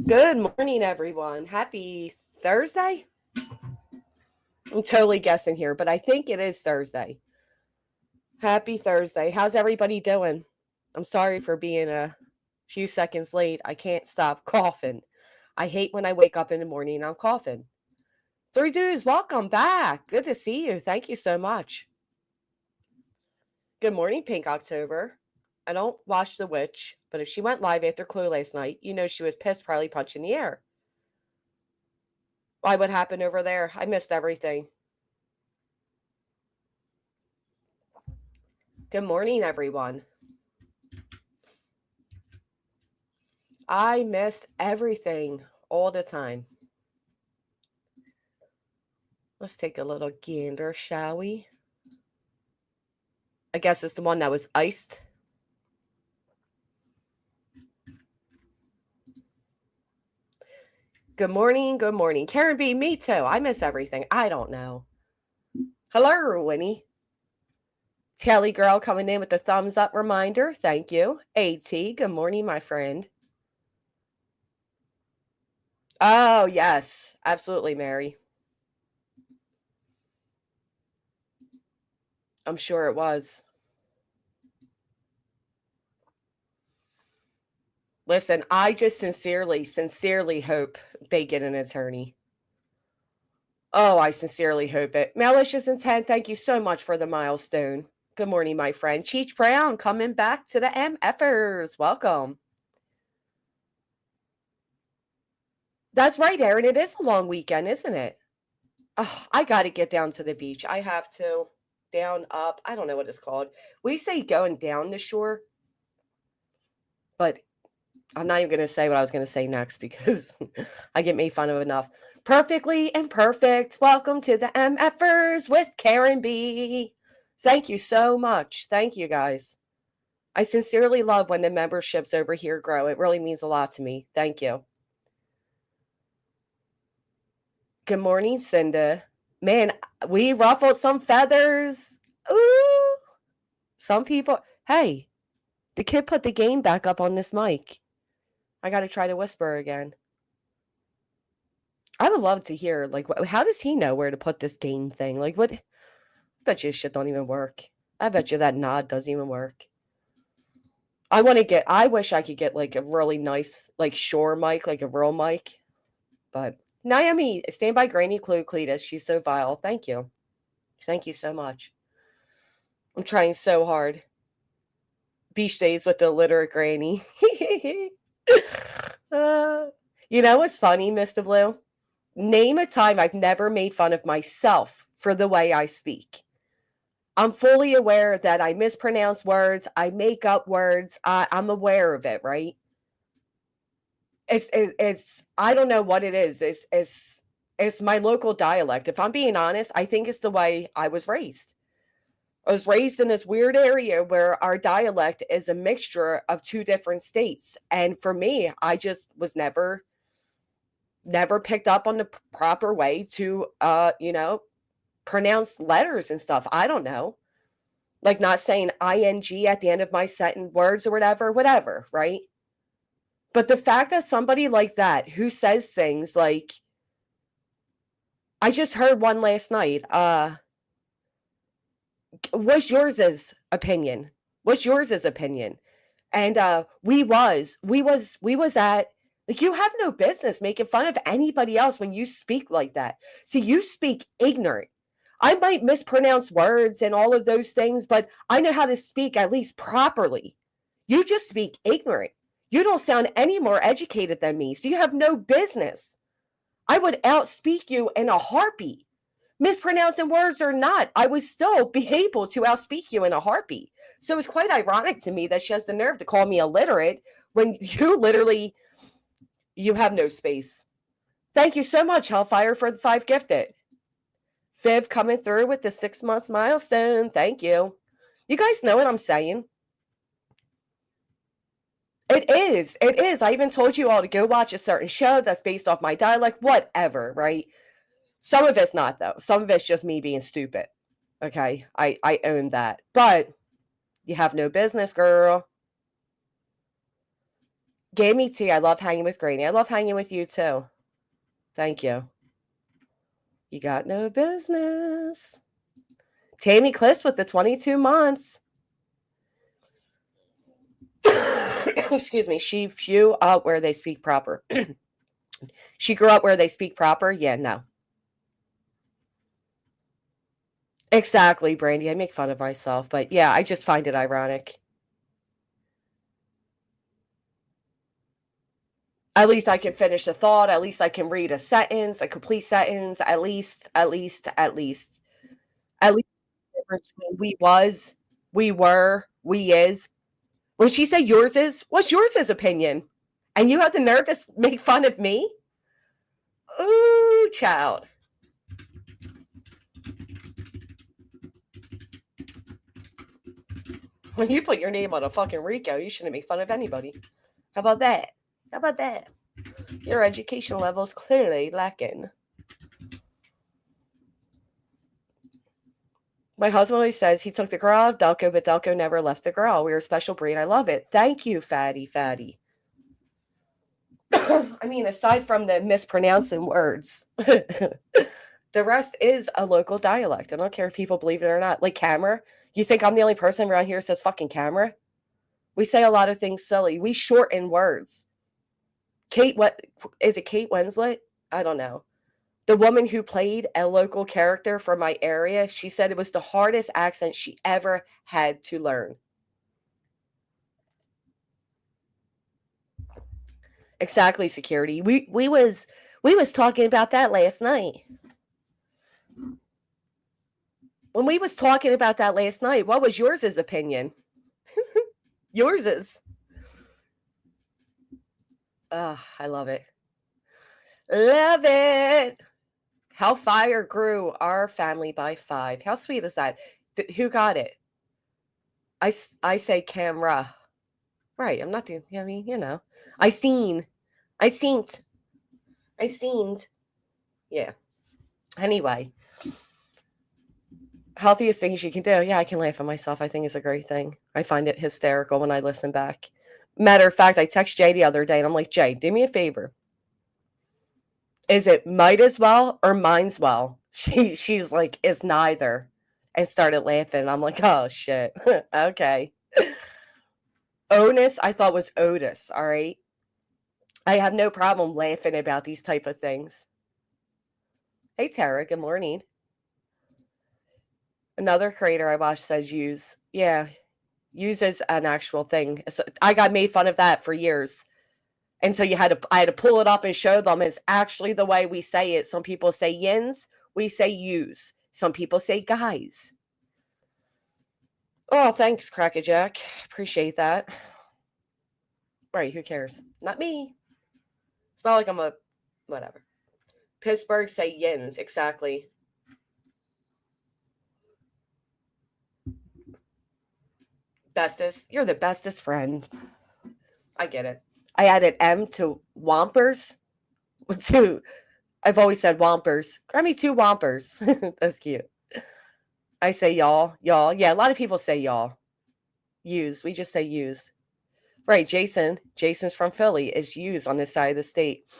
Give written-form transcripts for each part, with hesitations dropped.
Good morning, everyone. Happy Thursday? I'm totally guessing here, but I think it is Thursday. Happy Thursday. How's everybody doing? I'm sorry for being a few seconds late. I can't stop coughing. I hate when I wake up in the morning and I'm coughing. Three Dudes, welcome back. Good to see you. Thank you so much. Good morning, Pink October. I don't watch The Witch, but if she went live after Clue last night, you know she was pissed, probably punching the air. Why, what happened over there? I missed everything. Good morning, everyone. I missed everything all the time. Let's take a little gander, shall we? I guess it's the one that was iced. Good morning, good morning. Karen B, me too. I miss everything. I don't know. Hello, Winnie. Telly girl coming in with the thumbs up reminder. Thank you. AT, good morning, my friend. Oh, yes. Absolutely, Mary. I'm sure it was. Listen, I just sincerely hope they get an attorney. Oh, I sincerely hope it. Malicious intent, thank you so much for the milestone. Good morning, my friend. Cheech Brown coming back to the MFers. Welcome. That's right, Aaron. It is a long weekend, isn't it? Oh, I got to get down to the beach. I have to. Down, up. I don't know what it's called. We say going down the shore, but I'm not even going to say what I was going to say next because I get made fun of enough. Perfectly imperfect. Welcome to the MFers with Karen B. Thank you so much. Thank you, guys. I sincerely love when the memberships over here grow. It really means a lot to me. Thank you. Good morning, Cinda. Man, we ruffled some feathers. Ooh. Some people. Hey, the kid put the game back up on this mic. I got to try to whisper again. I would love to hear, like, how does he know where to put this game thing? Like, what? I bet you shit don't even work. I bet you that nod doesn't even work. I wish I could get, like, a really nice, like, Shure mic, like a real mic. But, Naomi, stand by Granny Clue Cletus. She's so vile. Thank you. Thank you so much. I'm trying so hard. Beach days with the illiterate Granny. You know what's funny, Mr. Blue? Name a time I've never made fun of myself for the way I speak. I'm fully aware that I mispronounce words, I make up words. I'm aware of it, right? It's I don't know what it is. It's my local dialect. If I'm being honest, I think it's the way I was raised. I was raised in this weird area where our dialect is a mixture of two different states. And for me, I just was never picked up on the proper way to pronounce letters and stuff. I don't know. Like not saying ing at the end of my sentence words or whatever, right? But the fact that somebody like that who says things like I just heard one last night, what's yours opinion? What's yours opinion? And we was at, like, you have no business making fun of anybody else when you speak like that. See, you speak ignorant. I might mispronounce words and all of those things, but I know how to speak at least properly. You just speak ignorant. You don't sound any more educated than me, so you have no business. I would outspeak you in a heartbeat. Mispronouncing words or not, I would still be able to outspeak you in a heartbeat. So it's quite ironic to me that she has the nerve to call me illiterate when you have no space. Thank you so much, Hellfire, for the 5 gifted. Viv coming through with the 6 months milestone. Thank you. You guys know what I'm saying? It is. It is. I even told you all to go watch a certain show that's based off my dialect, whatever, right? Some of it's not, though. Some of it's just me being stupid. Okay? I own that. But you have no business, girl. Gave me tea. I love hanging with Granny. I love hanging with you too. Thank you. You got no business. Tammy Cliss with the 22 months. Excuse me. She grew up where they speak proper. She grew up where they speak proper. Yeah, no. Exactly, Brandy. I make fun of myself, but yeah, I just find it ironic. At least I can finish a thought. At least I can read a sentence, a complete sentence. At least the difference between we was, we were, we is. When she said yours is, what's yours opinion? And you have the nerve to make fun of me? Ooh, child. When you put your name on a fucking Rico, you shouldn't make fun of anybody. How about that? How about that? Your education level is clearly lacking. My husband always says he took the girl out of Delco, but Delco never left the girl. We are a special breed. I love it. Thank you, Fatty. I mean, aside from the mispronouncing words, the rest is a local dialect. I don't care if people believe it or not. Like camera. You think I'm the only person around here who says fucking camera? We say a lot of things silly. We shorten words. What is it? Kate Winslet? I don't know. The woman who played a local character from my area, she said it was the hardest accent she ever had to learn. Exactly, security. We was talking about that last night. When we was talking about that last night, what was yours opinion? Yours is. I love it. Love it. Hellfire grew our family by 5. How sweet is that? Who got it? I say camera. Right. I'm not doing, I mean, you know. I seen. Yeah. Anyway. Healthiest things you can do. Yeah, I can laugh at myself. I think it's a great thing. I find it hysterical when I listen back. Matter of fact, I text Jay the other day and I'm like, Jay, do me a favor. Is it might as well or mine's well? She's like, it's neither. And started laughing. I'm like, oh shit. Okay. Onus, I thought was Otis. All right. I have no problem laughing about these type of things. Hey Tara, good morning. Another creator I watched says use. Yeah. Use is an actual thing. So I got made fun of that for years. And so I had to pull it up and show them it's actually the way we say it. Some people say yins, we say use. Some people say guys. Oh, thanks, Crackerjack. Appreciate that. Right, who cares? Not me. It's not like I'm a whatever. Pittsburgh say yins, exactly. Bestest. You're the bestest friend. I get it. I added M to Wompers. I've always said Wompers. Grab me 2 Wompers. That's cute. I say y'all. Y'all. Yeah, a lot of people say y'all. Use. We just say use. Right, Jason. Jason's from Philly. Is used on this side of the state.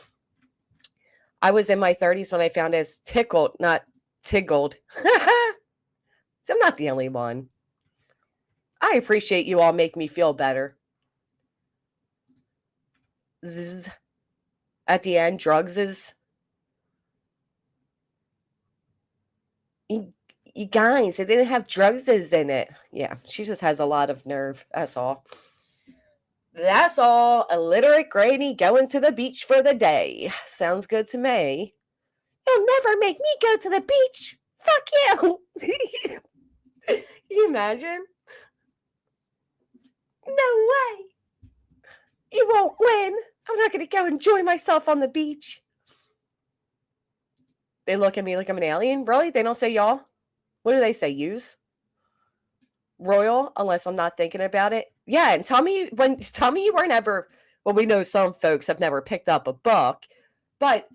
I was in my 30s when I found it's tickled, not tiggled. So I'm not the only one. I appreciate you all make me feel better. Zzz. At the end, drugs is. You guys, it didn't have drugs in it. Yeah, she just has a lot of nerve. That's all. That's all. Illiterate Granny going to the beach for the day. Sounds good to me. You'll never make me go to the beach. Fuck you. Can you imagine? No way. You won't win. I'm not going to go enjoy myself on the beach. They look at me like I'm an alien. Really? They don't say y'all? What do they say? Use? Royal, unless I'm not thinking about it. Yeah, and tell me you weren't ever. Well, we know some folks have never picked up a book, but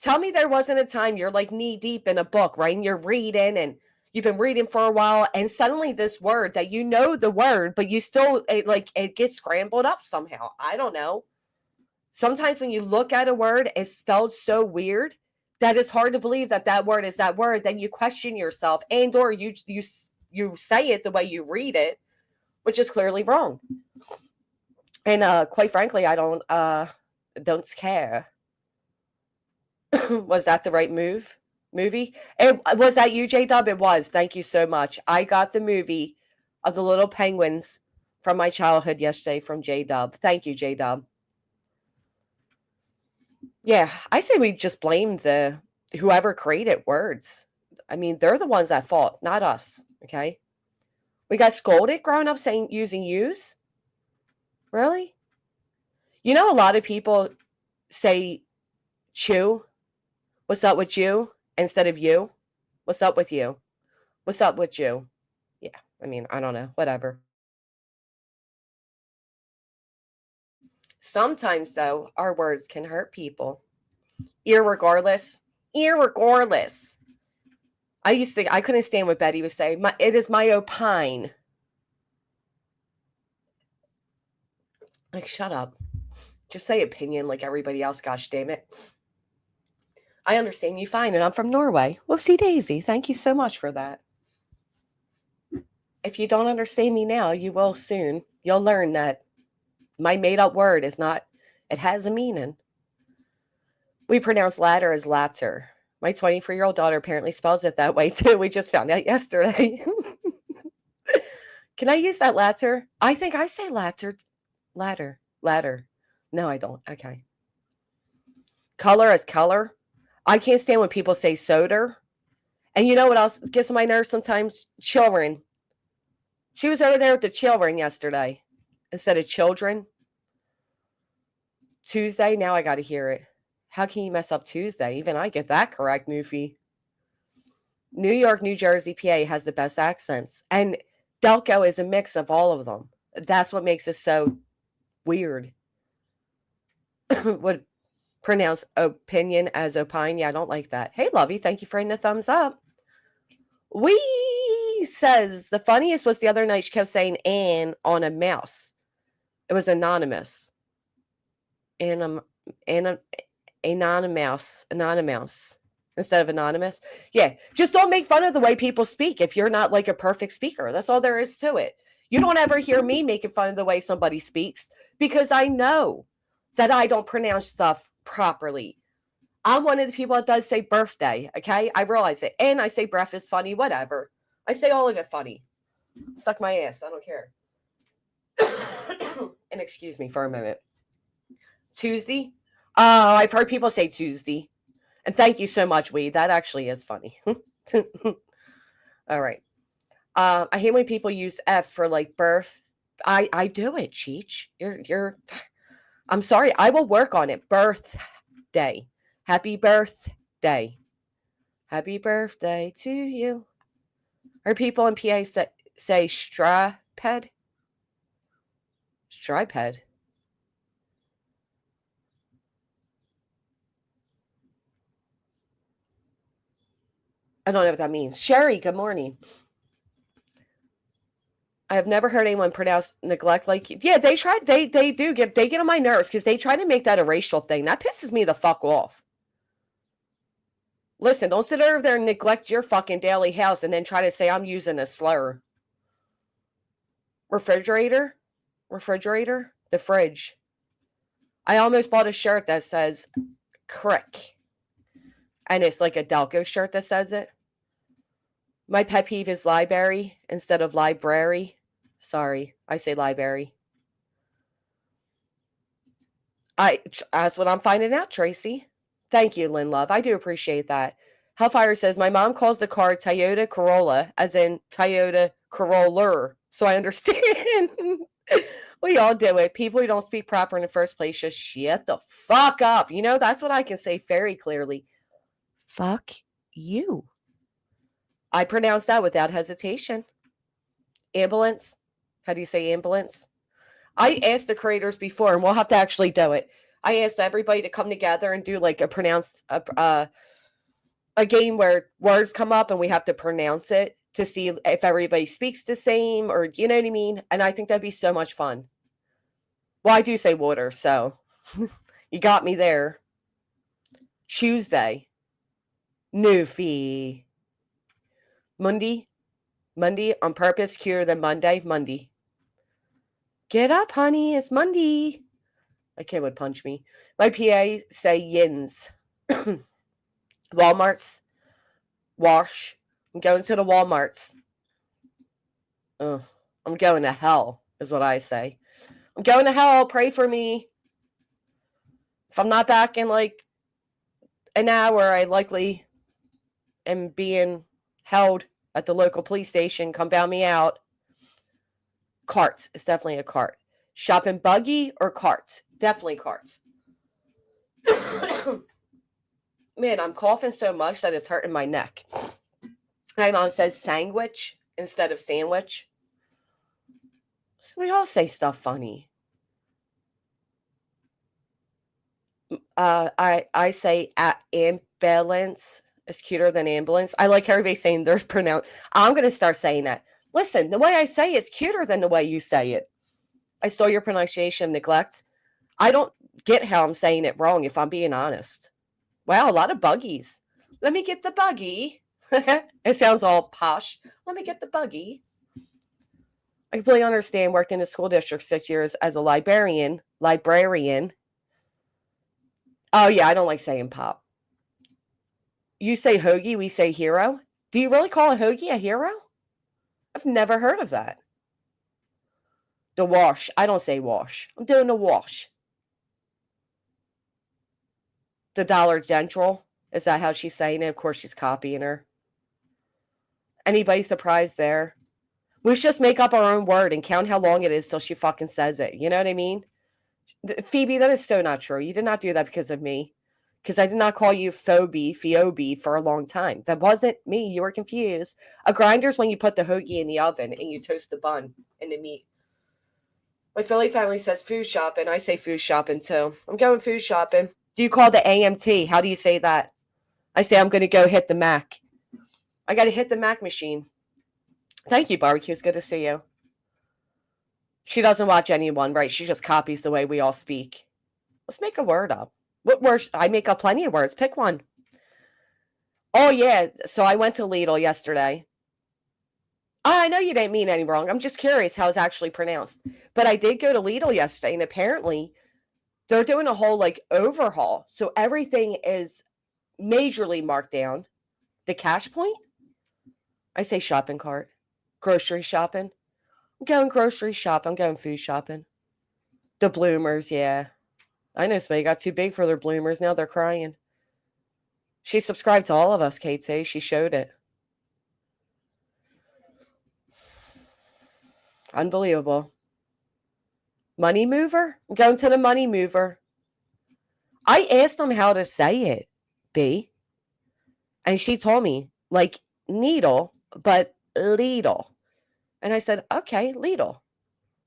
tell me there wasn't a time you're like knee deep in a book, right? And you're reading and you've been reading for a while, and suddenly this word that you know the word, but you still it gets scrambled up somehow. I don't know. Sometimes when you look at a word, it's spelled so weird that it's hard to believe that that word is that word. Then you question yourself, and or you say it the way you read it, which is clearly wrong. And quite frankly, I don't care. Was that the right movie? Was that you, J-Dub? It was. Thank you so much. I got the movie of the little penguins from my childhood yesterday from J-Dub. Thank you, J-Dub. Yeah, I say we just blame the whoever created words. I mean, they're the ones at fault, not us, okay? We got scolded growing up saying using yous? Really? You know, a lot of people say chew. What's up with you? Instead of you. What's up with you? What's up with you? Yeah, I mean, I don't know. Whatever. Sometimes, though, our words can hurt people. Irregardless. Irregardless. I couldn't stand what Betty was saying. It is my opine. Like, shut up. Just say opinion like everybody else, gosh damn it. I understand you fine, and I'm from Norway. Whoopsie daisy. Thank you so much for that. If you don't understand me now, you will soon. You'll learn that my made-up word is not, it has a meaning. We pronounce ladder as latter. My 24-year-old daughter apparently spells it that way, too. We just found out yesterday. Can I use that latter? I think I say latter. Ladder. No, I don't. Okay. Color as color. I can't stand when people say soda. And you know what else gets on my nerves sometimes? Children. She was over there with the children yesterday instead of children. Tuesday, now I got to hear it. How can you mess up Tuesday? Even I get that correct, Newfie. New York, New Jersey, PA has the best accents. And Delco is a mix of all of them. That's what makes it so weird. Would pronounce opinion as opine. Yeah, I don't like that. Hey, Lovey, thank you for hitting the thumbs up. Wee says the funniest was the other night she kept saying "an" on a mouse. It was anonymous. Anonymous instead of anonymous. Yeah, just don't make fun of the way people speak if you're not like a perfect speaker. That's all there is to it. You don't ever hear me making fun of the way somebody speaks because I know that I don't pronounce stuff properly. I'm one of the people that does say birthday, okay? I realize it. And I say breath is funny, whatever. I say all of it funny. Suck my ass. I don't care. And excuse me for a moment. Tuesday? Oh, I've heard people say Tuesday. And thank you so much, Wee. That actually is funny. All right. I hate when people use F for like birth. I do it, Cheech. You're I'm sorry. I will work on it. Birthday. Happy birthday. Happy birthday to you. Or people in PA say striped. Striped. I don't know what that means. Sherry, good morning. I have never heard anyone pronounce neglect like, yeah, they get on my nerves because they try to make that a racial thing. That pisses me the fuck off. Listen, don't sit over there and neglect your fucking daily house and then try to say I'm using a slur. Refrigerator, the fridge. I almost bought a shirt that says crick. And it's like a Delco shirt that says it. My pet peeve is library instead of library. Sorry, I say library. That's what I'm finding out, Tracy. Thank you, Lynn Love. I do appreciate that. Hellfire says, my mom calls the car Toyota Corolla, as in Toyota Corolla. So I understand. We all do it. People who don't speak proper in the first place just shut the fuck up. You know, that's what I can say very clearly. Fuck you. I pronounce that without hesitation. Ambulance. How do you say ambulance? I asked the creators before, and we'll have to actually do it. I asked everybody to come together and do like a game where words come up and we have to pronounce it to see if everybody speaks the same, or you know what I mean? And I think that'd be so much fun. Well, I do say water, so You got me there. Tuesday. Newfie. Monday on purpose, cuter than Monday. Monday. Get up, honey. It's Monday. My kid would punch me. My PA say yins. Walmart's. Wash. I'm going to the Walmart's. Ugh. I'm going to hell, is what I say. I'm going to hell. Pray for me. If I'm not back in like an hour, I likely am being held at the local police station. Come bail me out. Cart. It's definitely a cart. Shopping buggy or cart? Definitely cart. Man, I'm coughing so much that it's hurting my neck. My mom says sandwich instead of sandwich. So we all say stuff funny. I say ambulance is cuter than ambulance. I like everybody saying they're pronounced. I'm going to start saying that. Listen, the way I say it's cuter than the way you say it. I stole your pronunciation, neglect. I don't get how I'm saying it wrong, if I'm being honest. Wow, a lot of buggies. Let me get the buggy. It sounds all posh. Let me get the buggy. I completely understand. Worked in the school district 6 years as a librarian. Oh, yeah, I don't like saying pop. You say hoagie, we say hero. Do you really call a hoagie a hero? I've never heard of that. The wash. I don't say wash. I'm doing the wash. The Dollar General. Is that how she's saying it? Of course, she's copying her. Anybody surprised there? We should just make up our own word and count how long it is till she fucking says it. You know what I mean? Phoebe, that is so not true. You did not do that because of me. Because I did not call you Phoebe for a long time. That wasn't me. You were confused. A grinder's when you put the hoagie in the oven and you toast the bun and the meat. My Philly family says food shopping. I say food shopping too. I'm going food shopping. Do you call the AMT? How do you say that? I say I'm going to go hit the Mac. I got to hit the Mac machine. Thank you, Barbecue. It's good to see you. She doesn't watch anyone, right? She just copies the way we all speak. Let's make a word up. What words? I make up plenty of words. Pick one. Oh, yeah. So I went to Lidl yesterday. I know you didn't mean any wrong. I'm just curious how it's actually pronounced. But I did go to Lidl yesterday, and apparently they're doing a whole like overhaul. So everything is majorly marked down. The cash point? I say shopping cart. Grocery shopping. I'm going grocery shop. I'm going food shopping. The bloomers, yeah. I know somebody got too big for their bloomers. Now they're crying. She subscribed to all of us, Kate says. She showed it. Unbelievable. Money mover? I'm going to the money mover. I asked them how to say it, B. And she told me, like, needle, but Lidl. And I said, okay, Lidl.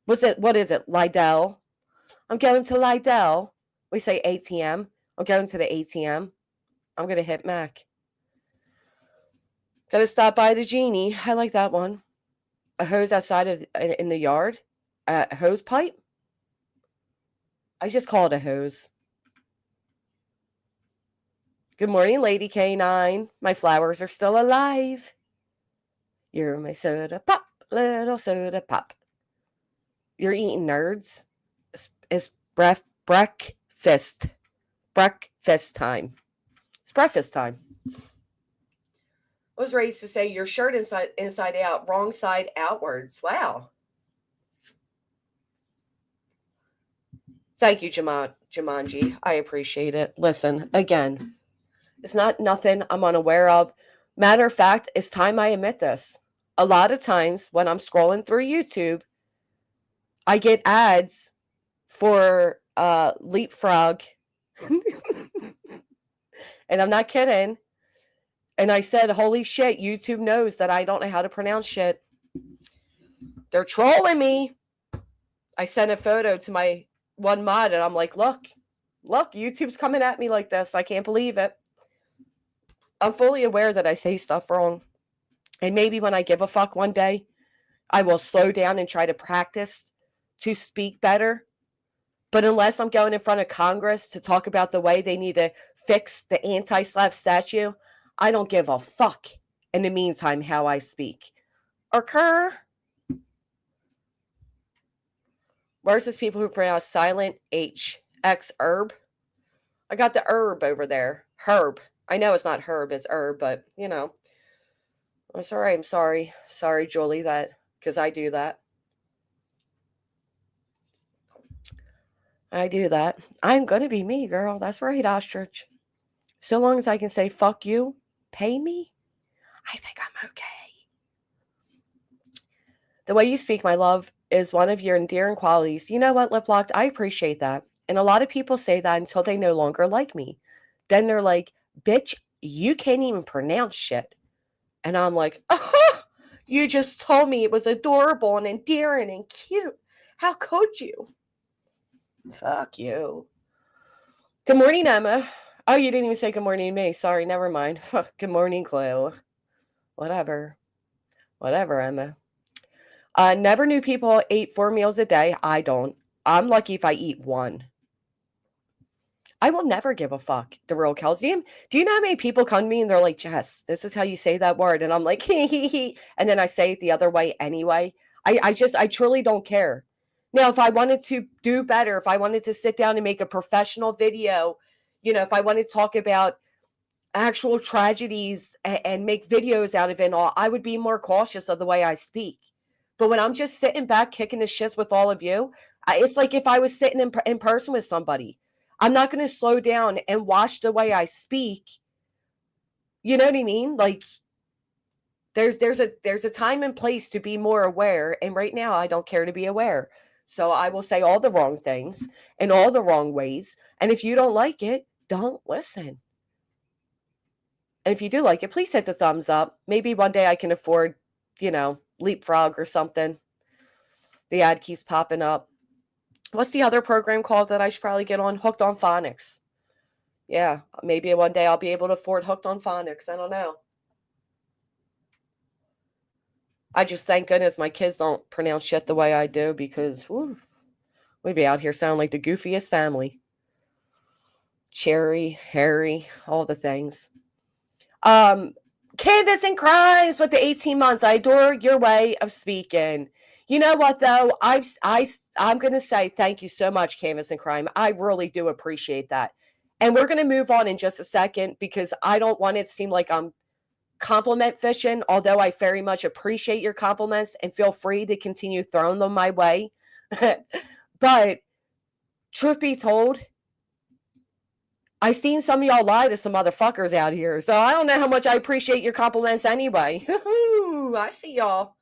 What is it, Lidl? I'm going to Lidl. We say ATM. I'm going to the ATM. I'm going to hit Mac. Got to stop by the Genie. I like that one. A hose outside in the yard. A hose pipe. I just call it a hose. Good morning, Lady K9. My flowers are still alive. You're my soda pop, little soda pop. You're eating nerds. It's breakfast. Breakfast time. It's breakfast time. I was raised to say your shirt inside out, wrong side outwards. Wow. Thank you, Jumanji. I appreciate it. Listen, again, it's not nothing I'm unaware of. Matter of fact, it's time I admit this. A lot of times when I'm scrolling through YouTube, I get ads for Leapfrog. And I'm not kidding. And I said, holy shit, YouTube knows that I don't know how to pronounce shit. They're trolling me. I sent a photo to my one mod and I'm like, look, YouTube's coming at me like this. I can't believe it. I'm fully aware that I say stuff wrong. And maybe when I give a fuck one day, I will slow down and try to practice to speak better. But unless I'm going in front of Congress to talk about the way they need to fix the anti-slap statue, I don't give a fuck in the meantime how I speak. Okay? Versus people who pronounce silent H. X herb. I got the herb over there. Herb. I know it's not herb, it's herb, but you know. That's all right. I'm sorry. Sorry, Julie, that because I do that. I do that. I'm going to be me, girl. That's right, ostrich. So long as I can say, fuck you, pay me, I think I'm okay. The way you speak, my love, is one of your endearing qualities. You know what, Lip Locked? I appreciate that. And a lot of people say that until they no longer like me. Then they're like, bitch, you can't even pronounce shit. And I'm like, oh, you just told me it was adorable and endearing and cute. How could you? Fuck you. Good morning, Emma. Oh, you didn't even say good morning to me. Sorry, never mind. Good morning, Chloe. Whatever. Whatever, Emma. Never knew people ate 4 meals a day. I don't. I'm lucky if I eat one. I will never give a fuck. The real Kelsey. Do you know how many people come to me and they're like, Jess, this is how you say that word? And I'm like, hee. And then I say it the other way anyway. I truly don't care. Now, if I wanted to do better, if I wanted to sit down and make a professional video, if I wanted to talk about actual tragedies and make videos out of it and all, I would be more cautious of the way I speak. But when I'm just sitting back kicking the shits with all of you, it's like if I was sitting in person with somebody. I'm not going to slow down and watch the way I speak. You know what I mean? Like there's a time and place to be more aware, and right now I don't care to be aware. So I will say all the wrong things in all the wrong ways, and if you don't like it, don't listen. And if you do like it, please hit the thumbs up. Maybe one day I can afford, Leapfrog or something. The ad keeps popping up. What's the other program called that I should probably get on? Hooked on Phonics. Yeah, maybe one day I'll be able to afford Hooked on Phonics. I don't know. I just thank goodness my kids don't pronounce shit the way I do because we'd be out here sounding like the goofiest family. Cherry, Harry, all the things. Candace and Crimes with the 18 months. I adore your way of speaking. You know what, though? I'm going to say thank you so much, Canvas and Crime. I really do appreciate that. And we're going to move on in just a second because I don't want it to seem like I'm compliment fishing, although I very much appreciate your compliments and feel free to continue throwing them my way. But truth be told, I've seen some of y'all lie to some motherfuckers out here. So I don't know how much I appreciate your compliments anyway. I see y'all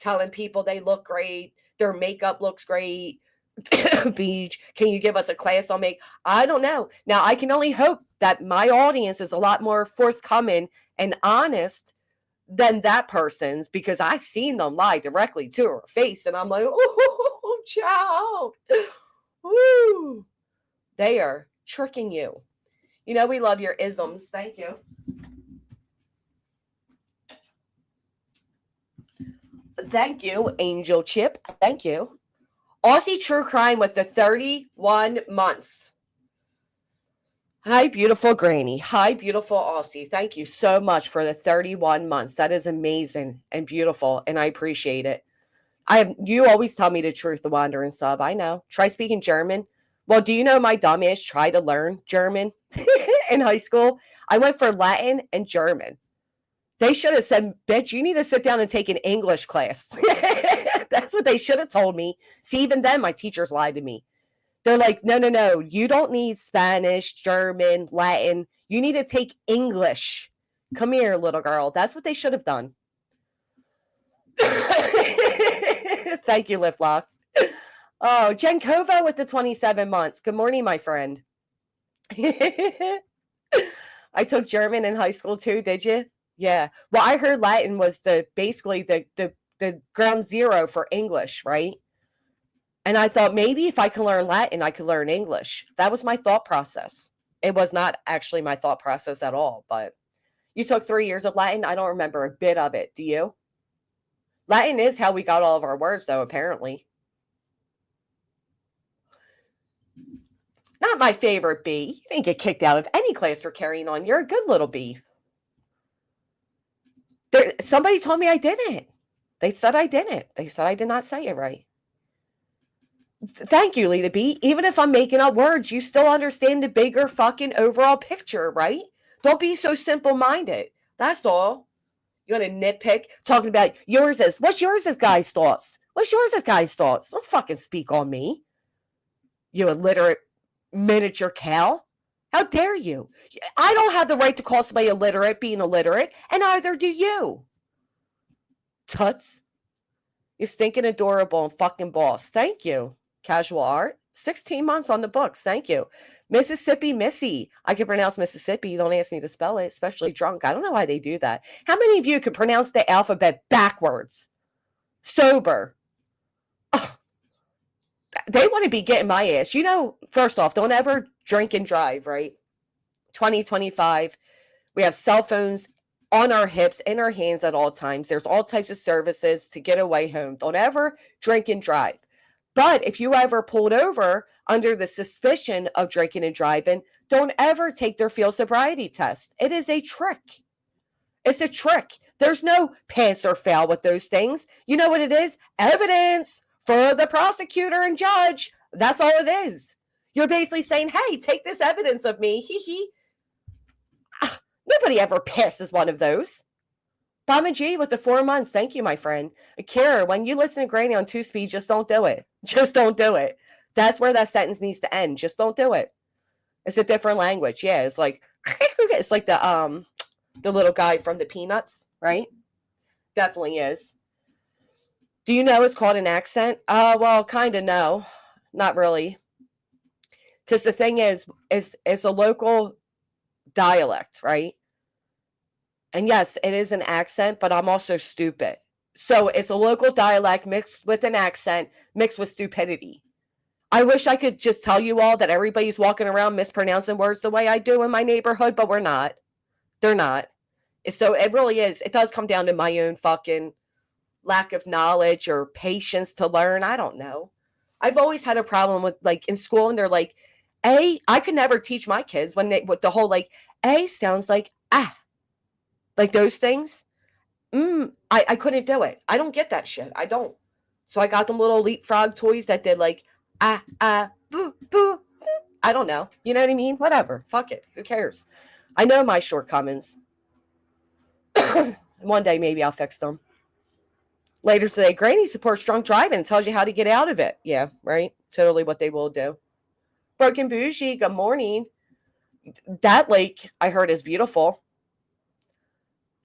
telling people they look great, their makeup looks great. Beach, can you give us a class on make? I don't know. Now, I can only hope that my audience is a lot more forthcoming and honest than that person's because I seen them lie directly to her face. And I'm like, oh, child. Woo. They are tricking you. We love your isms. Thank you. Thank you, Angel Chip. Thank you. Aussie True Crime with the 31 months. Hi, beautiful Granny. Hi, beautiful Aussie. Thank you so much for the 31 months. That is amazing and beautiful, and I appreciate it. You always tell me the truth, the wandering sub. I know. Try speaking German. Well, do you know my dumbass tried to learn German in high school? I went for Latin and German. They should have said, bitch, you need to sit down and take an English class. That's what they should have told me. See, even then, my teachers lied to me. They're like, no. You don't need Spanish, German, Latin. You need to take English. Come here, little girl. That's what they should have done. Thank you, Liplock. Oh, Jenkova with the 27 months. Good morning, my friend. I took German in high school too, did you? Yeah. Well, I heard Latin was basically the ground zero for English, right? And I thought maybe if I can learn Latin, I could learn English. That was my thought process. It was not actually my thought process at all, but you took 3 years of Latin. I don't remember a bit of it. Do you? Latin is how we got all of our words, though, apparently. Not my favorite B. You didn't get kicked out of any class for carrying on. You're a good little B. Somebody told me I didn't. They said I didn't. They said I did not say it right. Thank you, Lita B. Even if I'm making up words, you still understand the bigger fucking overall picture, right? Don't be so simple-minded. That's all. You want to nitpick? Talking about yours is. What's yours is, guys' thoughts? What's yours is, guys' thoughts? Don't fucking speak on me. You illiterate miniature cow. How dare you? I don't have the right to call somebody illiterate being illiterate, and neither do you. Tuts. You're stinking adorable and fucking boss. Thank you. Casual art. 16 months on the books. Thank you. Mississippi Missy. I can pronounce Mississippi. Don't ask me to spell it, especially drunk. I don't know why they do that. How many of you can pronounce the alphabet backwards? Sober. Oh, they want to be getting my ass. You know, first off, don't ever drink and drive, right? 2025. We have cell phones on our hips, in our hands at all times. There's all types of services to get away home. Don't ever drink and drive. But if you ever pulled over under the suspicion of drinking and driving, don't ever take their field sobriety test. It is a trick. It's a trick. There's no pass or fail with those things. You know what it is? Evidence for the prosecutor and judge. That's all it is. You're basically saying, hey, take this evidence of me. Hee hee. Nobody ever passes one of those. Bomba G with the 4 months. Thank you, my friend. Akira, when you listen to Granny on 2-speed, just don't do it. Just don't do it. That's where that sentence needs to end. Just don't do it. It's a different language. Yeah, it's like the little guy from the Peanuts, right? Definitely is. Do you know it's called an accent? Well, kind of no. Not really. Because the thing is it's a local dialect, right? And yes, it is an accent, but I'm also stupid. So it's a local dialect mixed with an accent, mixed with stupidity. I wish I could just tell you all that everybody's walking around mispronouncing words the way I do in my neighborhood, but we're not. They're not. So it really is. It does come down to my own fucking lack of knowledge or patience to learn. I don't know. I've always had a problem with, like, in school, and they're like, I could never teach my kids when they, with the whole, like, A sounds like ah. Like those things. I couldn't do it. I don't get that shit. I don't. So I got them little leapfrog toys that did like, boo, boo. I don't know. You know what I mean? Whatever. Fuck it. Who cares? I know my shortcomings. One day maybe I'll fix them. Later today, Granny supports drunk driving and tells you how to get out of it. Yeah, right? Totally what they will do. Broken Bougie, good morning. That lake, I heard, is beautiful.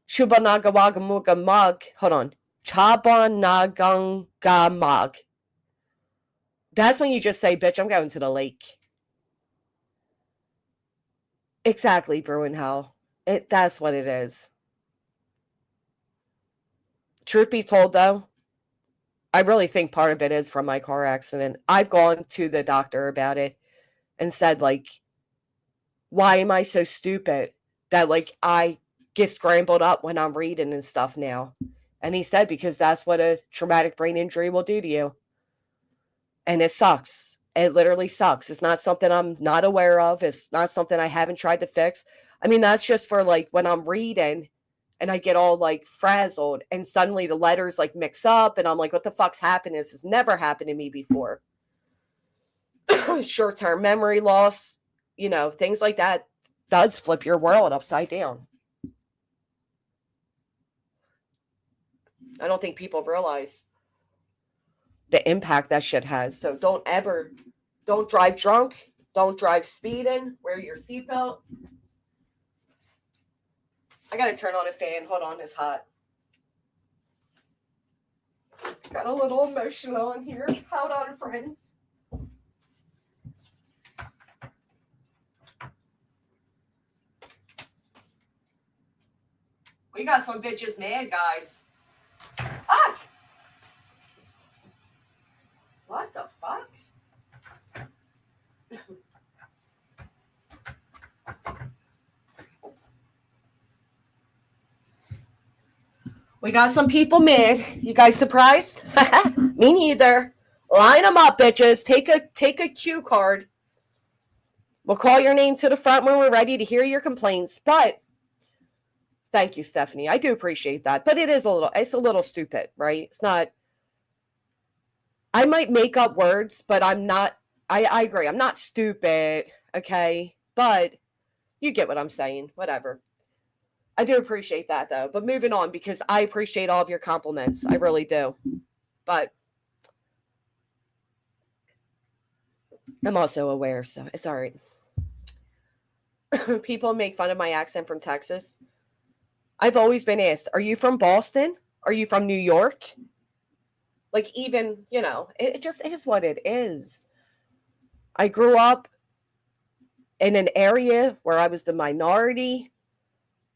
Chubanagawagamug. Hold on. Chabanagangamag. That's when you just say, bitch, I'm going to the lake. Exactly, Bruin Hell. That's what it is. Truth be told, though, I really think part of it is from my car accident. I've gone to the doctor about it and said, like, why am I so stupid that, like, I get scrambled up when I'm reading and stuff now? And he said, because that's what a traumatic brain injury will do to you. And it sucks. It literally sucks. It's not something I'm not aware of. It's not something I haven't tried to fix. I mean, that's just for, like, when I'm reading and I get all, like, frazzled and suddenly the letters, like, mix up and I'm like, what the fuck's happened? This has never happened to me before. Short-term memory loss, you know, things like that does flip your world upside down. I don't think people realize the impact that shit has. So don't drive drunk. Don't drive speeding. Wear your seatbelt. I got to turn on a fan. Hold on, it's hot. Got a little emotional in here. Hold on, friends. We got some bitches mad, guys. Ah! What the fuck? We got some people mad. You guys surprised? Me neither. Line them up, bitches. Take a cue card. We'll call your name to the front when we're ready to hear your complaints. But thank you, Stephanie. I do appreciate that. But it's a little stupid, right? It's not, I might make up words, but I'm not, I agree. I'm not stupid, okay? But you get what I'm saying. Whatever. I do appreciate that, though. But moving on, because I appreciate all of your compliments. I really do. But I'm also aware, so it's all right. People make fun of my accent from Texas. I've always been asked, are you from Boston? Are you from New York? Like, even, it just is what it is. I grew up in an area where I was the minority.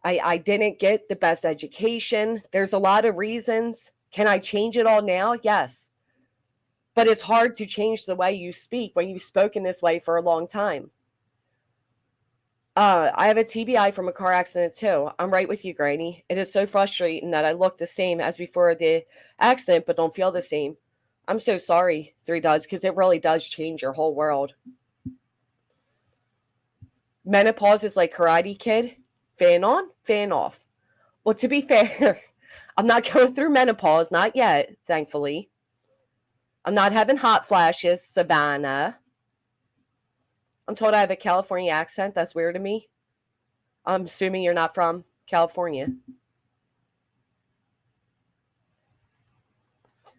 I didn't get the best education. There's a lot of reasons. Can I change it all now? Yes. But it's hard to change the way you speak when you've spoken this way for a long time. I have a TBI from a car accident too. I'm right with you, Granny. It is so frustrating that I look the same as before the accident, but don't feel the same. I'm so sorry, 3 Duds, because it really does change your whole world. Menopause is like Karate Kid. Fan on, fan off. Well, to be fair, I'm not going through menopause, not yet, thankfully. I'm not having hot flashes, Savannah. I'm told I have a California accent. That's weird to me. I'm assuming you're not from California.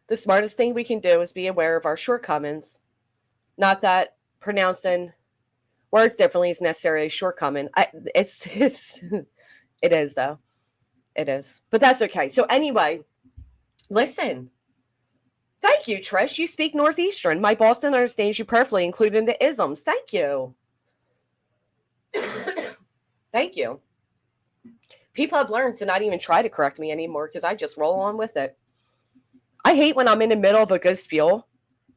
The smartest thing we can do is be aware of our shortcomings. Not that pronouncing words differently is necessarily a shortcoming. It is, though. It is. But that's okay. So anyway, listen. Thank you, Trish. You speak Northeastern. My Boston understands you perfectly, including the isms. Thank you. Thank you. People have learned to not even try to correct me anymore because I just roll on with it. I hate when I'm in the middle of a good spiel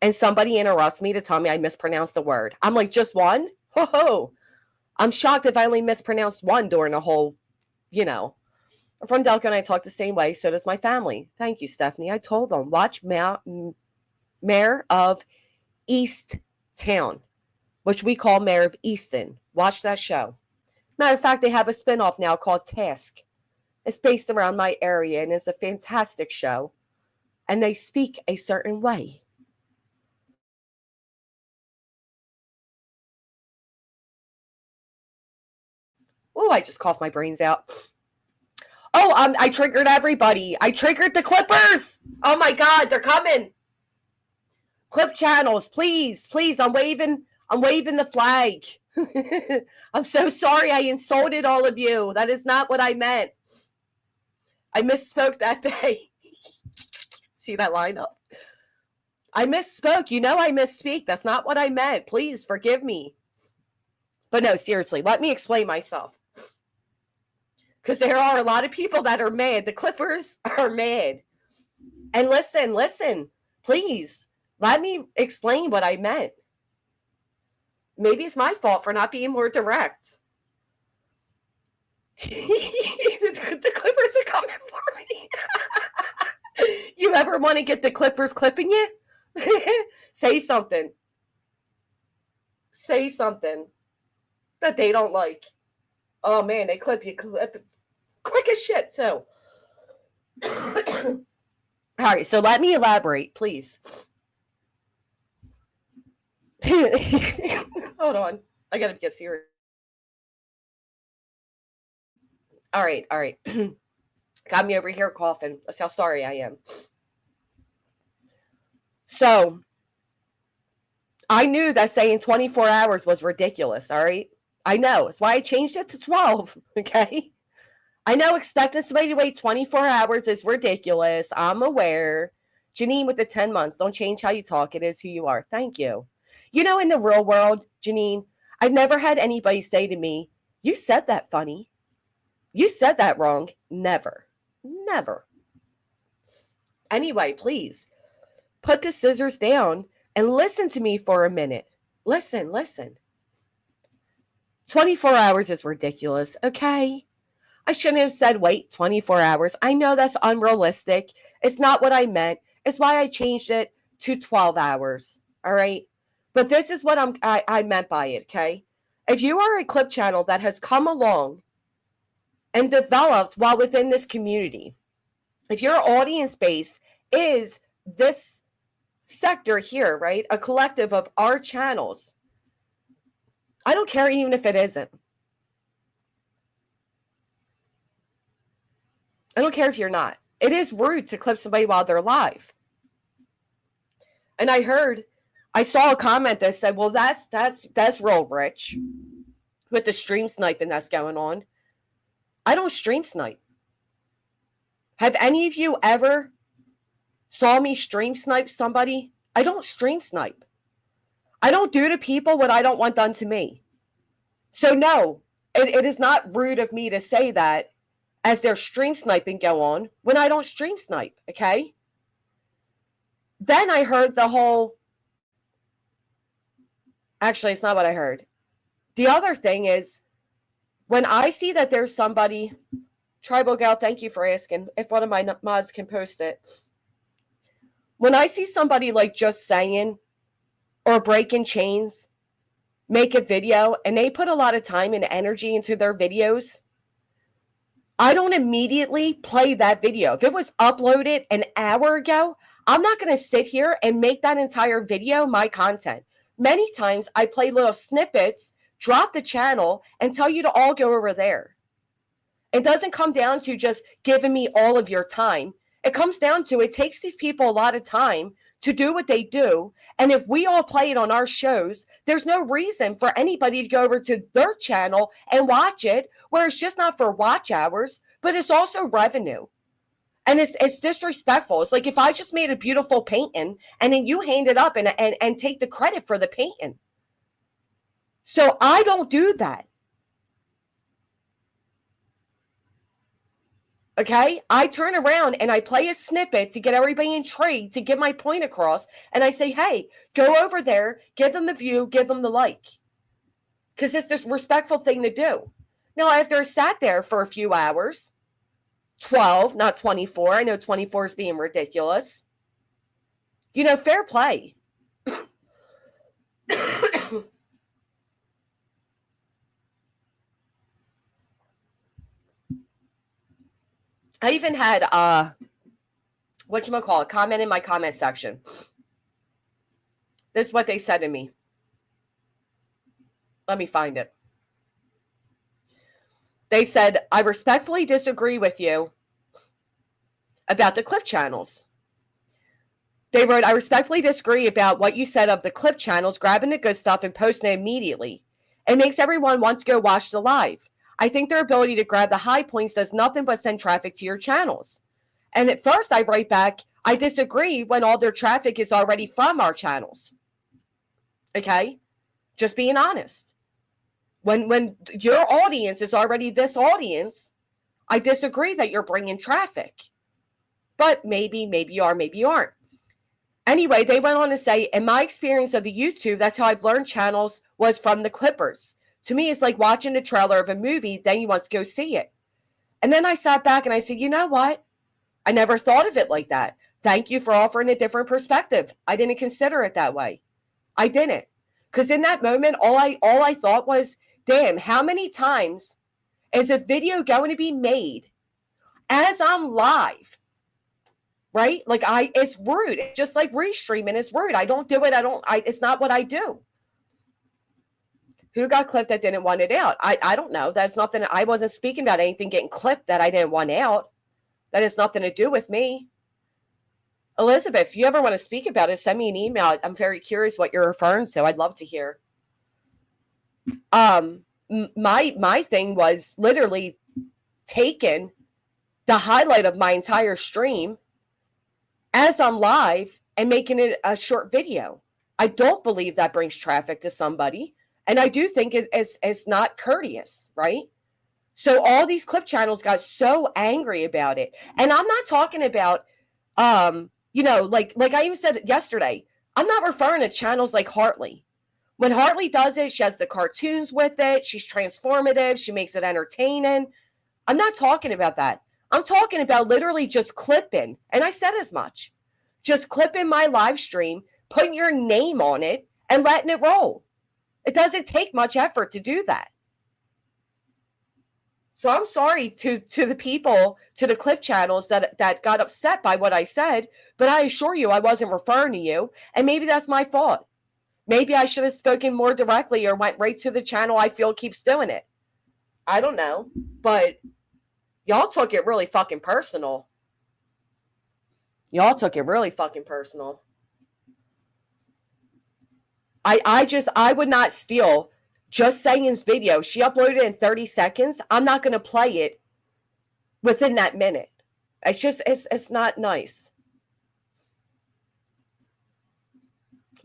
and somebody interrupts me to tell me I mispronounced a word. I'm like, just one? Ho ho. I'm shocked if I only mispronounced one during a whole, I'm from Delco and I talk the same way. So does my family. Thank you, Stephanie. I told them, watch Mayor of East Town, which we call Mayor of Easton. Watch that show. Matter of fact, they have a spinoff now called Task. It's based around my area and it's a fantastic show. And they speak a certain way. Oh, I just coughed my brains out. Oh, I triggered everybody. I triggered the Clippers. Oh my God, they're coming. Clip channels, please, please. I'm waving the flag. I'm so sorry I insulted all of you. That is not what I meant. I misspoke that day. See that lineup? I misspoke. I misspeak. That's not what I meant. Please forgive me. But no, seriously, let me explain myself. Because there are a lot of people that are mad. The Clippers are mad. And listen, please, let me explain what I meant. Maybe it's my fault for not being more direct. The Clippers are coming for me. You ever want to get the Clippers clipping you? Say something. Say something that they don't like. Oh, man, they clip you quick as shit, too. All right, so let me elaborate, please. Hold on. I got to get serious. All right. Got me over here coughing. That's how sorry I am. So, I knew that saying 24 hours was ridiculous, all right? I know. That's why I changed it to 12, okay? I know expecting somebody to wait 24 hours is ridiculous. I'm aware. Janine with the 10 months. Don't change how you talk. It is who you are. Thank you. In the real world, Janine, I've never had anybody say to me, you said that funny. You said that wrong. Never. Anyway, please put the scissors down and listen to me for a minute. Listen. 24 hours is ridiculous, okay? I shouldn't have said wait 24 hours. I know that's unrealistic. It's not what I meant. It's why I changed it to 12 hours, all right? But this is what I meant by it, okay? If you are a clip channel that has come along and developed while within this community, if your audience base is this sector here, right? A collective of our channels, I don't care even if it isn't. I don't care if you're not. It is rude to clip somebody while they're live. And I saw a comment that said, well, that's real rich with the stream sniping that's going on. I don't stream snipe. Have any of you ever saw me stream snipe somebody? I don't stream snipe. I don't do to people what I don't want done to me. So no, it is not rude of me to say that as their stream sniping go on when I don't stream snipe, okay? Then I heard the whole, actually, it's not what I heard. The other thing is, when I see that there's somebody, Tribal Gal, thank you for asking if one of my mods can post it. When I see somebody like just saying or breaking chains, make a video, and they put a lot of time and energy into their videos, I don't immediately play that video. If it was uploaded an hour ago, I'm not going to sit here and make that entire video my content. Many times I play little snippets, drop the channel, and tell you to all go over there. It doesn't come down to just giving me all of your time. It comes down to it takes these people a lot of time to do what they do. And if we all play it on our shows, there's no reason for anybody to go over to their channel and watch it, where it's just not for watch hours, but it's also revenue. And it's disrespectful. It's like if I just made a beautiful painting and then you hand it up and take the credit for the painting. So I don't do that. Okay, I turn around and I play a snippet to get everybody intrigued, to get my point across. And I say, hey, go over there, give them the view, give them the like. Because it's this respectful thing to do. Now, after I sat there for a few hours, 12, not 24. I know 24 is being ridiculous. Fair play. I even had comment in my comment section. This is what they said to me. Let me find it. They said, I respectfully disagree with you about the clip channels. They wrote, I respectfully disagree about what you said of the clip channels, grabbing the good stuff and posting it immediately. It makes everyone want to go watch the live. I think their ability to grab the high points does nothing but send traffic to your channels. And at first I write back, I disagree when all their traffic is already from our channels. Okay? Just being honest. When your audience is already this audience, I disagree that you're bringing traffic. But maybe you are, maybe you aren't. Anyway, they went on to say, in my experience of the YouTube, that's how I've learned channels was from the clippers. To me, it's like watching a trailer of a movie, then you want to go see it. And then I sat back and I said, you know what? I never thought of it like that. Thank you for offering a different perspective. I didn't consider it that way. I didn't. Because in that moment, all I thought was, damn, how many times is a video going to be made as I'm live? Right? Like it's rude. It's just like restreaming is rude. I don't do it. It's not what I do. Who got clipped that didn't want it out? I don't know. That's nothing. I wasn't speaking about anything getting clipped that I didn't want out. That has nothing to do with me. Elizabeth, if you ever want to speak about it, send me an email. I'm very curious what you're referring to. I'd love to hear. My thing was literally taking the highlight of my entire stream as I'm live and making it a short video. I don't believe that brings traffic to somebody. And I do think it's not courteous, right? So all these clip channels got so angry about it. And I'm not talking about, like I even said yesterday, I'm not referring to channels like Hartley. When Hartley does it, she has the cartoons with it. She's transformative. She makes it entertaining. I'm not talking about that. I'm talking about literally just clipping. And I said as much. Just clipping my live stream, putting your name on it, and letting it roll. It doesn't take much effort to do that. So I'm sorry to the people, to the clip channels that got upset by what I said, but I assure you I wasn't referring to you, and maybe that's my fault. Maybe I should have spoken more directly or went right to the channel I feel keeps doing it. I don't know, but y'all took it really fucking personal. Y'all took it really fucking personal. I would not steal Just Saying's video. She uploaded it in 30 seconds. I'm not going to play it within that minute. It's just, it's not nice.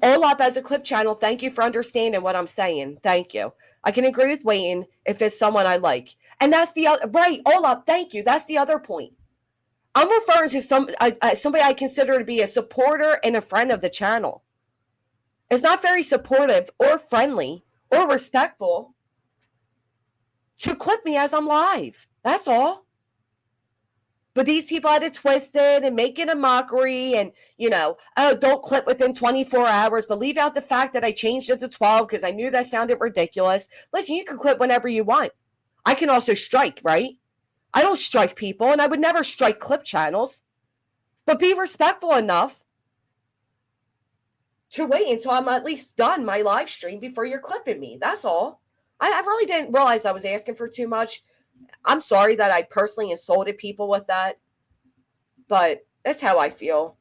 Olap as a clip channel, thank you for understanding what I'm saying. Thank you. I can agree with Wayne if it's someone I like. And that's the other, right, Olap, thank you. That's the other point. I'm referring to somebody I consider to be a supporter and a friend of the channel. It's not very supportive or friendly or respectful to clip me as I'm live. That's all. But these people had it twisted and make it a mockery and, oh, don't clip within 24 hours, but leave out the fact that I changed it to 12 because I knew that sounded ridiculous. Listen, you can clip whenever you want. I can also strike, right? I don't strike people, and I would never strike clip channels. But be respectful enough to wait until I'm at least done my live stream before you're clipping me. That's all. I really didn't realize I was asking for too much. I'm sorry that I personally insulted people with that, but that's how I feel.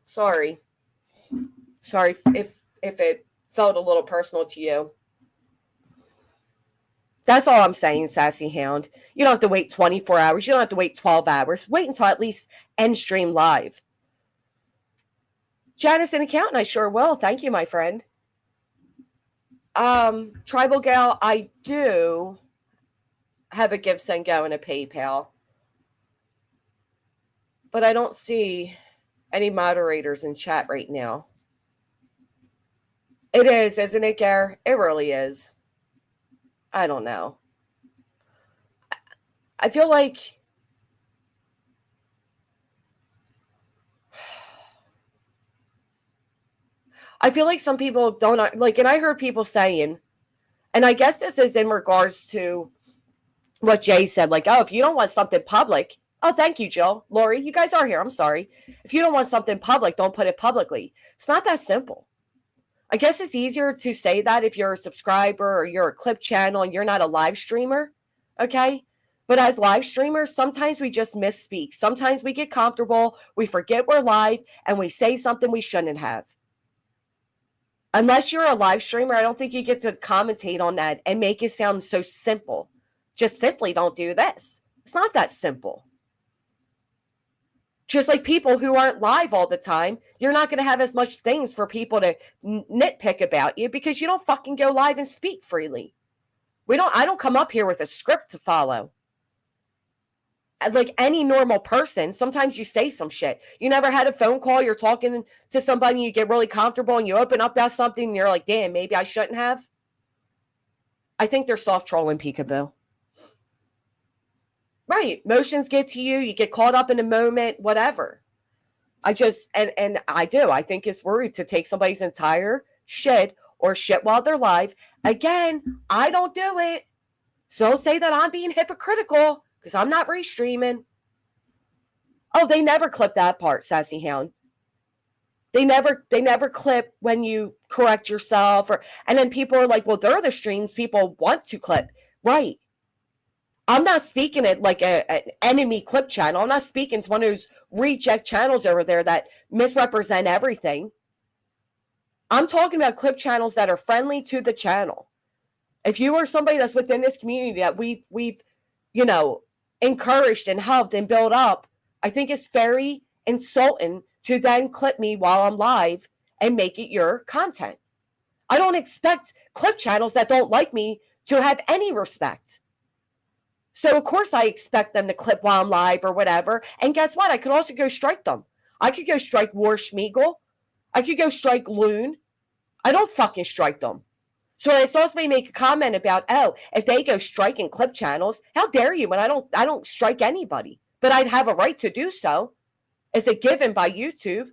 Sorry if it felt a little personal to you. That's all I'm saying, Sassy Hound. You don't have to wait 24 hours. You don't have to wait 12 hours. Wait until at least end stream live. Janice, an accountant, I sure will. Thank you, my friend. Tribal Gal, I do have a GiveSendGo and a PayPal. But I don't see any moderators in chat right now. It is, isn't it, Gare? It really is. I don't know. I feel like some people don't like, and I heard people saying, and I guess this is in regards to what Jay said, like, oh, if you don't want something public, oh, thank you, Jill. Lori, you guys are here. I'm sorry. If you don't want something public, don't put it publicly. It's not that simple. I guess it's easier to say that if you're a subscriber or you're a clip channel and you're not a live streamer, okay? But as live streamers, sometimes we just misspeak. Sometimes we get comfortable, we forget we're live, and we say something we shouldn't have. Unless you're a live streamer, I don't think you get to commentate on that and make it sound so simple. Just simply don't do this. It's not that simple. Just like people who aren't live all the time, you're not going to have as much things for people to nitpick about you because you don't fucking go live and speak freely. I don't come up here with a script to follow. Like any normal person, sometimes you say some shit. You never had a phone call, you're talking to somebody, you get really comfortable and you open up about something and you're like, damn, maybe I shouldn't have. I think they're soft trolling Peekaboo. Right. Emotions get to you. You get caught up in the moment, whatever. I just, and I do. I think it's rude to take somebody's entire shit or shit while they're live. Again, I don't do it. So say that I'm being hypocritical because I'm not restreaming. Oh, they never clip that part, Sassy Hound. They never clip when you correct yourself, and then people are like, well, they're the streams people want to clip. Right. I'm not speaking it like an enemy clip channel. I'm not speaking to one of those reject channels over there that misrepresent everything. I'm talking about clip channels that are friendly to the channel. If you are somebody that's within this community that we've encouraged and helped and built up, I think it's very insulting to then clip me while I'm live and make it your content. I don't expect clip channels that don't like me to have any respect. So, of course, I expect them to clip while I'm live or whatever. And guess what? I could also go strike them. I could go strike War Schmeagle. I could go strike Loon. I don't fucking strike them. So I saw somebody make a comment about, oh, if they go striking clip channels, how dare you? When I don't strike anybody. But I'd have a right to do so. Is it given by YouTube?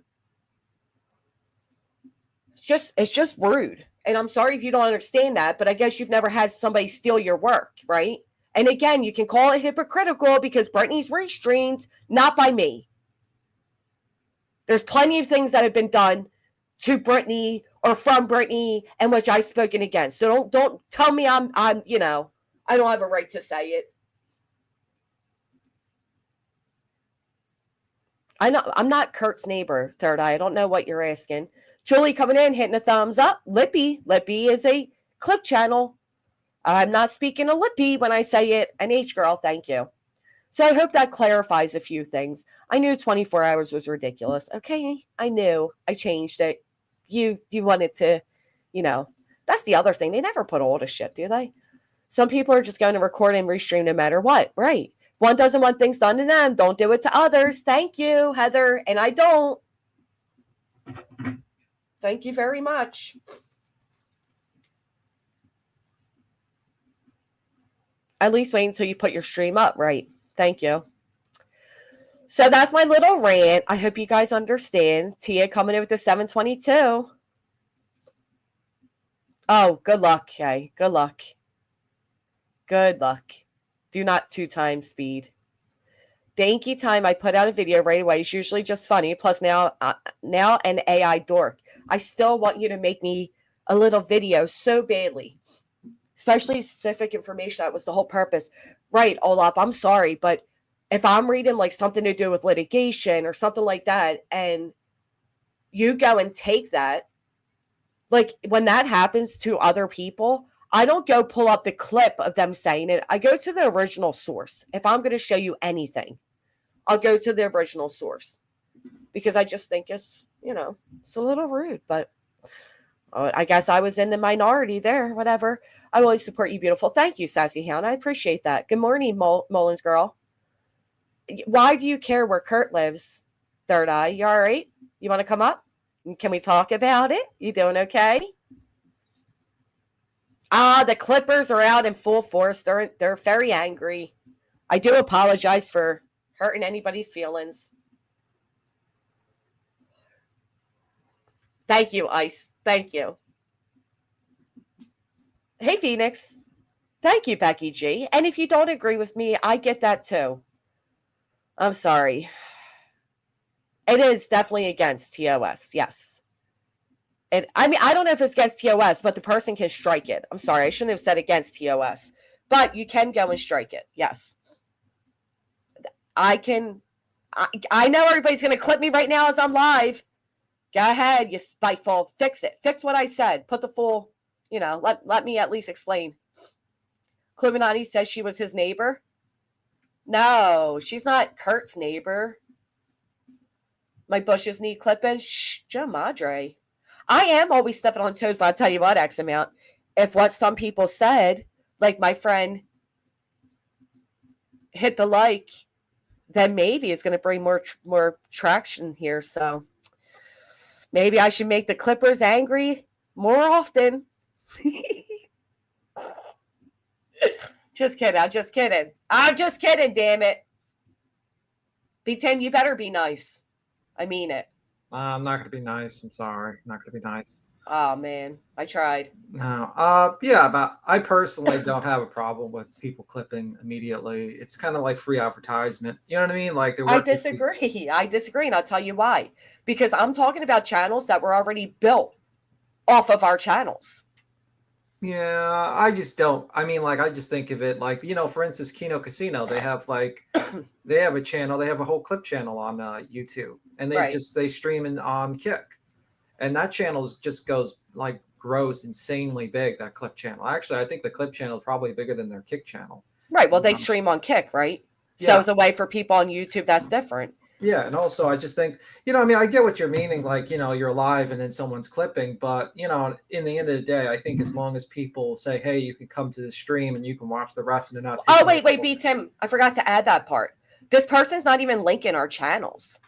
It's just rude. And I'm sorry if you don't understand that, but I guess you've never had somebody steal your work, right? And again, you can call it hypocritical because Brittany's restreamed, not by me. There's plenty of things that have been done to Brittany or from Brittany and which I've spoken against. So don't tell me I'm I don't have a right to say it. I know I'm not Kurt's neighbor, Third Eye. I don't know what you're asking. Julie coming in, hitting a thumbs up. Lippy is a clip channel. I'm not speaking of Lippy when I say it. An H girl, thank you. So I hope that clarifies a few things. I knew 24 hours was ridiculous. Okay, I knew. I changed it. You wanted to, that's the other thing. They never put all the shit, do they? Some people are just going to record and restream no matter what, right? One doesn't want things done to them. Don't do it to others. Thank you, Heather. And I don't. Thank you very much. At least wait until you put your stream up, right? Thank you. So that's my little rant. I hope you guys understand. Tia coming in with the 722. Oh, good luck, Kay. Good luck. Good luck. Do not 2 times speed. Danky time, I put out a video right away. It's usually just funny. Plus now an AI dork. I still want you to make me a little video so badly. Especially specific information. That was the whole purpose. Right, Olap, I'm sorry, but if I'm reading like something to do with litigation or something like that, and you go and take that, like when that happens to other people, I don't go pull up the clip of them saying it. I go to the original source. If I'm going to show you anything, I'll go to the original source because I just think it's a little rude, but I guess I was in the minority there, whatever. I always support you, beautiful. Thank you, Sassy Hound. I appreciate that. Good morning, Mullins girl. Why do you care where Kurt lives, Third Eye? You all right? You want to come up? Can we talk about it? You doing okay? The Clippers are out in full force. They're very angry. I do apologize for hurting anybody's feelings. Thank you, Ice. Thank you. Hey, Phoenix. Thank you, Becky G. And if you don't agree with me, I get that too. I'm sorry. It is definitely against TOS, yes. And I mean, I don't know if it's against TOS, but the person can strike it. I'm sorry, I shouldn't have said against TOS. But you can go and strike it, yes. I know everybody's going to clip me right now as I'm live. Go ahead, you spiteful. Fix it. Fix what I said. Put the full, let me at least explain. Cluminati says she was his neighbor. No, she's not Kurt's neighbor. My bushes need clipping. Shh, Joe Madre. I am always stepping on toes, but I'll tell you what, X amount. If what some people said, like my friend hit the like, then maybe it's going to bring more traction here. So maybe I should make the Clippers angry more often. Just kidding. I'm just kidding. I'm just kidding, damn it. B10, you better be nice. I mean it. I'm not going to be nice. I'm sorry. I'm not going to be nice. Oh, man. I tried. No. Yeah, but I personally don't have a problem with people clipping immediately. It's kind of like free advertisement. You know what I mean? Like I disagree. I disagree, and I'll tell you why. Because I'm talking about channels that were already built off of our channels. Yeah, I just don't. I mean, like, I just think of it like, for instance, Kino Casino, they have they have a channel, they have a whole clip channel on YouTube, and they stream on Kick. And that channel just grows insanely big, that clip channel. Actually, I think the clip channel is probably bigger than their Kick channel. Right. Well, they stream on Kick, right? So it's a way for people on YouTube that's different. Yeah. And also, I just think, I get what you're meaning. Like, you're live and then someone's clipping. But, in the end of the day, I think as long as people say, hey, you can come to the stream and you can watch the rest and they're not. Oh, wait, B. Tim. I forgot to add that part. This person's not even linking our channels.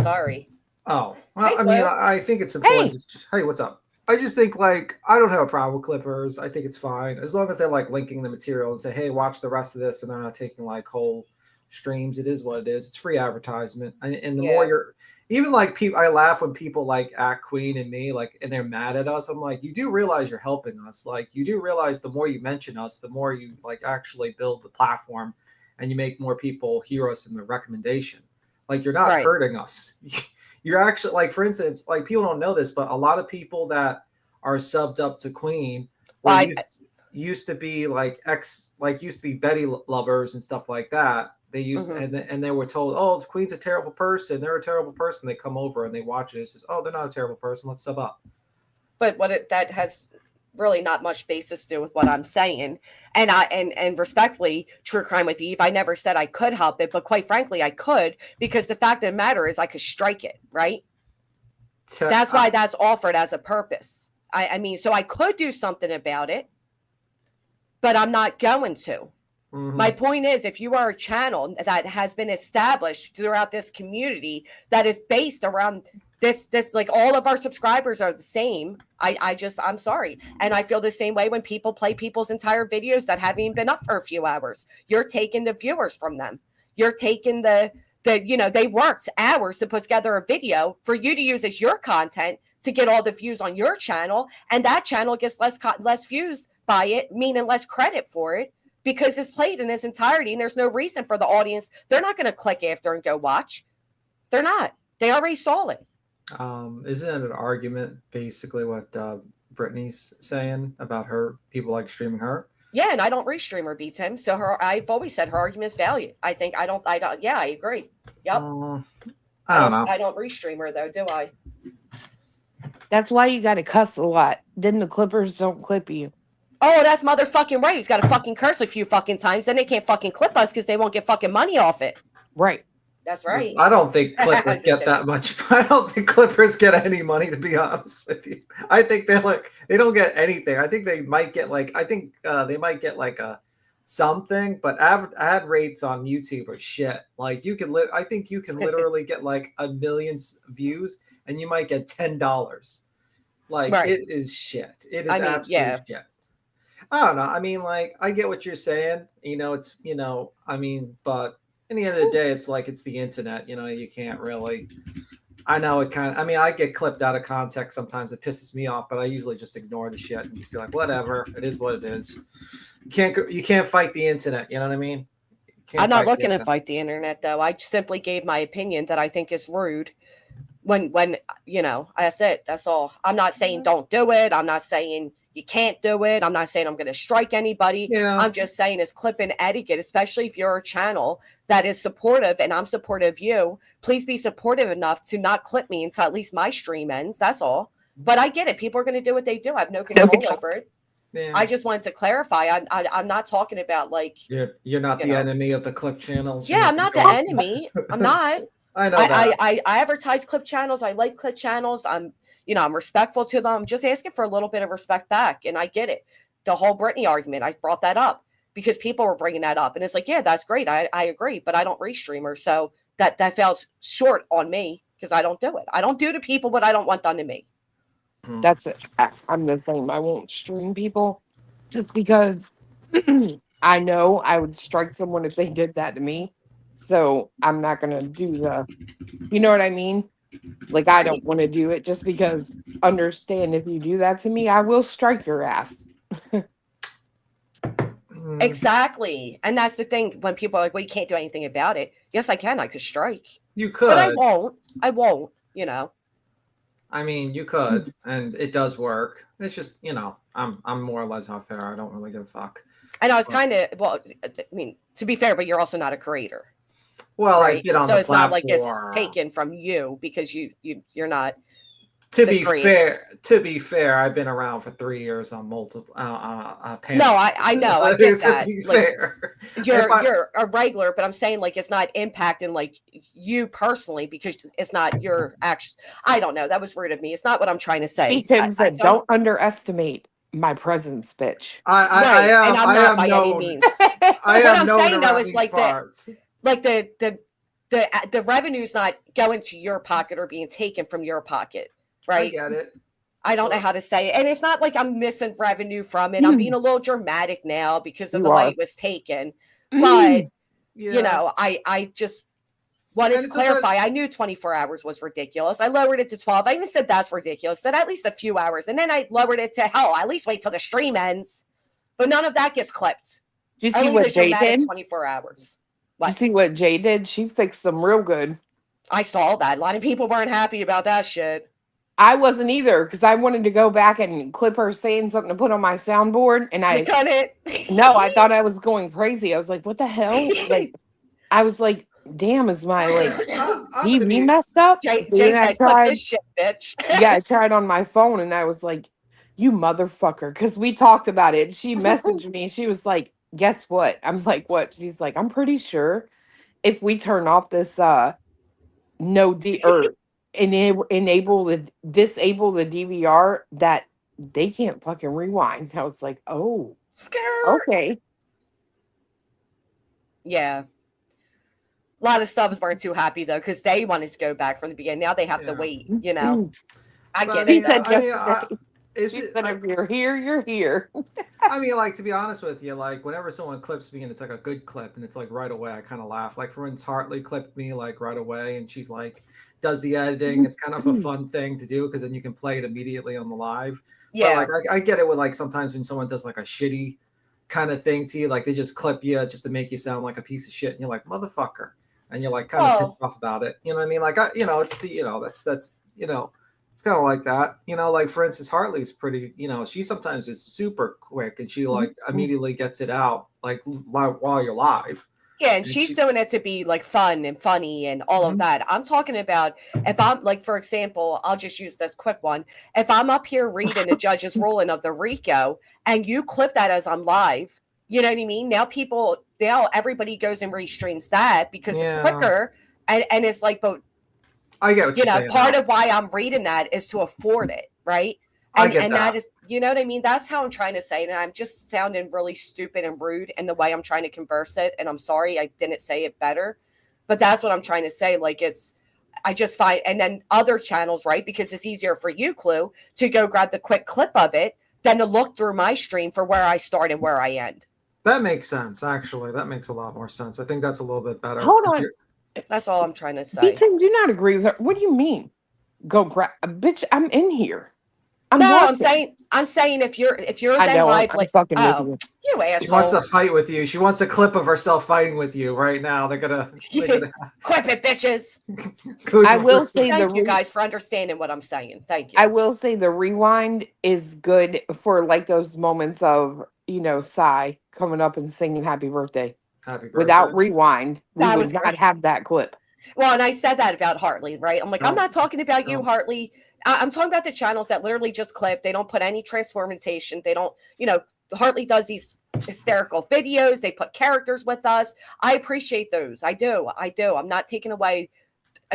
Sorry. Oh, well, hey, I think it's important. Hey, what's up? I just think, I don't have a problem with Clippers. I think it's fine. As long as they're, linking the material and say, hey, watch the rest of this, and they're not taking, whole streams. It is what it is. It's free advertisement. And the more even like people, I laugh when people like at Queen and me, like, and they're mad at us. I'm like, you do realize you're helping us. Like, you do realize the more you mention us, the more you like actually build the platform and you make more people hear us in the recommendation. Like, you're not Right. hurting us. You're actually, like, for instance, like, people don't know this, but a lot of people that are subbed up to Queen were Well, used to be like used to be Betty lovers and stuff like that. They used mhm. and they were told, oh, the Queen's a terrible person. They're a terrible person. They come over and they watch it. It says, oh, they're not a terrible person. Let's sub up. But that has really not much basis to do with what I'm saying. And respectfully, True Crime with Eve, I never said I could help it, but quite frankly, I could, because the fact of the matter is I could strike it, right? That's why that's offered as a purpose. I mean, so I could do something about it, but I'm not going to. Mm-hmm. My point is, if you are a channel that has been established throughout this community that is based around this like all of our subscribers are the same, I'm sorry. And I feel the same way when people play people's entire videos that haven't even been up for a few hours. You're taking the viewers from them. You're taking the they worked hours to put together a video for you to use as your content to get all the views on your channel, and that channel gets less views by it, meaning less credit for it, because it's played in its entirety and there's no reason for the audience. They're not going to click after and go watch. They're not. They already saw it. Isn't it an argument, basically, what Brittany's saying about her, people like streaming her? Yeah, and I don't restream her, beats him. So I've always said her argument is valid. I don't, yeah, I agree. Yep. I don't know. I don't restream her, though, do I? That's why you got to cuss a lot. Then the Clippers don't clip you. Oh, that's motherfucking right. He's got to fucking curse a few fucking times. Then they can't fucking clip us because they won't get fucking money off it. Right. That's right. I don't think Clippers get that much. I don't think Clippers get any money, to be honest with you. I think they don't get anything. I think they might get they might get like a something, but ad rates on YouTube are shit. Like, I think you can literally get like 1 million views and you might get $10. Like, right. It is shit. It is absolute shit. I don't know. I mean, like, I get what you're saying. It's, I mean, but in the end of the day, it's like, it's the internet. You can't really. I know it kind of. I mean, I get clipped out of context sometimes. It pisses me off, but I usually just ignore the shit and just be like, whatever. It is what it is. You can't fight the internet. You know what I mean? I'm not looking to fight the internet, though. I simply gave my opinion that I think is rude. When that's it. That's all. I'm not saying don't do it. I'm not saying you can't do it. I'm not saying I'm going to strike anybody. Yeah. I'm just saying it's clipping etiquette, especially if you're a channel that is supportive and I'm supportive of you. Please be supportive enough to not clip me until at least my stream ends. That's all. But I get it. People are going to do what they do. I have no control over it. Yeah. I just wanted to clarify. I'm not talking about like you're not the enemy of the clip channels. Yeah, I'm not the enemy. I'm not. I know that. I advertise clip channels. I like clip channels. I'm respectful to them. I'm just asking for a little bit of respect back. And I get it. The whole Brittany argument, I brought that up because people were bringing that up. And it's like, yeah, that's great. I agree, but I don't restream her. So that falls short on me because I don't do it. I don't do to people what I don't want done to me. That's it. I'm the same. I won't stream people just because I know I would strike someone if they did that to me. So I'm not going to do you know what I mean? Like, I don't want to do it just because, understand, if you do that to me, I will strike your ass. Exactly. And that's the thing. When people are like, well, you can't do anything about it. Yes, I can. I could strike. You could. But I won't. I mean, you could. And it does work. It's just, I'm more or less off fair. I don't really give a fuck. I know it's kind of, well, I mean, to be fair, but you're also not a creator. Well, right? I get on so the it's platform. Not like it's taken from you because you're not. To be fair, I've been around for 3 years on multiple panels. No, I know, I get that. To be fair, you're a regular, but I'm saying like it's not impacting like you personally because it's not your action. I don't know. That was rude of me. It's not what I'm trying to say. Tim said, "Don't underestimate my presence, bitch." I am. And I'm not by any means. What I'm saying though is like the revenue's not going to your pocket or being taken from your pocket, right? I get it. I don't know how to say it. And it's not like I'm missing revenue from it. I'm being a little dramatic now because of the way it was taken. But, I just wanted to clarify. I knew 24 hours was ridiculous. I lowered it to 12. I even said that's ridiculous. Said at least a few hours. And then I lowered it to, hell, at least wait till the stream ends. But none of that gets clipped. Did you see what Jay did? 24 hours. What? Did you see what Jay did? She fixed them real good. I saw that. A lot of people weren't happy about that shit. I wasn't either, because I wanted to go back and clip her saying something to put on my soundboard, and I cut it. No, I thought I was going crazy. I was like, "What the hell?" Like, I was like, "Damn, is my TV messed up?" Jay said, "Clip this shit, bitch." Yeah, I tried on my phone, and I was like, "You motherfucker," because we talked about it. She messaged me. She was like, "Guess what?" I'm like, "What?" She's like, "I'm pretty sure if we turn off this no D or disable the DVR that they can't fucking rewind." I was like, "Oh, scared." Okay. Yeah. A lot of subs weren't too happy though, because they wanted to go back from the beginning. Now they have to wait, you know. I get it. If you're here, you're here. I mean, like, to be honest with you, like, whenever someone clips me and it's like a good clip and it's like right away, I kind of laugh. Like, for instance, Hartley clipped me like right away, and she's like, does the editing. It's kind of a fun thing to do because then you can play it immediately on the live. Yeah. But, like, I get it with like sometimes when someone does like a shitty kind of thing to you, like they just clip you just to make you sound like a piece of shit, and you're like, motherfucker, and you're like kind of pissed off about it. You know what I mean? Like, it's that's it's kind of like that, like for instance, Hartley's pretty, she sometimes is super quick and she like immediately gets it out like while you're live. Yeah, and she's doing it to be like fun and funny and all of that. I'm talking about if I'm like, for example, I'll just use this quick one. If I'm up here reading the judge's ruling of the RICO and you clip that as I'm live, you know what I mean? Now everybody goes and restreams that because it's quicker and it's like, but I get what you're saying. Part of why I'm reading that is to afford it, right? And that is, you know what I mean? That's how I'm trying to say it. And I'm just sounding really stupid and rude in the way I'm trying to converse it. And I'm sorry I didn't say it better. But that's what I'm trying to say. Like I just find, and then other channels, right? Because it's easier for you, Clue, to go grab the quick clip of it than to look through my stream for where I start and where I end. That makes sense, actually. That makes a lot more sense. I think that's a little bit better. Hold on. That's all I'm trying to say. Ethan, do not agree with her. What do you mean? Go grab, bitch. I'm in here. I'm saying if you're then live, like, fucking with you asshole. She wants to fight with you. She wants a clip of herself fighting with you right now. They're gonna clip it, bitches. I will say thank you guys for understanding what I'm saying. Thank you. I will say the rewind is good for like those moments of Psy coming up and singing happy birthday. Without rewind, we would not have that clip. Well, and I said that about Hartley, right? I'm like, I'm not talking about you, Hartley. I'm talking about the channels that literally just clip. They don't put any transformation. They don't, Hartley does these hysterical videos. They put characters with us. I appreciate those. I do. I'm not taking away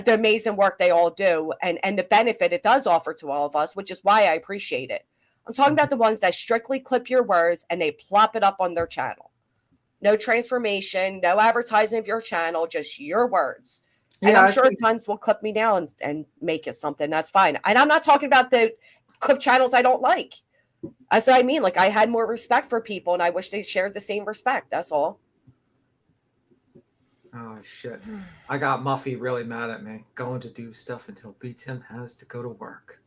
the amazing work they all do and the benefit it does offer to all of us, which is why I appreciate it. I'm talking about the ones that strictly clip your words and they plop it up on their channel. No transformation, no advertising of your channel, just your words. And I'm sure tons will clip me now and make it something. That's fine. And I'm not talking about the clip channels I don't like. That's what I mean. Like, I had more respect for people, and I wish they shared the same respect. That's all. Oh, shit. I got Muffy really mad at me. Going to do stuff until B-Tim has to go to work.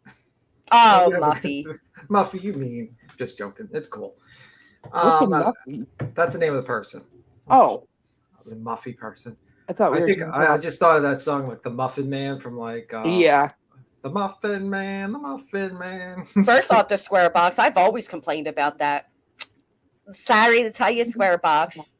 Oh, Muffy. Muffy, you mean. Just joking. It's cool. What's a Muffy? That's the name of the person. Oh. The Muffy person. I just thought of that song, like the Muffin Man from like the Muffin Man, the Muffin Man. First off, the Square Box. I've always complained about that. Sorry to tell you, Square Box.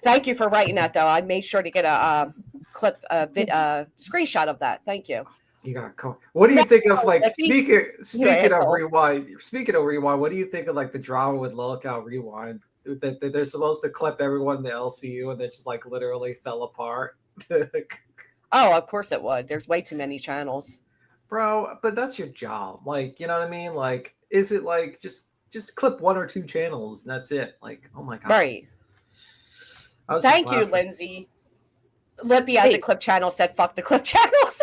Thank you for writing that, though. I made sure to get a screenshot of that. Thank you. You got caught. What do you think of like speaking of rewind? Speaking of rewind, what do you think of like the drama with Lolcow Rewind? That they're supposed to clip everyone in the LCU and they just like literally fell apart. Oh, of course it would. There's way too many channels, bro. But that's your job. Like, you know what I mean? Like, is it like just clip one or two channels and that's it? Like, oh my god. Right. Thank you, Lindsay. Lippy has a clip channel said fuck the clip channels.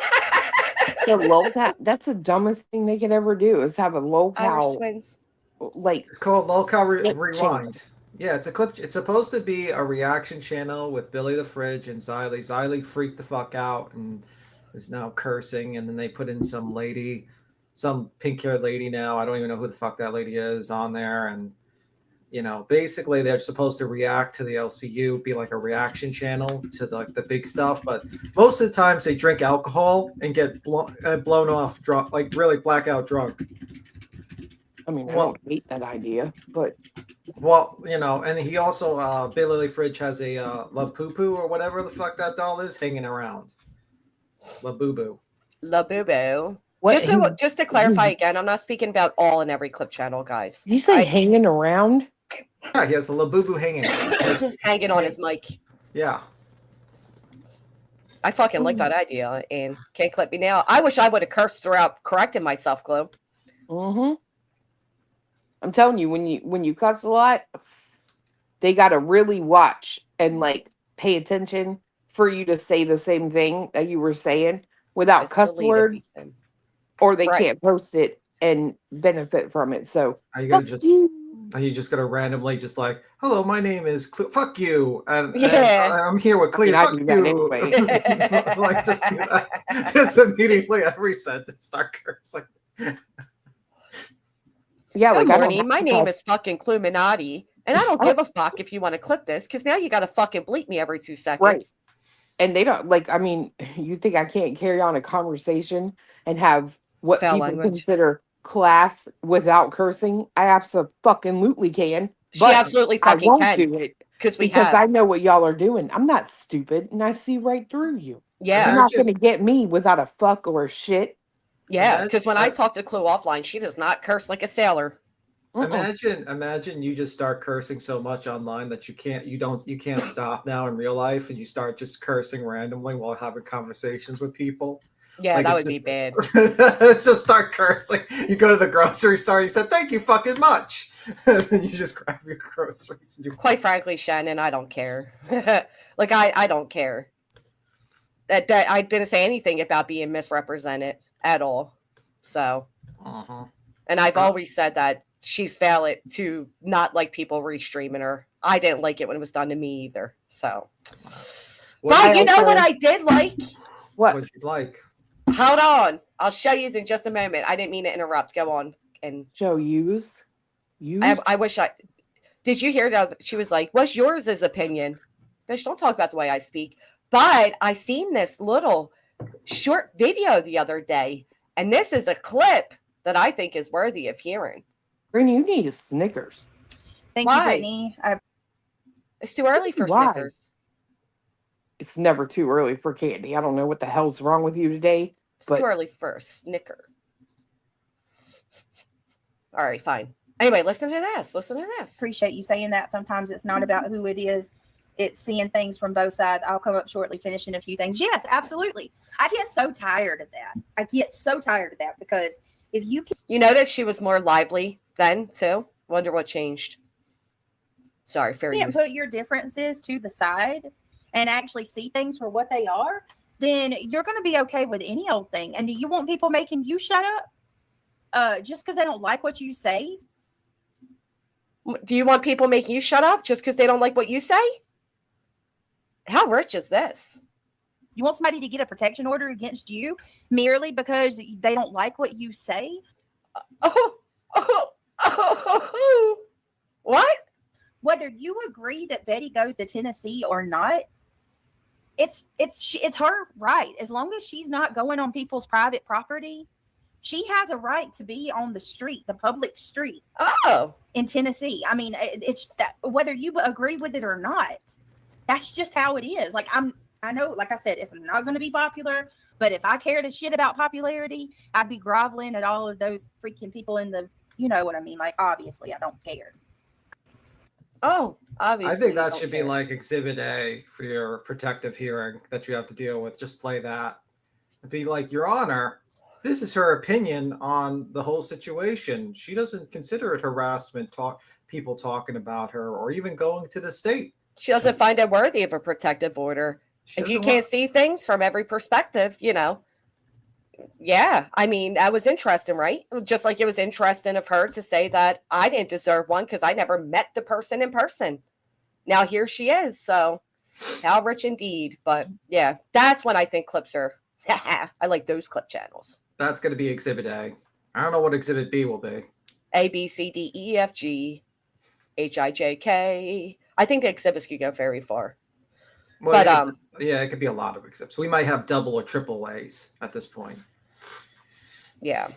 That's the dumbest thing they could ever do is have a Lolcow. Twins. Like it's called Lolcow Rewind. Yeah, it's a clip. It's supposed to be a reaction channel with Billy the Fridge and Xylee. Xylee freaked the fuck out and is now cursing. And then they put in some lady, some pink-haired lady now. I don't even know who the fuck that lady is on there. And, basically they're supposed to react to the LCU, be like a reaction channel to the big stuff. But most of the times they drink alcohol and get blown off, drunk, like really blackout drunk. I mean, I don't hate that idea, but well, and he also Billy Fridge has a La Poo Poo or whatever the fuck that doll is hanging around. La Boo Boo. La Boo Boo. what? Just to clarify again, I'm not speaking about all and every clip channel, guys. Did you say hanging around? Yeah, he has a La Boo Boo hanging. Hanging on his mic. Yeah. I fucking like that idea, and can't clip me now. I wish I would have cursed throughout correcting myself, Glue. Mm-hmm. I'm telling you, when you cuss a lot, they gotta really watch and like pay attention for you to say the same thing that you were saying without Just cuss delete words, everything. or they Right. can't post it and benefit from it. So Are you fuck gonna you. Are you just gonna randomly just like, hello, my name is fuck you, and I'm here with I mean, Clea. I Fuck do that you. anyway. Like just do that. Just immediately every sentence start cursing. Yeah, Good like I don't morning. have My to name cuss. is fucking Cluminati, and I don't give a fuck if you want to clip this, because now you got to fucking bleep me every 2 seconds. Right. And they don't like. I mean, you think I can't carry on a conversation and have what Foul people language. consider class without cursing? I absolutely can. She But absolutely I fucking won't can, do it because we because have. I know what y'all are doing. I'm not stupid, and I see right through you. Yeah. You're not going to get me without a fuck or a shit. Yeah, because when I talk to Clue offline, she does not curse like a sailor. Imagine you just start cursing so much online that you can't stop now in real life, and you start just cursing randomly while having conversations with people. Yeah, Like, that it's would be bad. just start cursing. You go to the grocery store, you said thank you fucking much, and then you just grab your groceries. And Quite frankly, Shannon, I don't care. Like I don't care. That I didn't say anything about being misrepresented at all. So, and I've always said that she's valid to not like people restreaming her. I didn't like it when it was done to me either. So, but you know what I did like? What you like? Hold on, I'll show you in just a moment. I didn't mean to interrupt. Go on and show yous. I wish I. Did you hear that? She was like, "What's yours is opinion?" Bitch, don't talk about the way I speak. But I seen this little short video the other day, and this is a clip that I think is worthy of hearing. Brittany, you need a Snickers. Thank you, Brittany. It's too early for Snickers. It's never too early for candy. I don't know what the hell's wrong with you today. It's too early for a Snicker. All right, fine. Anyway, listen to this. Listen to this. Appreciate you saying that. Sometimes it's not about who it is. It's seeing things from both sides. I'll come up shortly, finishing a few things. Yes, absolutely. I get so tired of that. Because if you can... You notice she was more lively then, too? Wonder what changed. Sorry, fair use. Put your differences to the side and actually see things for what they are, then you're going to be okay with any old thing. And do you want people making you shut up just because they don't like what you say? Do you want people making you shut up just because they don't like what you say? How rich is this? You want somebody to get a protection order against you merely because they don't like what you say? What? Whether you agree that Betty goes to Tennessee or not, it's her right. As long as she's not going on people's private property, she has a right to be on the street, the public street. In Tennessee. I mean, it's that whether you agree with it or not, that's just how it is. Like I know, like I said, it's not going to be popular, but if I cared a shit about popularity, I'd be groveling at all of those freaking people in the, you know what I mean? Like, obviously, I don't care. Oh, obviously. I think that should be like Exhibit A for your protective hearing that you have to deal with. Just play that. Be like, Your Honor, this is her opinion on the whole situation. She doesn't consider it harassment, people talking about her, or even going to the state. She doesn't find it worthy of a protective order. If you can't see things from every perspective, you know. Yeah, I mean, that was interesting, right? Just like it was interesting of her to say that I didn't deserve one because I never met the person in person. Now here she is. So how rich indeed. But yeah, that's when I think clips are. I like those clip channels. That's going to be Exhibit A. I don't know what Exhibit B will be. A, B, C, D, E, F, G, H, I, J, K. I think the exhibits could go very far. Well, But yeah, it could be a lot of exhibits. We might have double or triple A's at this point. Yeah.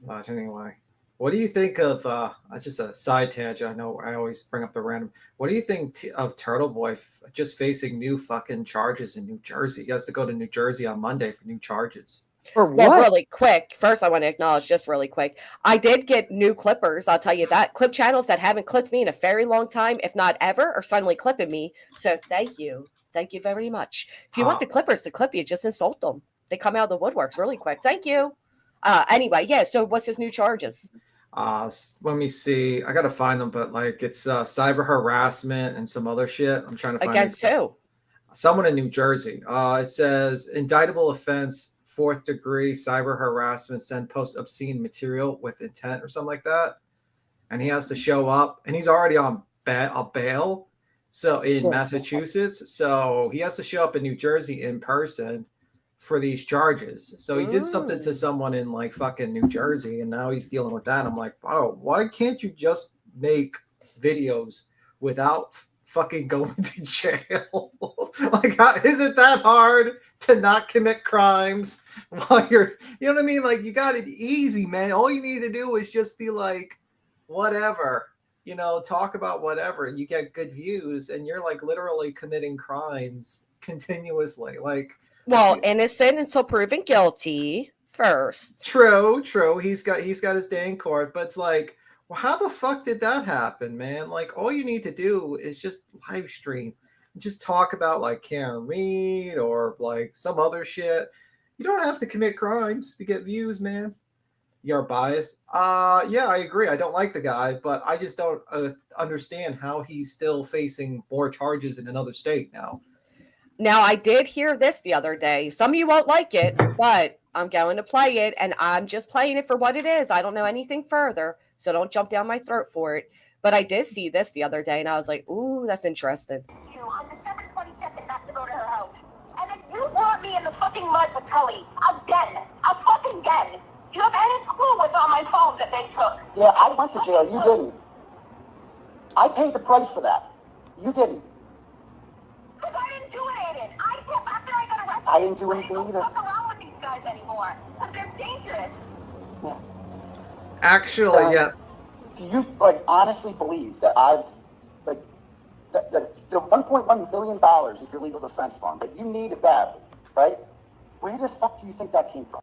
But anyway, what do you think of? That's just a side tangent. I know I always bring up the random. What do you think of Turtle Boy just facing new fucking charges in New Jersey? He has to go to New Jersey on Monday for new charges. For Well, what? really quick. First, I want to acknowledge just really quick. I did get new clippers. I'll tell you that. Clip channels that haven't clipped me in a very long time, if not ever, are suddenly clipping me. So thank you. Thank you very much. If you want the clippers to clip you, just insult them. They come out of the woodworks really quick. Thank you. Anyway, yeah. So what's his new charges? Let me see. I gotta find them, but like it's cyber harassment and some other shit. I'm trying to find Against who? Someone in New Jersey. It says indictable offense, 4th degree cyber harassment, send post obscene material with intent or something like that. And he has to show up, and he's already on bail. So in Massachusetts, so he has to show up in New Jersey in person for these charges. So he did something to someone in like fucking New Jersey, and now he's dealing with that. I'm like, oh, why can't you just make videos without fucking going to jail? Like, is it that hard to not commit crimes while you're, you know what I mean? Like, you got it easy, man. All you need to do is just be like, whatever, you know, talk about whatever, and you get good views, and you're like literally committing crimes continuously. Like, well, innocent until proven guilty first. True. He's got his day in court, but it's like, well, how the fuck did that happen, man? Like, all you need to do is just live stream, just talk about like Karen Reed or like some other shit. You don't have to commit crimes to get views, man. You're biased. Yeah, I agree. I don't like the guy, but I just don't understand how he's still facing more charges in another state now. Now, I did hear this the other day. Some of you won't like it, but I'm going to play it, and I'm just playing it for what it is. I don't know anything further, so don't jump down my throat for it. But I did see this the other day, and I was like, ooh, that's interesting. On December 22nd, not to go to her house. And then you brought me in the fucking mud with Tully. Again. Again. Do you have any clue what's on my phones that they took? Yeah, I went to jail. You didn't. I paid the price for that. You didn't. Because I didn't do it, Aiden. After I got arrested, I didn't do anything I either. don't fuck around with these guys anymore. Because they're dangerous. Yeah. Actually, yeah. Do you like honestly believe that I've like the $1.1 billion is your legal defense fund that you needed badly, right? Where the fuck do you think that came from?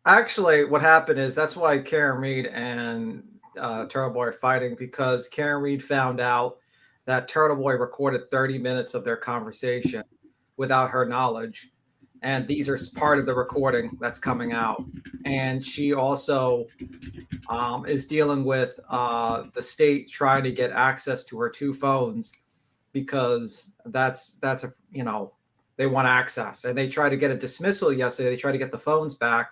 Actually, what happened is that's why Karen Reed and Turtle Boy are fighting, because Karen Reed found out that Turtle Boy recorded 30 minutes of their conversation without her knowledge. And these are part of the recording that's coming out. And she also is dealing with the state trying to get access to her 2 phones, because that's a, you know, they want access. And they tried to get a dismissal yesterday. They tried to get the phones back.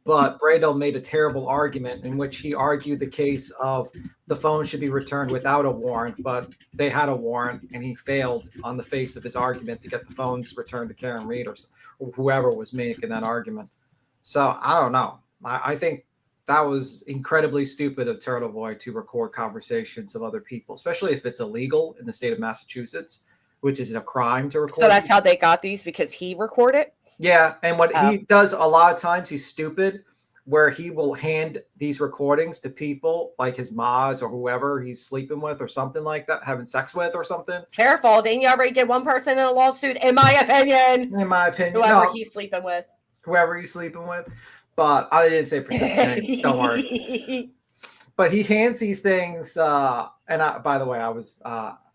But Brado made a terrible argument in which he argued the case of the phone should be returned without a warrant, but they had a warrant, and he failed on the face of his argument to get the phones returned to Karen Reed or whoever was making that argument. So I don't know. I think that was incredibly stupid of Turtle Boy to record conversations of other people, especially if it's illegal in the state of Massachusetts, which is a crime to record. So that's how they got these, because he recorded? Yeah, and what he does a lot of times, he's stupid, where he will hand these recordings to people like his mods or whoever he's sleeping with or something like that, having sex with or something. Careful, didn't you already get one person in a lawsuit, in my opinion? Whoever he's sleeping with. Whoever he's sleeping with. But I didn't say names, don't worry. But he hands these things, and by the way, I was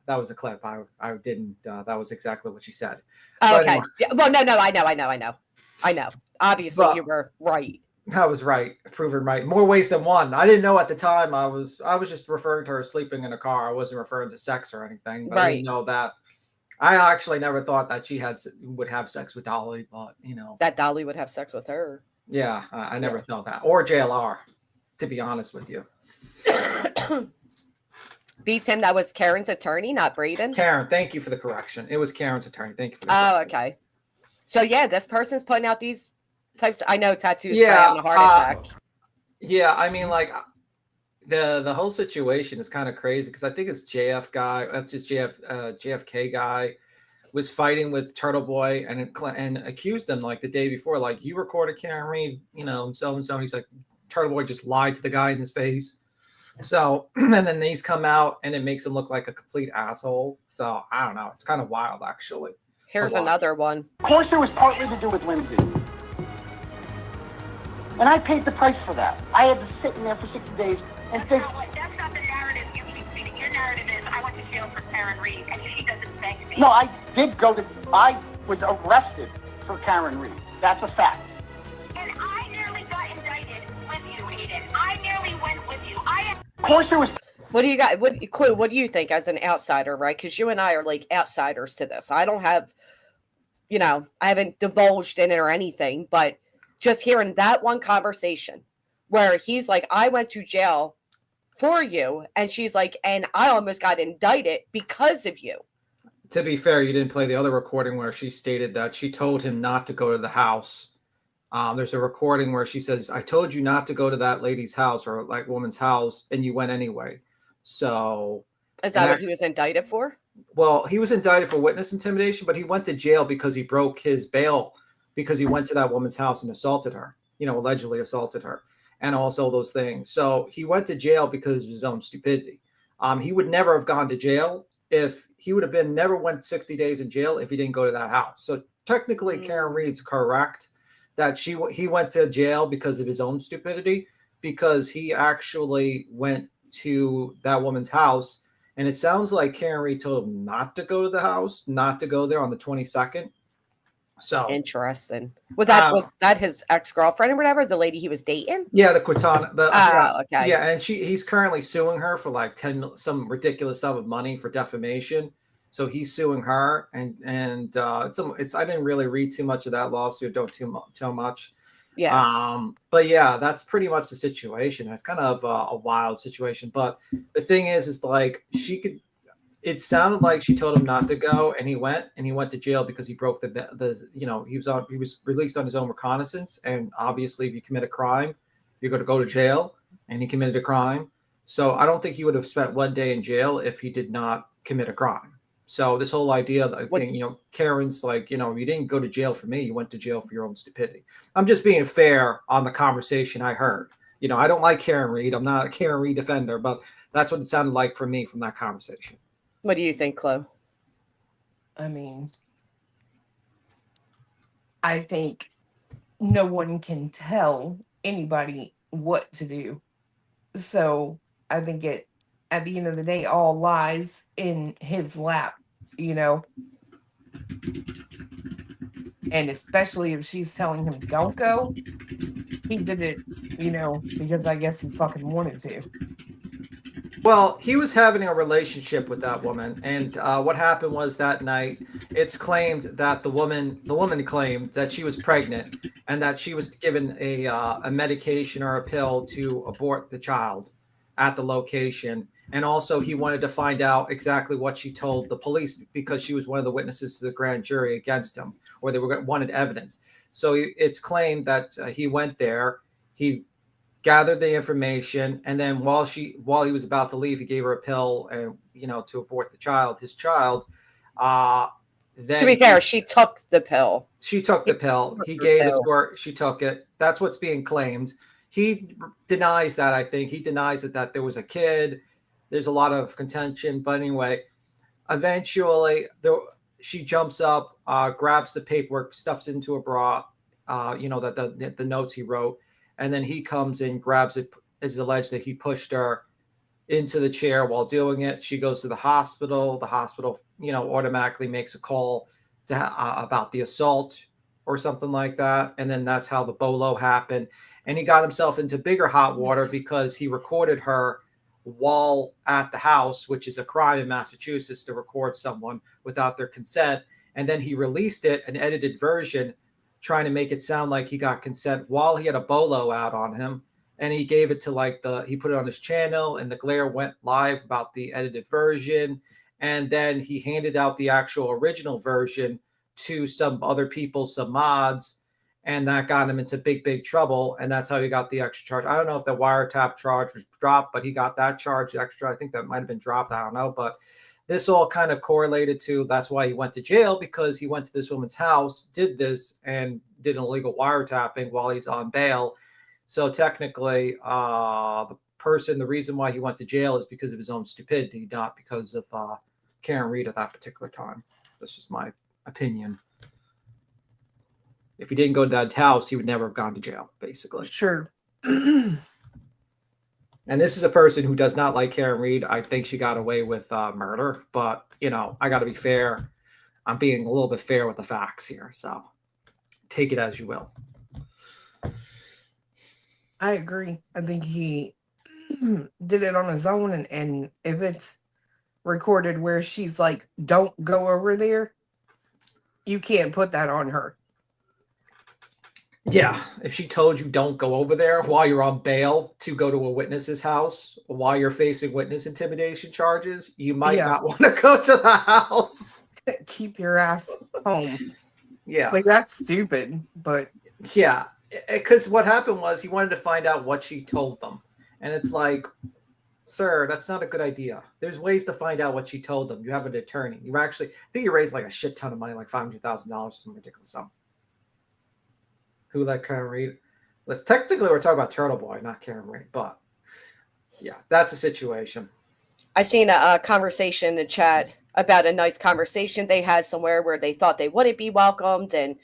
that was a clip. I didn't. That was exactly what she said. Okay. Anyway. Well, no. I know. Obviously, you were right. I was right. Proven right. More ways than one. I didn't know at the time. I was just referring to her sleeping in a car. I wasn't referring to sex or anything. But right. I didn't know that. I actually never thought that she would have sex with Dolly, but that Dolly would have sex with her. Yeah, I never thought that, or JLR, to be honest with you. Beast him. That was Karen's attorney, not Braden. Karen, thank you for the correction. It was Karen's attorney. Thank you for the correction. Okay. So yeah, this person's putting out these types. I know tattoos having a heart attack. Yeah, I mean, like the whole situation is kind of crazy because I think it's JFK guy was fighting with Turtle Boy and accused him like the day before, like you recorded Karen Reed, and so and so. He's like, Turtle Boy just lied to the guy in his face. So, and then these come out and it makes him look like a complete asshole. So I don't know. It's kind of wild, actually. Here's another one. Of course, it was partly to do with Lindsay. And I paid the price for that. I had to sit in there for 60 days and think. That's not the narrative you keep feeding. Your narrative is, I went to jail for Karen Reed, and she doesn't thank me. No, I was arrested for Karen Reed. That's a fact. And I nearly got indicted with you, Aiden. I nearly went with you. Of course, it was. What do you got? Clue? What do you think as an outsider, right? Because you and I are like outsiders to this. I don't have, I haven't divulged in it or anything, but just hearing that one conversation where he's like, I went to jail for you. And she's like, and I almost got indicted because of you. To be fair, you didn't play the other recording where she stated that she told him not to go to the house. There's a recording where she says, I told you not to go to that lady's house or like woman's house, and you went anyway. So is that what he was indicted for? Well, he was indicted for witness intimidation, but he went to jail because he broke his bail because he went to that woman's house and assaulted her, allegedly assaulted her, and also those things. So he went to jail because of his own stupidity. He would never have gone to jail if he would have never went 60 days in jail if he didn't go to that house. So technically, Karen Reed's correct that he went to jail because of his own stupidity, because he actually went to that woman's house. And it sounds like Karen Reed told him not to go to the house, not to go there on the 22nd. So interesting. Was that his ex-girlfriend or whatever, the lady he was dating? Yeah, the Cortana. Okay. Yeah, and he's currently suing her for like some ridiculous sum of money for defamation. So he's suing her, and it's I didn't really read too much of that lawsuit, don't too much. Yeah. But yeah, that's pretty much the situation. It's kind of a wild situation. But the thing is like it sounded like she told him not to go, and he went to jail because he broke he was released on his own recognizance. And obviously if you commit a crime, you're going to go to jail, and he committed a crime. So I don't think he would have spent one day in jail if he did not commit a crime. So this whole idea that, Karen's like, you didn't go to jail for me. You went to jail for your own stupidity. I'm just being fair on the conversation I heard. I don't like Karen Reed. I'm not a Karen Reed defender, but that's what it sounded like for me from that conversation. What do you think, Chloe? I mean, I think no one can tell anybody what to do. So I think at the end of the day, all lies in his lap, And especially if she's telling him don't go, he did it, because I guess he fucking wanted to. Well, he was having a relationship with that woman, and what happened was that night, it's claimed that the woman claimed that she was pregnant and that she was given a medication or a pill to abort the child at the location. And also he wanted to find out exactly what she told the police because she was one of the witnesses to the grand jury against him, or they wanted evidence. So it's claimed that he went there, he gathered the information, and then while he was about to leave, he gave her a pill and to abort his child. Then to be fair, she took the pill. She took the pill. He gave it to her. She took it. That's what's being claimed. He denies that. I think he denies that there was a kid. There's a lot of contention, but anyway, eventually she jumps up, grabs the paperwork, stuffs into a bra, that the notes he wrote. And then he comes in, grabs it. It's alleged that he pushed her into the chair while doing it. She goes to the hospital. The hospital, automatically makes a call about the assault or something like that. And then that's how the bolo happened. And he got himself into bigger hot water because he recorded her while at the house, which is a crime in Massachusetts to record someone without their consent. And then he released it, an edited version, trying to make it sound like he got consent while he had a bolo out on him. And he gave it to he put it on his channel, and the glare went live about the edited version. And then he handed out the actual original version to some other people, some mods, and that got him into big trouble. And that's how he got the extra charge. I don't know if the wiretap charge was dropped, but he got that charge extra. I think that might have been dropped. I don't know. But this all kind of correlated to, that's why he went to jail, because he went to this woman's house, did this, and did an illegal wiretapping while he's on bail. So technically, the reason why he went to jail is because of his own stupidity, not because of Karen Reed at that particular time. That's just my opinion. If he didn't go to that house, he would never have gone to jail, basically. Sure. And this is a person who does not like Karen Reed. I think she got away with murder, but, I got to be fair. I'm being a little bit fair with the facts here, so take it as you will. I agree. I think he did it on his own, and if it's recorded where she's like, don't go over there, you can't put that on her. Yeah, if she told you don't go over there while you're on bail to go to a witness's house while you're facing witness intimidation charges, you might not want to go to the house. Keep your ass home. Yeah. Like, that's stupid, but... Yeah, because what happened was he wanted to find out what she told them. And it's like, sir, that's not a good idea. There's ways to find out what she told them. You have an attorney. I think you raised like a shit ton of money, like $500,000, some ridiculous sum. Who let Karen Reed? Technically, we're talking about Turtle Boy, not Karen Reed, but yeah, that's a situation. I seen a conversation in the chat about a nice conversation they had somewhere where they thought they wouldn't be welcomed, and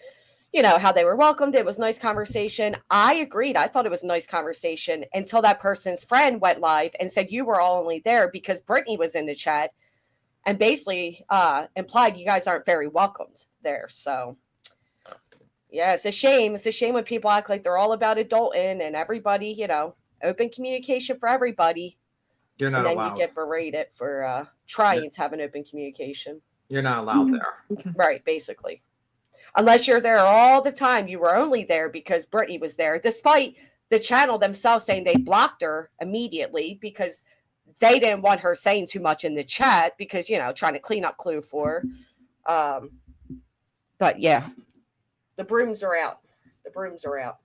how they were welcomed. It was a nice conversation. I agreed. I thought it was a nice conversation until that person's friend went live and said you were all only there because Brittany was in the chat and basically implied you guys aren't very welcomed there. So yeah, it's a shame. It's a shame when people act like they're all about adulting and everybody, open communication for everybody. You're not allowed. And then you get berated for trying to have an open communication. You're not allowed there. Right, basically. Unless you're there all the time. You were only there because Brittany was there, despite the channel themselves saying they blocked her immediately because they didn't want her saying too much in the chat because, trying to clean up Clue for her. But yeah. The brooms are out. The brooms are out.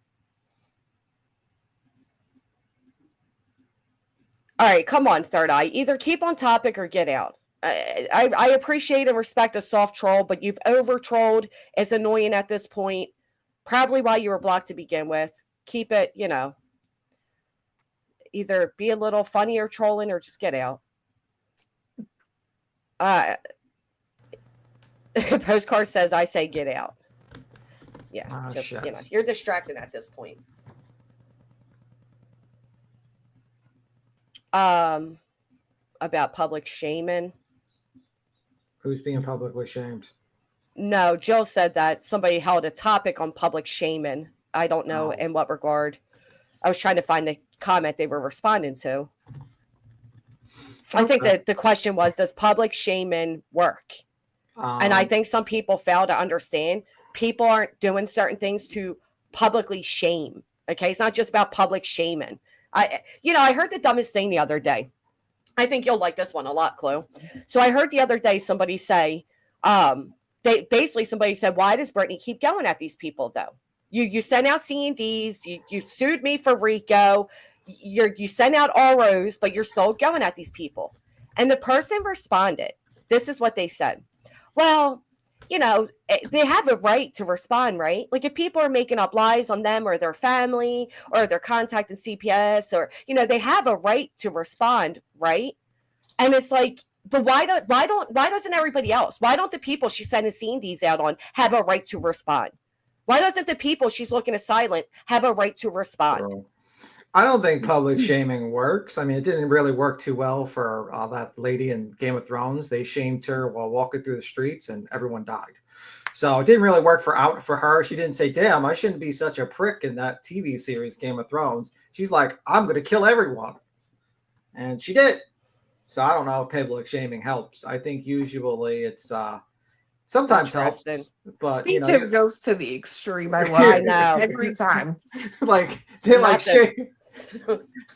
All right, come on, Third Eye. Either keep on topic or get out. I appreciate and respect a soft troll, but you've over-trolled. It's annoying at this point. Probably why you were blocked to begin with. Keep it, either be a little funnier trolling or just get out. Postcard says, I say get out. Yeah, you're distracted at this point. About public shaming. Who's being publicly shamed? No, Jill said that somebody held a topic on public shaming. I don't know in what regard. I was trying to find the comment they were responding to. I think that the question was, does public shaming work? And I think some people fail to understand people aren't doing certain things to publicly shame. Okay. It's not just about public shaming. I heard the dumbest thing the other day. I think you'll like this one a lot, Chloe. So I heard the other day somebody say, somebody said, why does Brittany keep going at these people though? You sent out C&Ds, you sued me for RICO, you sent out ROs, but you're still going at these people. And the person responded, this is what they said. Well, they have a right to respond, right? Like if people are making up lies on them or their family or they're contacting CPS or, they have a right to respond, right? And it's like, but why doesn't everybody else? Why don't the people she's sending C&Ds out on have a right to respond? Why doesn't the people she's looking to silent have a right to respond? I don't think public shaming works. I mean, it didn't really work too well for that lady in Game of Thrones. They shamed her while walking through the streets and everyone died. So it didn't really work for her. She didn't say, damn, I shouldn't be such a prick in that TV series, Game of Thrones. She's like, I'm going to kill everyone. And she did. So I don't know if public shaming helps. I think usually it's sometimes helps, but you know, it goes to the extreme. I love I it know. every time. like they're Not like the- shame.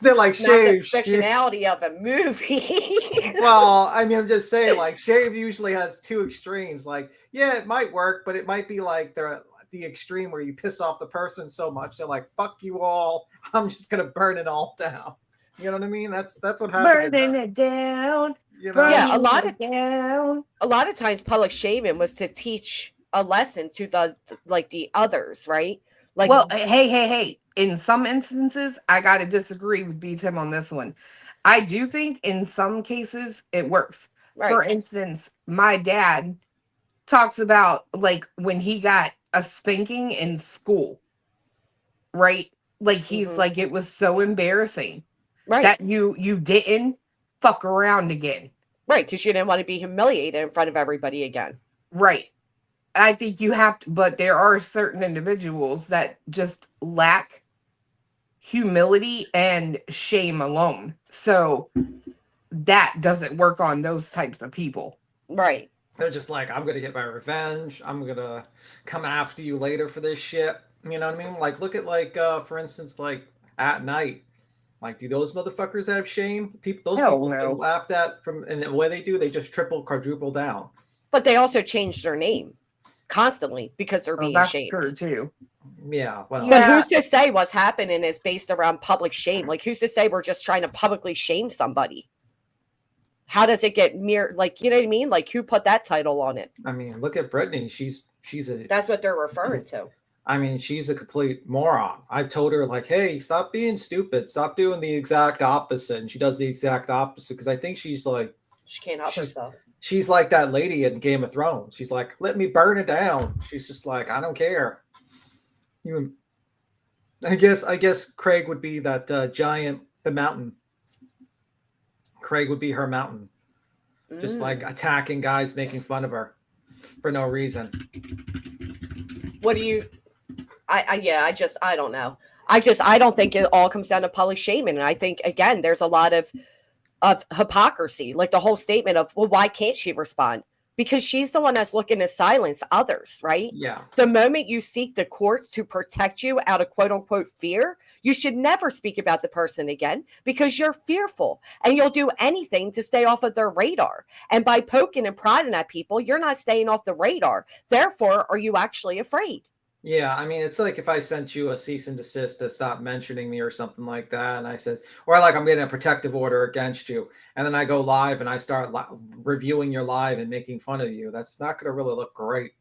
They're like Not the shame. fictionality of a movie. Well, I mean, I'm just saying, like, shame usually has two extremes. Like, yeah, it might work, but it might be like the extreme where you piss off the person so much they're like, "Fuck you all! I'm just gonna burn it all down." You know what I mean? That's what happened. Burning it down. You know? Burning Yeah, a lot of of times public shaming was to teach a lesson to the others, right? Like, well, hey. In some instances, I gotta disagree with B Tim on this one. I do think in some cases it works. right. For instance, my dad talks about like when he got a spanking in school, right? Like he's Mhm. like it was so embarrassing Right. that you didn't fuck around again. Right, because you didn't want to be humiliated in front of everybody again. Right. I think you have to, but there are certain individuals that just lack humility and shame alone. So that doesn't work on those types of people. Right. They're just like, I'm gonna get my revenge. I'm gonna come after you later for this shit. You know what I mean? Like, look at for instance, like At Night. Like, do those motherfuckers have shame? Those people get laughed at and the way they do, they just triple, quadruple down. But they also changed their name constantly because they're being shamed. That's true too. Yeah. Well, But who's to say what's happening is based around public shame? Like, who's to say we're just trying to publicly shame somebody? How does it get like, you know what I mean? Like, who put that title on it? I mean, look at Brittany. She's That's what they're referring to. I mean, she's a complete moron. I've told her, like, hey, stop being stupid. Stop doing the exact opposite. And she does the exact opposite because I think she's like... She can't help herself. She's like that lady in Game of Thrones. She's like, let me burn it down. She's just like, I don't care. I guess Craig would be that giant, the mountain. Craig would be her mountain. Just like attacking guys, making fun of her for no reason. What do you... I don't know. I don't think it all comes down to public shaming. And I think, again, there's a lot of hypocrisy, like the whole statement of, well, why can't she respond? Because she's the one that's looking to silence others, right? Yeah. The moment you seek the courts to protect you out of quote unquote fear, you should never speak about the person again because you're fearful and you'll do anything to stay off of their radar. And by poking and prodding at people, you're not staying off the radar. Therefore, are you actually afraid? Yeah, I mean, it's like if I sent you a cease and desist to stop mentioning me or something like that, and I says, or like I'm getting a protective order against you, and then I go live and I start reviewing your live and making fun of you. That's not going to really look great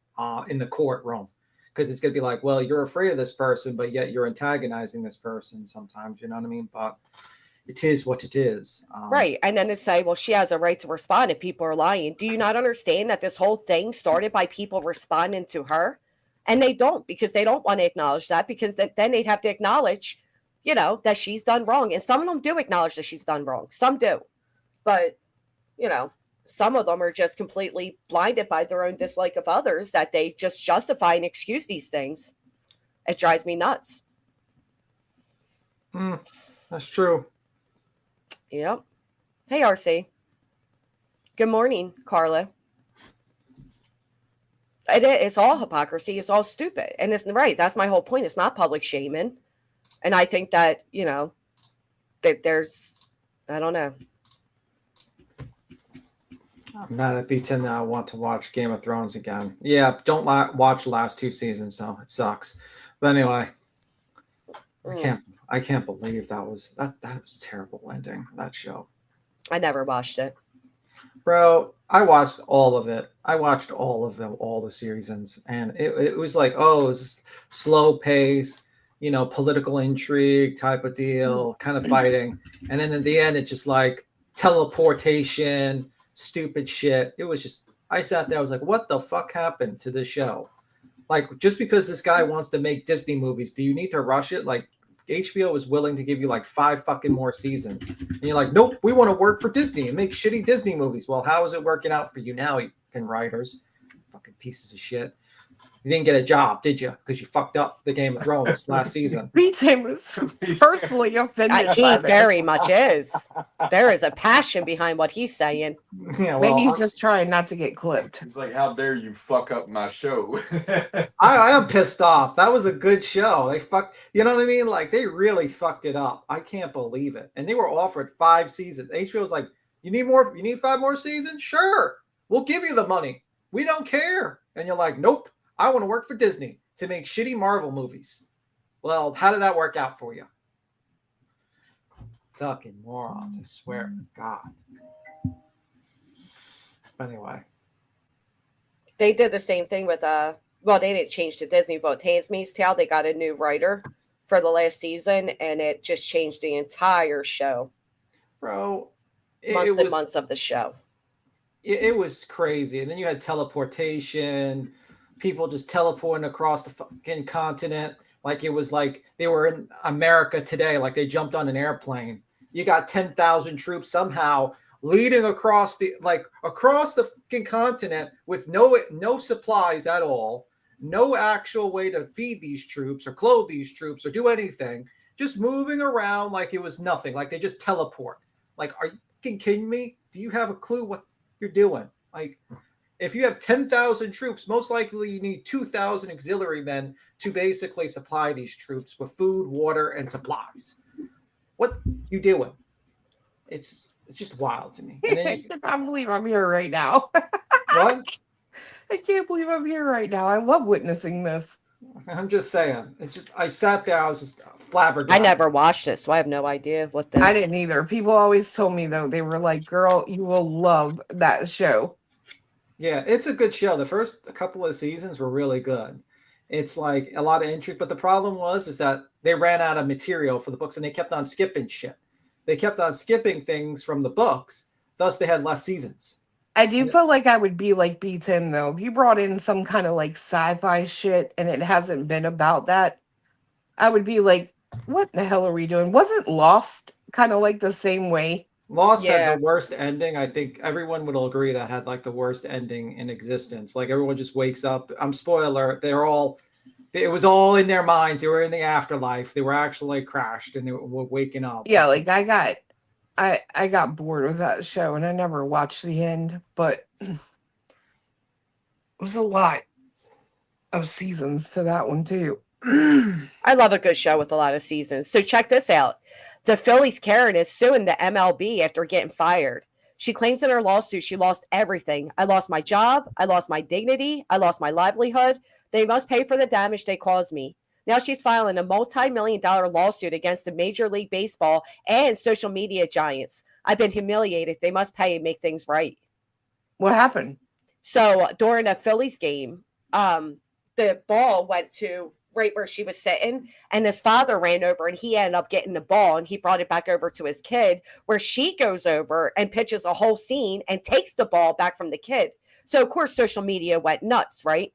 in the courtroom because it's going to be like, well, you're afraid of this person, but yet you're antagonizing this person sometimes. You know what I mean? But it is what it is. Right. And then to say, well, she has a right to respond if people are lying. Do you not understand that this whole thing started by people responding to her? And they don't, because they don't want to acknowledge that, because then they'd have to acknowledge, that she's done wrong. And some of them do acknowledge that she's done wrong. Some do. But, some of them are just completely blinded by their own dislike of others that they just justify and excuse these things. It drives me nuts. That's true. Yep. Hey, RC. Good morning, Carla. It's all hypocrisy. It's all stupid. And it's right. That's my whole point. It's not public shaming. And I think that, that there's, I don't know. I'm not at B10 now. I want to watch Game of Thrones again. Yeah, don't watch the last 2 seasons, though. It sucks. But anyway, I can't believe that was a terrible ending, that show. I never watched it. Bro, I watched all of it. I watched all of them, all the seasons. And it was like, it was slow pace, political intrigue type of deal, kind of fighting. And then in the end, it's just like teleportation, stupid shit. It was just, I sat there, I was like, what the fuck happened to this show? Like, just because this guy wants to make Disney movies, do you need to rush it? Like, HBO was willing to give you like 5 fucking more seasons. And you're like, nope, we want to work for Disney and make shitty Disney movies. Well, how is it working out for you now, you fucking writers? fucking pieces of shit. You didn't get a job, did you? Because you fucked up the Game of Thrones last season. BJ was personally offended. He very much is. There is a passion behind what he's saying. Yeah, Maybe he's just trying not to get clipped. It's like, how dare you fuck up my show? I am pissed off. That was a good show. They fucked, you know what I mean? Like, they really fucked it up. I can't believe it. And they were offered 5 seasons. HBO was like, you need more? You need 5 more seasons? Sure. We'll give you the money. We don't care. And you're like, nope. I want to work for Disney to make shitty Marvel movies. Well, how did that work out for you? Fucking morons, I swear to God. Anyway. They did the same thing with well, they didn't change to Disney, but Handmaid's Tale, they got a new writer for the last season, and it just changed the entire show. Bro, months and months of the show. It was crazy. And then you had teleportation, people just teleporting across the fucking continent like it was like they were in America today, like they jumped on an airplane. You got 10,000 troops somehow leading across the fucking continent with no supplies at all, no actual way to feed these troops or clothe these troops or do anything, just moving around like it was nothing, like they just teleport. Like, are you fucking kidding me? Do you have a clue what you're doing? Like, if you have 10,000 troops, most likely you need 2,000 auxiliary men to basically supply these troops with food, water, and supplies. What you doing? It's just wild to me. And then I can't believe I'm here right now. What? I can't believe I'm here right now. I love witnessing this. I'm just saying. It's just, I sat there, I was just flabbergasted. I never watched it, so I have no idea what the... I didn't either. People always told me, though, they were like, girl, you will love that show. Yeah, it's a good show. The first couple of seasons were really good. It's like a lot of intrigue, but the problem is that they ran out of material for the books and they kept on skipping shit. They kept on skipping things from the books, thus they had less seasons. I do feel like I would be like B10, though. If you brought in some kind of like sci-fi shit and it hasn't been about that, I would be like, what the hell are we doing? Wasn't Lost kind of like the same way? Lost had the worst ending. I think everyone would agree that had like the worst ending in existence. Like everyone just wakes up. Spoiler, it was all in their minds. They were in the afterlife. They were actually crashed and they were waking up. Yeah, like I got bored with that show and I never watched the end, but it was a lot of seasons to that one too. I love a good show with a lot of seasons. So check this out. The Phillies Karen is suing the MLB after getting fired. She claims in her lawsuit she lost everything. I lost my job. I lost my dignity. I lost my livelihood. They must pay for the damage they caused me. Now she's filing a multi-million-dollar lawsuit against the Major League Baseball and social media giants. I've been humiliated. They must pay and make things right. What happened? So during a Phillies game, the ball went to right where she was sitting, and his father ran over and he ended up getting the ball and he brought it back over to his kid, where she goes over and pitches a whole scene and takes the ball back from the kid. So of course social media went nuts, right?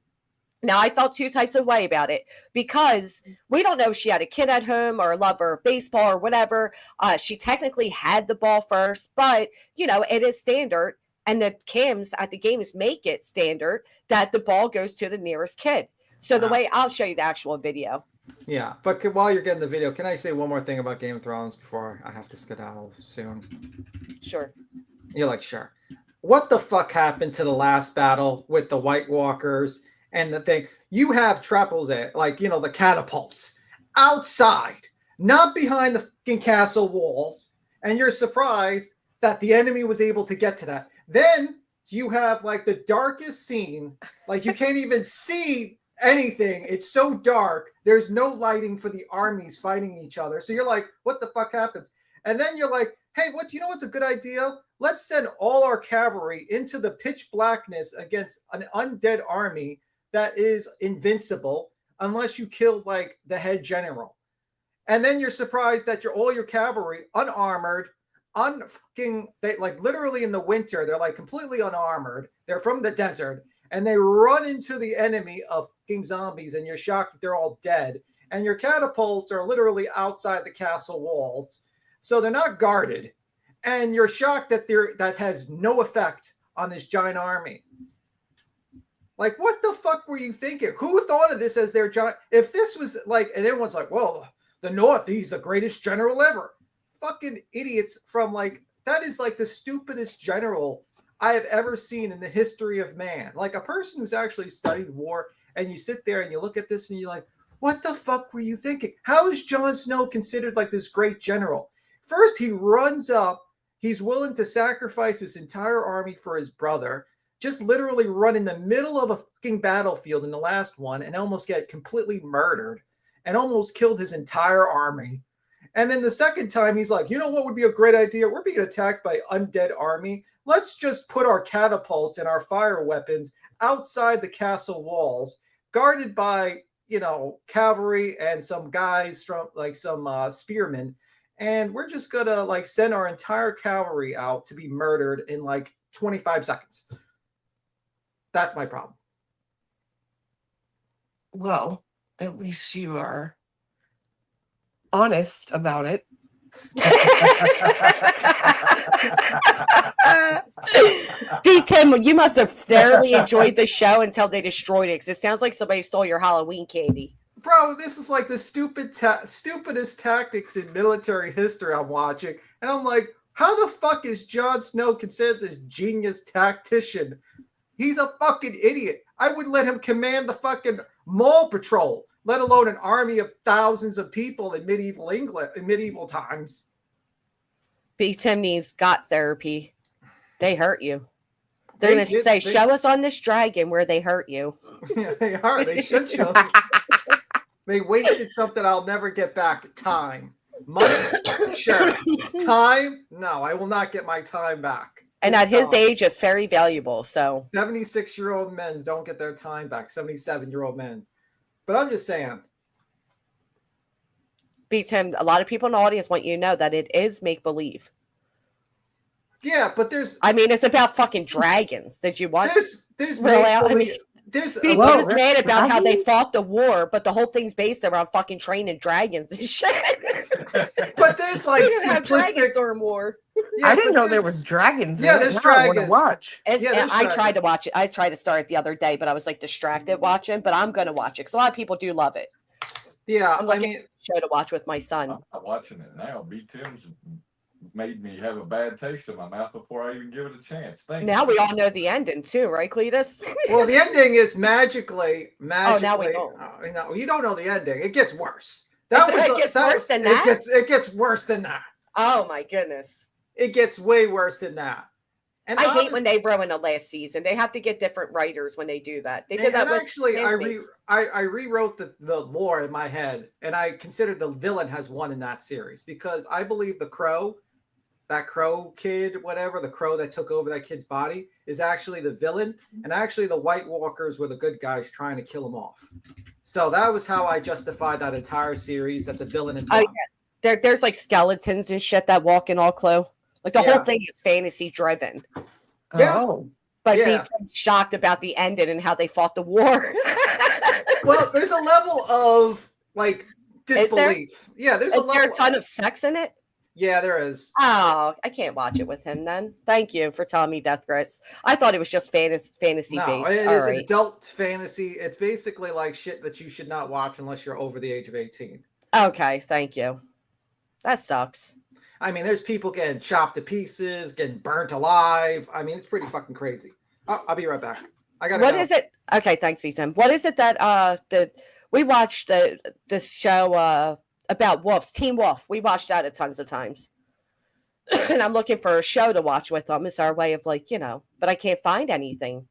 Now I felt 2 types of way about it, because we don't know if she had a kid at home or a lover of baseball or whatever. She technically had the ball first, but you know, it is standard, and the cams at the games make it standard that the ball goes to the nearest kid. So the way, I'll show you the actual video. Yeah, but while you're getting the video, can I say one more thing about Game of Thrones before I have to skedaddle soon? Sure. You're like, sure. What the fuck happened to the last battle with the White Walkers and the thing? You have Trapels, like, you know, the catapults outside, not behind the fucking castle walls, and you're surprised that the enemy was able to get to that. Then you have like the darkest scene, like you can't even see anything. It's so dark. There's no lighting for the armies fighting each other. So you're like, what the fuck happens? And then you're like, hey, you know what's a good idea? Let's send all our cavalry into the pitch blackness against an undead army that is invincible unless you kill like the head general. And then you're surprised that all your cavalry unarmored, they like literally in the winter, they're like completely unarmored. They're from the desert. And they run into the enemy of fucking zombies, and you're shocked that they're all dead. And your catapults are literally outside the castle walls, so they're not guarded. And you're shocked that that has no effect on this giant army. Like, what the fuck were you thinking? Who thought of this as their giant? If this was like, and everyone's like, well, the North, he's the greatest general ever. Fucking idiots from like, that is like the stupidest general I have ever seen in the history of man. Like a person who's actually studied war, and you sit there and you look at this and you're like, what the fuck were you thinking? How is Jon Snow considered like this great general? First, he runs up. He's willing to sacrifice his entire army for his brother. Just literally run in the middle of a fucking battlefield in the last one and almost get completely murdered and almost killed his entire army. And then the second time, he's like, you know what would be a great idea? We're being attacked by undead army. Let's just put our catapults and our fire weapons outside the castle walls, guarded by, you know, cavalry and some guys from like some spearmen. And we're just going to like send our entire cavalry out to be murdered in like 25 seconds. That's my problem. Well, at least you are honest about it. Tim, you must have thoroughly enjoyed the show until they destroyed it, because it sounds like somebody stole your Halloween candy. Bro, this is like the stupidest tactics in military history I'm watching. And I'm like, how the fuck is Jon Snow considered this genius tactician? He's a fucking idiot. I would let him command the fucking mall patrol, let alone an army of thousands of people in medieval England, in medieval times. B. Tim needs got therapy. They hurt you. They're going to say, show us on this dragon where they hurt you. Yeah, they are. They should show me. They wasted something I'll never get back. Time. Money? Sure. Time? No, I will not get my time back. And at his age, it's very valuable. So 76-year-old men don't get their time back. 77-year-old men. But I'm just saying. B. Tim, a lot of people in the audience want you to know that it is make-believe. Yeah, but there's... I mean, it's about fucking dragons. Did you want... There's really, I mean, there's B. Tim is mad about how they fought the war, but the whole thing's based around fucking training dragons and shit. But there's like simplistic... Dragon War. Yeah, I didn't know there was dragons. Yeah, there's dragons. I watch. I tried to watch it. I tried to start it the other day, but I was like distracted watching. But I'm gonna watch it because a lot of people do love it. Yeah, I'm looking at a show to watch with my son. I'm not watching it now. B. Tim's made me have a bad taste in my mouth before I even give it a chance. Now we all know the ending too, right, Cletus? Well, the ending is magically. Oh, now we know. No, you don't know the ending. It gets worse. It gets worse than that. It gets worse than that. Oh my goodness! It gets way worse than that. And I hate when they ruin the last season. They have to get different writers when they do that. They did that with actually, I rewrote the lore in my head, and I considered the villain has won in that series because I believe the crow, that crow kid, whatever, the crow that took over that kid's body, is actually the villain, and actually the White Walkers were the good guys trying to kill him off. So that was how I justified that entire series, that the villain had won. There's like skeletons and shit that walk in all clue. Like the whole thing is fantasy driven. Yeah. Oh. But be shocked about the ending and how they fought the war. Well, there's a level of like disbelief. Is there a ton of sex in it? Yeah, there is. Oh, I can't watch it with him then. Thank you for telling me death threats. I thought it was just fantasy based. No, it is adult fantasy. It's basically like shit that you should not watch unless you're over the age of 18. Okay, thank you. That sucks. I mean, there's people getting chopped to pieces, getting burnt alive. I mean, it's pretty fucking crazy. I'll be right back. What is it? Okay, thanks, B-Sim. What is it that we watched this show about wolves, Teen Wolf. We watched that tons of times. And I'm looking for a show to watch with them. It's our way of like, but I can't find anything.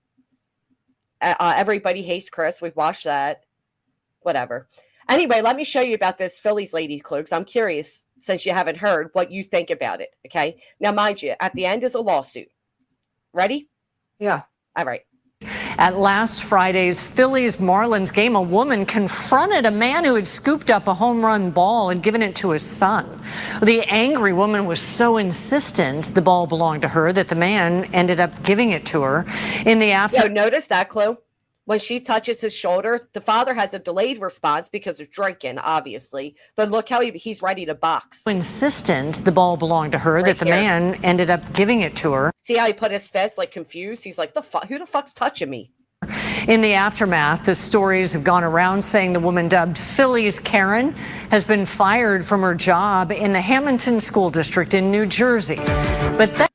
Everybody Hates Chris. We've watched that. Whatever. Anyway, let me show you about this Phillies lady clue, because I'm curious, since you haven't heard, what you think about it, okay? Now, mind you, at the end is a lawsuit. Ready? Yeah. All right. At last Friday's Phillies-Marlins game, a woman confronted a man who had scooped up a home run ball and given it to his son. The angry woman was so insistent the ball belonged to her that the man ended up giving it to her. In the afternoon. So notice that clue? When she touches his shoulder, the father has a delayed response because of drinking, obviously. But look how he's ready to box. Insistent the ball belonged to her, that the man ended up giving it to her. See how he put his fist like confused? He's like, who the fuck's touching me? In the aftermath, the stories have gone around saying the woman dubbed Philly's Karen has been fired from her job in the Hamilton School District in New Jersey. But that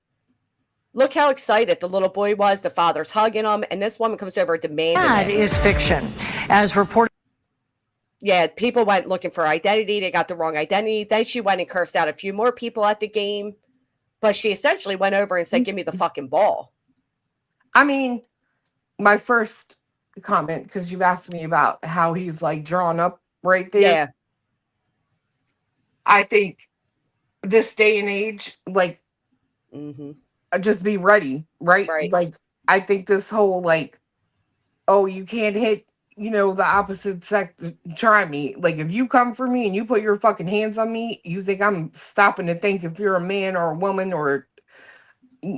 Look how excited the little boy was. The father's hugging him, and this woman comes over demanding it. is fiction. As reported. Yeah, people went looking for identity. They got the wrong identity. Then she went and cursed out a few more people at the game. But she essentially went over and said, give me the fucking ball. I mean, my first comment, because you've asked me about how he's like drawn up right there. Yeah. I think this day and age, like, just be ready, right? Like, I think this whole, like, oh, you can't hit, you know, the opposite sex, try me. Like, if you come for me and you put your fucking hands on me, you think I'm stopping to think if you're a man or a woman or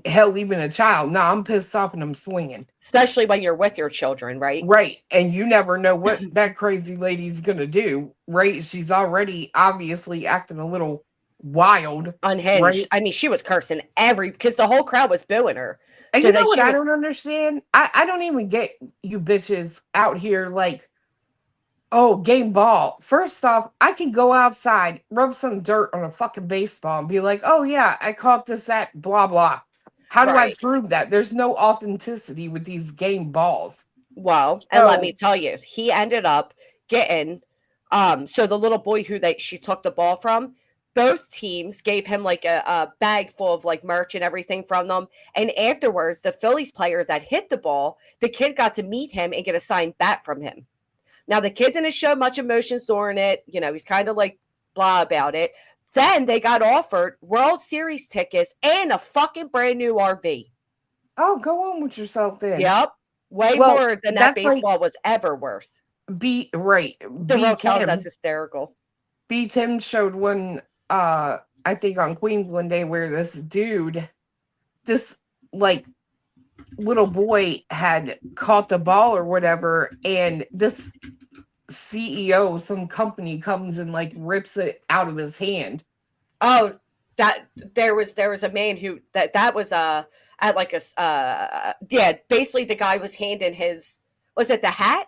hell, even a child. No, I'm pissed off and I'm swinging. Especially when you're with your children, right? Right. And you never know what that crazy lady's going to do, right? She's already obviously acting a little wild. Unhinged. Right? I mean, she was cursing because the whole crowd was booing her. And so you know what I don't understand? I don't even get you bitches out here like, oh, game ball. First off, I can go outside, rub some dirt on a fucking baseball and be like, oh yeah, I caught this at blah, blah. How do I prove that? There's no authenticity with these game balls. Well, and let me tell you, he ended up getting, so the little boy who she took the ball from, both teams gave him like a bag full of like merch and everything from them. And afterwards, the Phillies player that hit the ball, the kid got to meet him and get a signed bat from him. Now, the kid didn't show much emotions during it. You know, he's kind of like blah about it. Then they got offered World Series tickets and a fucking brand new RV. Oh, go on with yourself then. Yep. Way more than that baseball was ever worth. The Rotels, that's hysterical. B. Tim showed one, I think on Queens one day where this like little boy had caught the ball or whatever, and this CEO, some company comes and like rips it out of his hand. Oh, that there was a man who that was at like a basically the guy was handing was it the hat?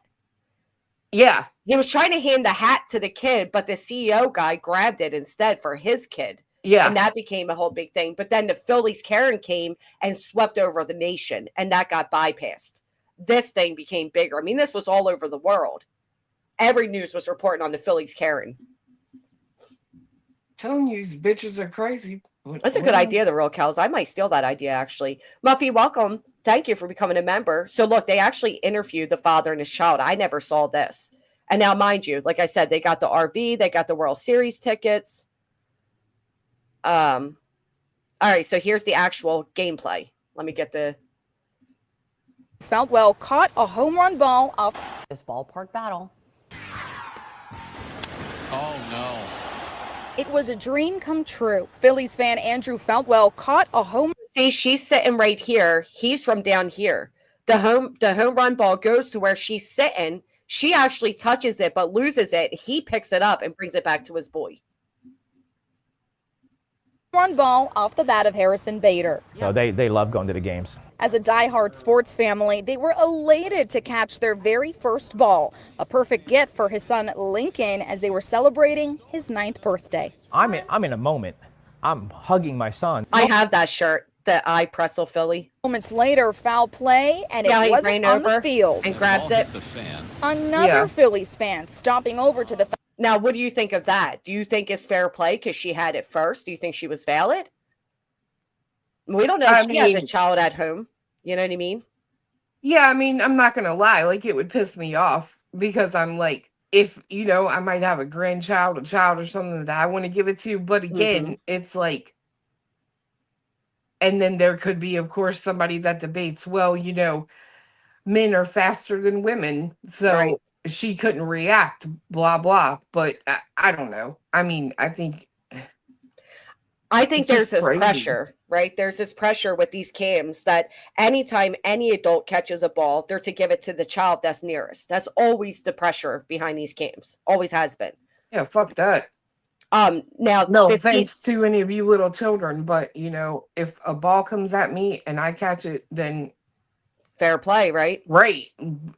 Yeah. He was trying to hand the hat to the kid, but the CEO guy grabbed it instead for his kid. Yeah. And that became a whole big thing. But then the Phillies Karen came and swept over the nation, and that got bypassed. This thing became bigger. I mean, this was all over the world. Every news was reporting on the Phillies Karen. Telling you, these bitches are crazy. That's a good idea, the Real Cows. I might steal that idea, actually. Muffy, welcome. Thank you for becoming a member. So, look, they actually interviewed the father and his child. I never saw this. And now, mind you, like I said, they got the RV. They got the World Series tickets. All right, so here's the actual gameplay. Let me get the... Feltwell caught a home run ball off this ballpark battle. Oh, no. It was a dream come true. Phillies fan Andrew Feltwell caught a home. See, she's sitting right here. He's from down here. The home run ball goes to where she's sitting. She actually touches it, but loses it. He picks it up and brings it back to his boy. Run ball off the bat of Harrison Bader. So they love going to the games. As a diehard sports family, they were elated to catch their very first ball, a perfect gift for his son Lincoln as they were celebrating his 9th birthday. I'm in a moment. I'm hugging my son. I have that shirt, the I Pretzel Philly. Moments later, foul play, and it wasn't on the field. And grabs it. Another Phillies fan stomping over to the. Now, what do you think of that? Do you think it's fair play because she had it first? Do you think she was valid? We don't know if she has a child at home. You know what I mean? Yeah, I mean, I'm not going to lie. Like, it would piss me off because I'm like, if, you know, I might have a grandchild, a child or something that I want to give it to. But again, it's like, and then there could be, of course, somebody that debates, well, you know, men are faster than women. So she couldn't react, blah, blah. But I don't know. I mean, I think there's this pressure, right? There's this pressure with these cams that anytime any adult catches a ball, they're to give it to the child that's nearest. That's always the pressure behind these cams. Always has been. Yeah, fuck that. Now, no thanks to any of you little children, but you know, if a ball comes at me and I catch it, then Fair play, right? Right.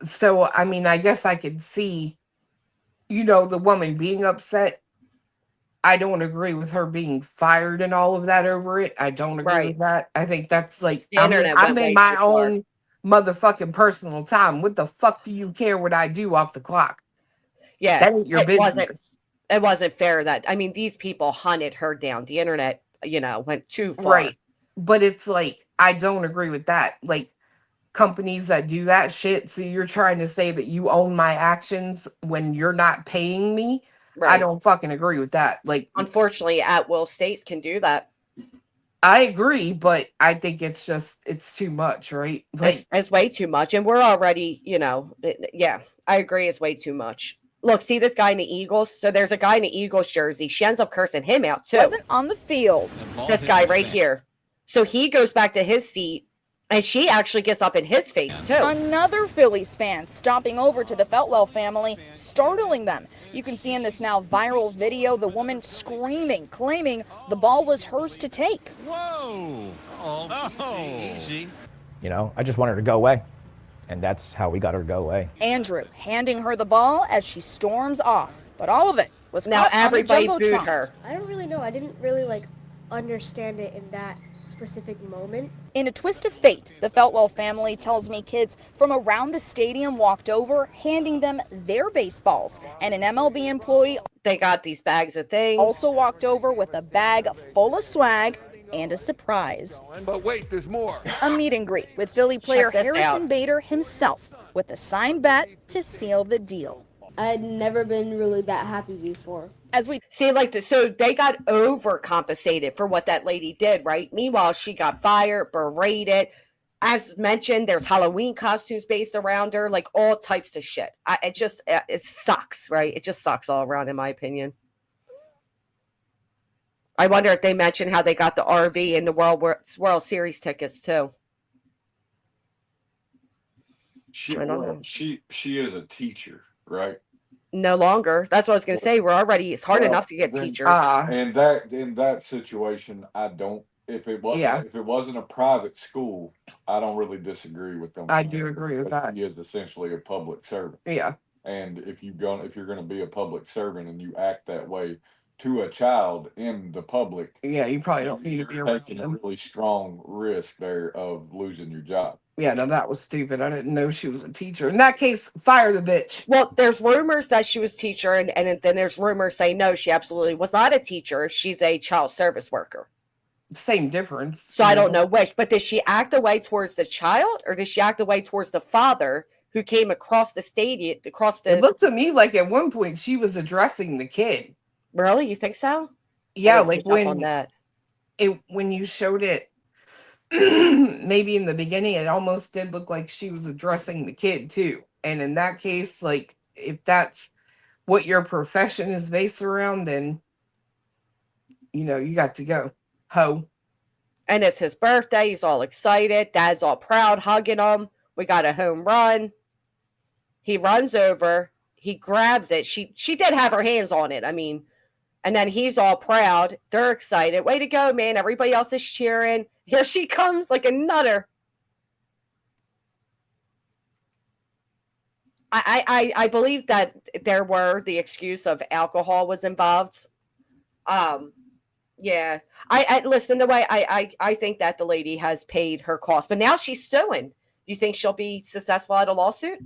So, I mean, I guess I could see, the woman being upset. I don't agree with her being fired and all of that over it. I don't agree with that. I think that's like, The internet I'm went in way my too far. own motherfucking personal time. What the fuck do you care what I do off the clock? Yeah. That ain't your business. It wasn't fair that, I mean, these people hunted her down. The internet, went too far. Right. But it's like, I don't agree with that. Like, companies that do that shit. So you're trying to say that you own my actions when you're not paying me. Right. I don't fucking agree with that. Like, unfortunately, at will states can do that. I agree, but I think it's too much, right? Like, It's way too much. And we're already, yeah, I agree. It's way too much. Look, see this guy in the Eagles? So there's a guy in the Eagles jersey. She ends up cursing him out too. Wasn't on the field. This guy right here. So he goes back to his seat and she actually gets up in his face too. Another Phillies fan stomping over to the Feltwell family, startling them. You can see in this now viral video the woman screaming, claiming the ball was hers to take. Whoa! Oh, easy. I just wanted her to go away. And that's how we got her to go away. Andrew handing her the ball as she storms off. But all of it was now caught everybody on the booed Jumbotron. her. I don't really know. I didn't really understand it in that specific moment. In a twist of fate, the Feltwell family tells me kids from around the stadium walked over, handing them their baseballs. And an MLB employee, they got these bags of things, also walked over with a bag full of swag and a surprise. But wait, there's more. A meet and greet with Philly player Harrison out. Bader himself with a signed bat to seal the deal. I'd never been really that happy before. As we see, so they got overcompensated for what that lady did, right? Meanwhile, she got fired, berated. As mentioned, there's Halloween costumes based around her, like all types of shit. It sucks, right? It just sucks all around, in my opinion. I wonder if they mentioned how they got the RV and the World Series tickets too. I don't know. She is a teacher, right? No longer. That's what I was going to say. It's hard enough to get teachers. And that in that situation, I don't. If it wasn't a private school, I don't really disagree with them. I do agree with that. She is essentially a public servant. Yeah. And if you're gonna be a public servant and you act that way to a child in the public, yeah, you probably don't need to be around taking them. a really strong risk there of losing your job. Yeah, no, that was stupid. I didn't know she was a teacher. In that case, fire the bitch. Well, there's rumors that she was a teacher, and then there's rumors saying no, she absolutely was not a teacher. She's a child service worker. Same difference. So I don't know which, but did she act away towards the child, or did she act away towards the father who came across the stadium, It looked to me like at one point she was addressing the kid. Really? You think so? Yeah, like on that. When you showed it, maybe in the beginning, it almost did look like she was addressing the kid too. And in that case, like if that's what your profession is based around, then you got to go. Ho. And it's his birthday. He's all excited. Dad's all proud, hugging him. We got a home run. He runs over. He grabs it. She did have her hands on it. I mean, and then he's all proud. They're excited. Way to go, man. Everybody else is cheering. Here she comes like a nutter. I believe that the excuse of alcohol was involved. Yeah. I listen, the way I think that the lady has paid her cost, but now she's suing. Do you think she'll be successful at a lawsuit?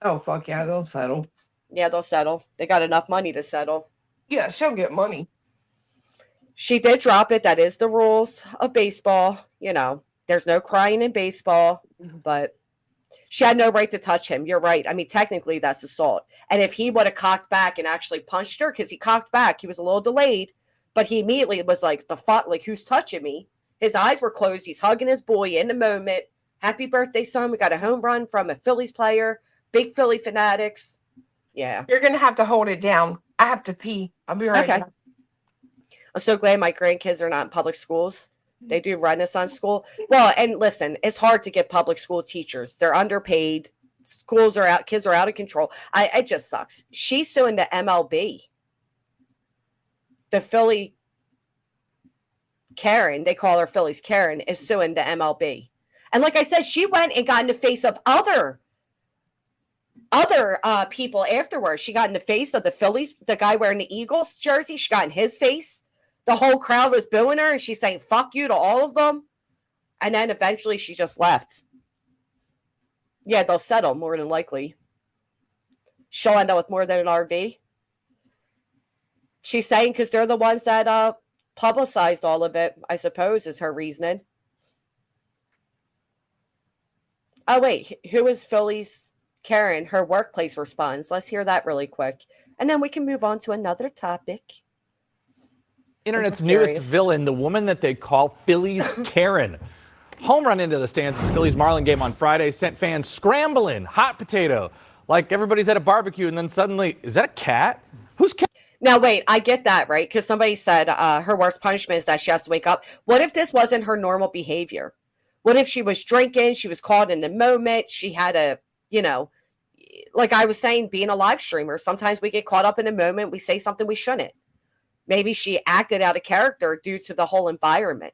Oh, fuck yeah, they'll settle. Yeah, they'll settle. They got enough money to settle. Yeah, she'll get money. She did drop it. That is the rules of baseball. There's no crying in baseball, but she had no right to touch him. You're right. I mean, technically that's assault. And if he would have cocked back and actually punched her, because he cocked back, he was a little delayed, but he immediately was like, who's touching me? His eyes were closed. He's hugging his boy in the moment. Happy birthday, son. We got a home run from a Phillies player. Big Philly fanatics. Yeah. You're going to have to hold it down. I have to pee. I'll be right back. I'm so glad my grandkids are not in public schools. They do Renaissance school. Well, and listen, it's hard to get public school teachers. They're underpaid. Schools are out. Kids are out of control. It just sucks. She's suing the MLB. The Philly Karen, they call her Philly's Karen, is suing the MLB. And like I said, she went and got in the face of other people afterwards. She got in the face of the Phillies, the guy wearing the Eagles jersey. She got in his face. The whole crowd was booing her, and she's saying "fuck you" to all of them. And then eventually, she just left. Yeah, they'll settle more than likely. She'll end up with more than an RV. She's saying because they're the ones that publicized all of it, I suppose, is her reasoning. Oh, wait. Who is Philly's Karen? Her workplace responds. Let's hear that really quick. And then we can move on to another topic. Internet's newest villain, the woman that they call Philly's Karen. Home run into the stands of the Phillies Marlin game on Friday sent fans scrambling, hot potato, like everybody's at a barbecue, and then suddenly, is that a cat? Who's cat? Now, wait, I get that, right? Because somebody said her worst punishment is that she has to wake up. What if this wasn't her normal behavior? What if she was drinking? She was caught in the moment. She had a, like I was saying, being a live streamer, sometimes we get caught up in a moment. We say something we shouldn't. Maybe she acted out of character due to the whole environment.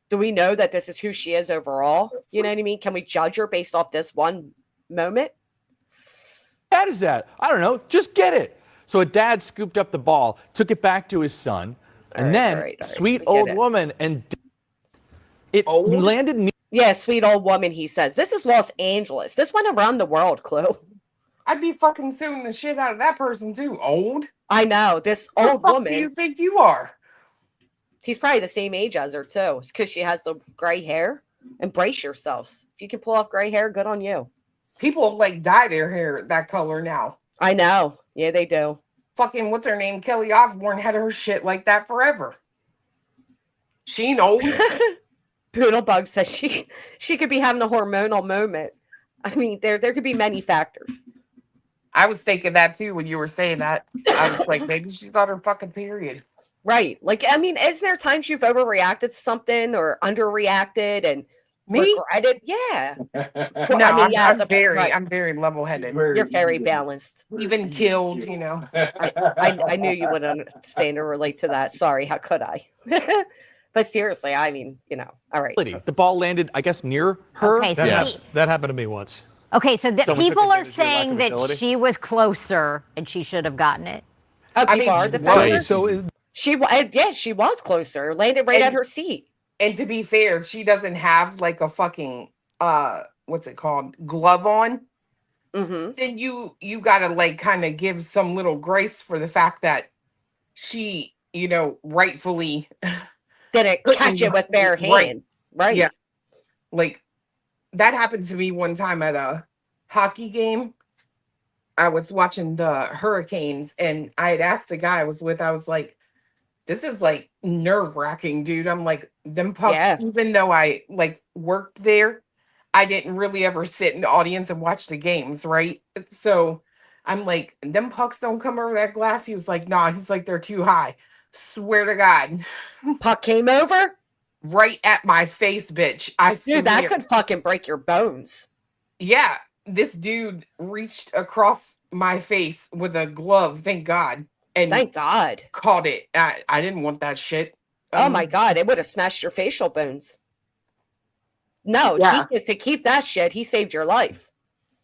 Do we know that this is who she is overall? You know what I mean? Can we judge her based off this one moment? Cat is that? I don't know. Just get it. So a dad scooped up the ball, took it back to his son, and then sweet old woman, and it landed. Yeah, sweet old woman, he says. This is Los Angeles. This went around the world, Chloe. I'd be fucking suing the shit out of that person too. Old? I know. This old Who the fuck woman. do you think you are? He's probably the same age as her, too. It's because she has the gray hair. Embrace yourselves. If you can pull off gray hair, good on you. People like dye their hair that color now. I know. Yeah, they do. Fucking, what's her name? Kelly Osbourne had her shit like that forever. She ain't old. Poodlebug says she could be having a hormonal moment. I mean, there could be many factors. I was thinking that too when you were saying that. I was like, maybe she's on her fucking period. Right. Like, I mean, is there times you've overreacted to something or underreacted and regretted? Yeah. No, I mean, I'm very level-headed. You're very balanced. Even killed, I knew you would understand or relate to that. Sorry, how could I? But seriously, I mean, all right. The ball landed, I guess, near her. Okay, so that happened to me once. Okay, so people are saying that she was closer and she should have gotten it. Oh, people are defending her? So she was closer. Landed right at her seat. And to be fair, if she doesn't have like a fucking what's it called, glove on, then you gotta like kind of give some little grace for the fact that she, rightfully didn't catch it with bare hand. Right. Yeah. Like that happened to me one time at a hockey game. I was watching the Hurricanes and I had asked the guy I was with, I was like, this is like nerve-wracking, dude. I'm like, them pucks, even though I like worked there, I didn't really ever sit in the audience and watch the games, right? So I'm like, them pucks don't come over that glass. He was like, nah, he's like, they're too high. Swear to God. Puck came over? Right at my face, bitch. Dude, that could fucking break your bones. Yeah. This dude reached across my face with a glove, thank God. And thank God. Caught it. I didn't want that shit. Oh my God. It would have smashed your facial bones. No, is to keep that shit. He saved your life.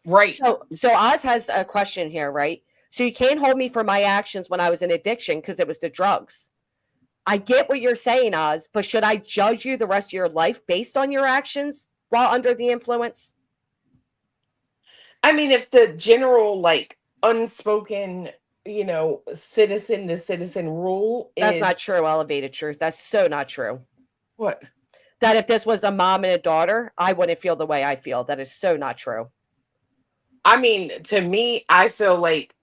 Right. So Oz has a question here, right? So you can't hold me for my actions when I was in addiction because it was the drugs. I get what you're saying, Oz, but should I judge you the rest of your life based on your actions while under the influence? I mean, if the general, like, unspoken, citizen to citizen rule That's not true, elevated truth. That's so not true. What? That if this was a mom and a daughter, I wouldn't feel the way I feel. That is so not true. I mean, to me, I feel like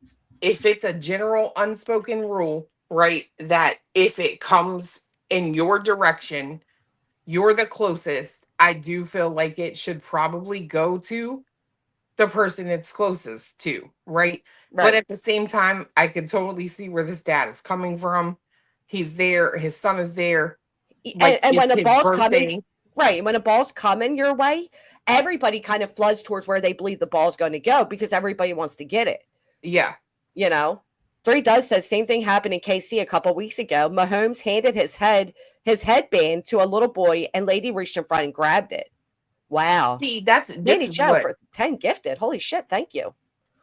if it's a general unspoken rule, right, that if it comes in your direction, you're the closest, I do feel like it should probably go to the person it's closest to, right? But at the same time, I can totally see where this dad is coming from. He's there, his son is there. Like, and when the ball's coming, right, when a ball's coming your way, everybody kind of floods towards where they believe the ball's going to go because everybody wants to get it. Yeah. 3 does says same thing happened in KC a couple weeks ago. Mahomes handed his headband to a little boy and lady reached in front and grabbed it. Wow. See, this is Joe what, for 10 gifted. Holy shit, thank you.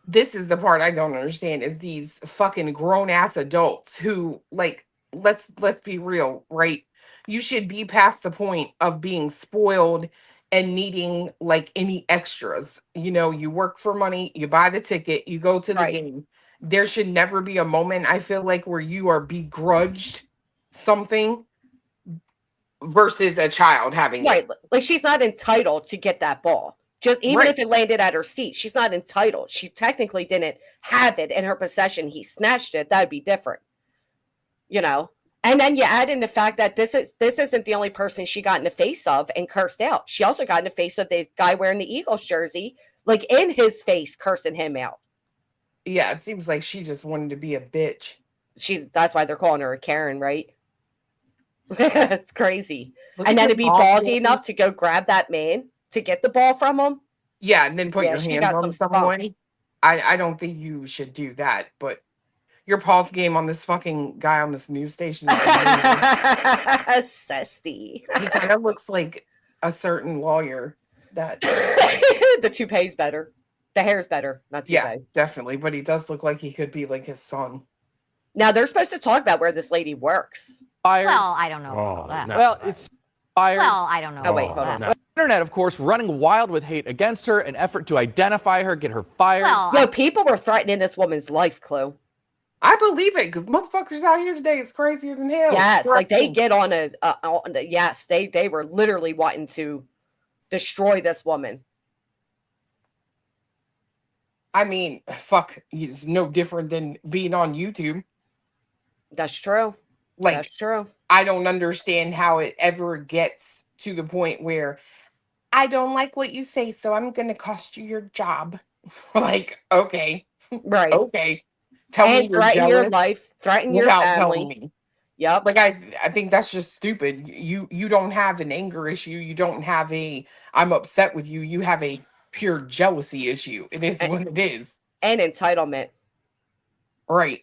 this is the part I don't understand is these fucking grown ass adults who, like, let's be real, right? You should be past the point of being spoiled and needing like any extras. You know, you work for money, you buy the ticket, you go to the game. There should never be a moment, I feel like, where you are begrudged something versus a child having it. Like she's not entitled to get that ball. Just even if it landed at her seat, she's not entitled. She technically didn't have it in her possession. He snatched it. That'd be different. You know? And then you add in the fact that this isn't the only person she got in the face of and cursed out. She also got in the face of the guy wearing the Eagles jersey, like in his face, cursing him out. Yeah, it seems like she just wanted to be a bitch. That's why they're calling her a Karen, right? It's crazy. Look And at then the to be ball ballsy game. enough to go grab that man to get the ball from him. Yeah, and then put your she hands got on some someone. spunk. I don't think you should do that, but your pulse game on this fucking guy on this news station. Sesty. He kind of looks like a certain lawyer that the toupee's better. The hair's better, not toupee. Yeah, definitely. But he does look like he could be like his son. Now they're supposed to talk about where this lady works. Well, I don't know about that. Well, it's fired. Well, I don't know. Oh, wait, hold on. The internet, of course, running wild with hate against her, an effort to identify her, get her fired. Yo, people were threatening this woman's life, Clue. I believe it, because motherfuckers out here today is crazier than hell. Yes, like they Threatening. get on yes, they were literally wanting to destroy this woman. I mean, fuck, it's no different than being on YouTube. That's true. Like, That's true. I don't understand how it ever gets to the point where I don't like what you say, so I'm going to cost you your job. Like, okay. Right. Okay. Tell me And you're threaten your jealous life, threaten your without family. telling me. Yep. Like, I think that's just stupid. You don't have an anger issue. You don't have a I'm upset with you. You have a pure jealousy issue. It is what it is. And entitlement. Right.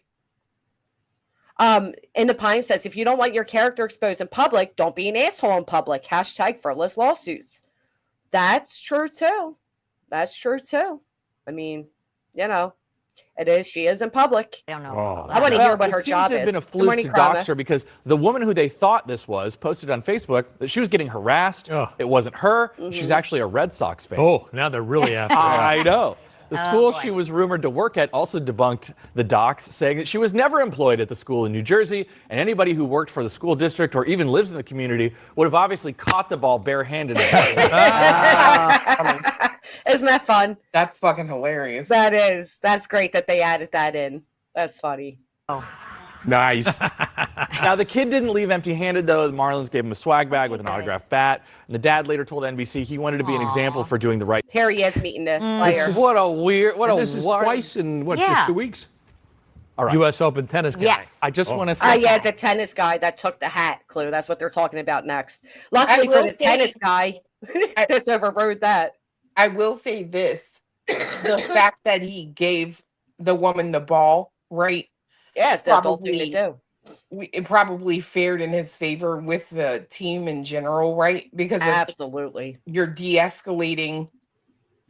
And the Pine says, if you don't want your character exposed in public, don't be an asshole in public. # frivolous lawsuits. That's true too. That's true too. I mean, you know, it is. She is in public. I don't know. I want to hear what her job It seems to have been a is. Good fluke morning, to Krama. dox her because the woman who they thought this was posted on Facebook that she was getting harassed. It wasn't her. She's actually a Red Sox fan. Oh, now they're really after her. I know. The Oh, school boy. she was rumored to work at also debunked the dox, saying that she was never employed at the school in New Jersey, and anybody who worked for the school district or even lives in the community would have obviously caught the ball barehanded. Isn't that fun? That's fucking hilarious. That is. That's great that they added that in. That's funny. Nice. Now, the kid didn't leave empty-handed, though. The Marlins gave him a swag bag with an autographed bat. And the dad later told NBC he wanted to be an example for doing the right. Here he is meeting the player. What a weird, what a This is wild- twice in, Yeah. just 2 weeks? All right. U.S. Open tennis guy. Yes. I just want to say. Yeah, the tennis guy that took the hat, Clue. That's what they're talking about next. Luckily for will the say- tennis guy, this overrode that. I will say this. The fact that he gave the woman the ball, right? Yes, that's the whole thing to do. It probably fared in his favor with the team in general, right? Because Absolutely. you're de-escalating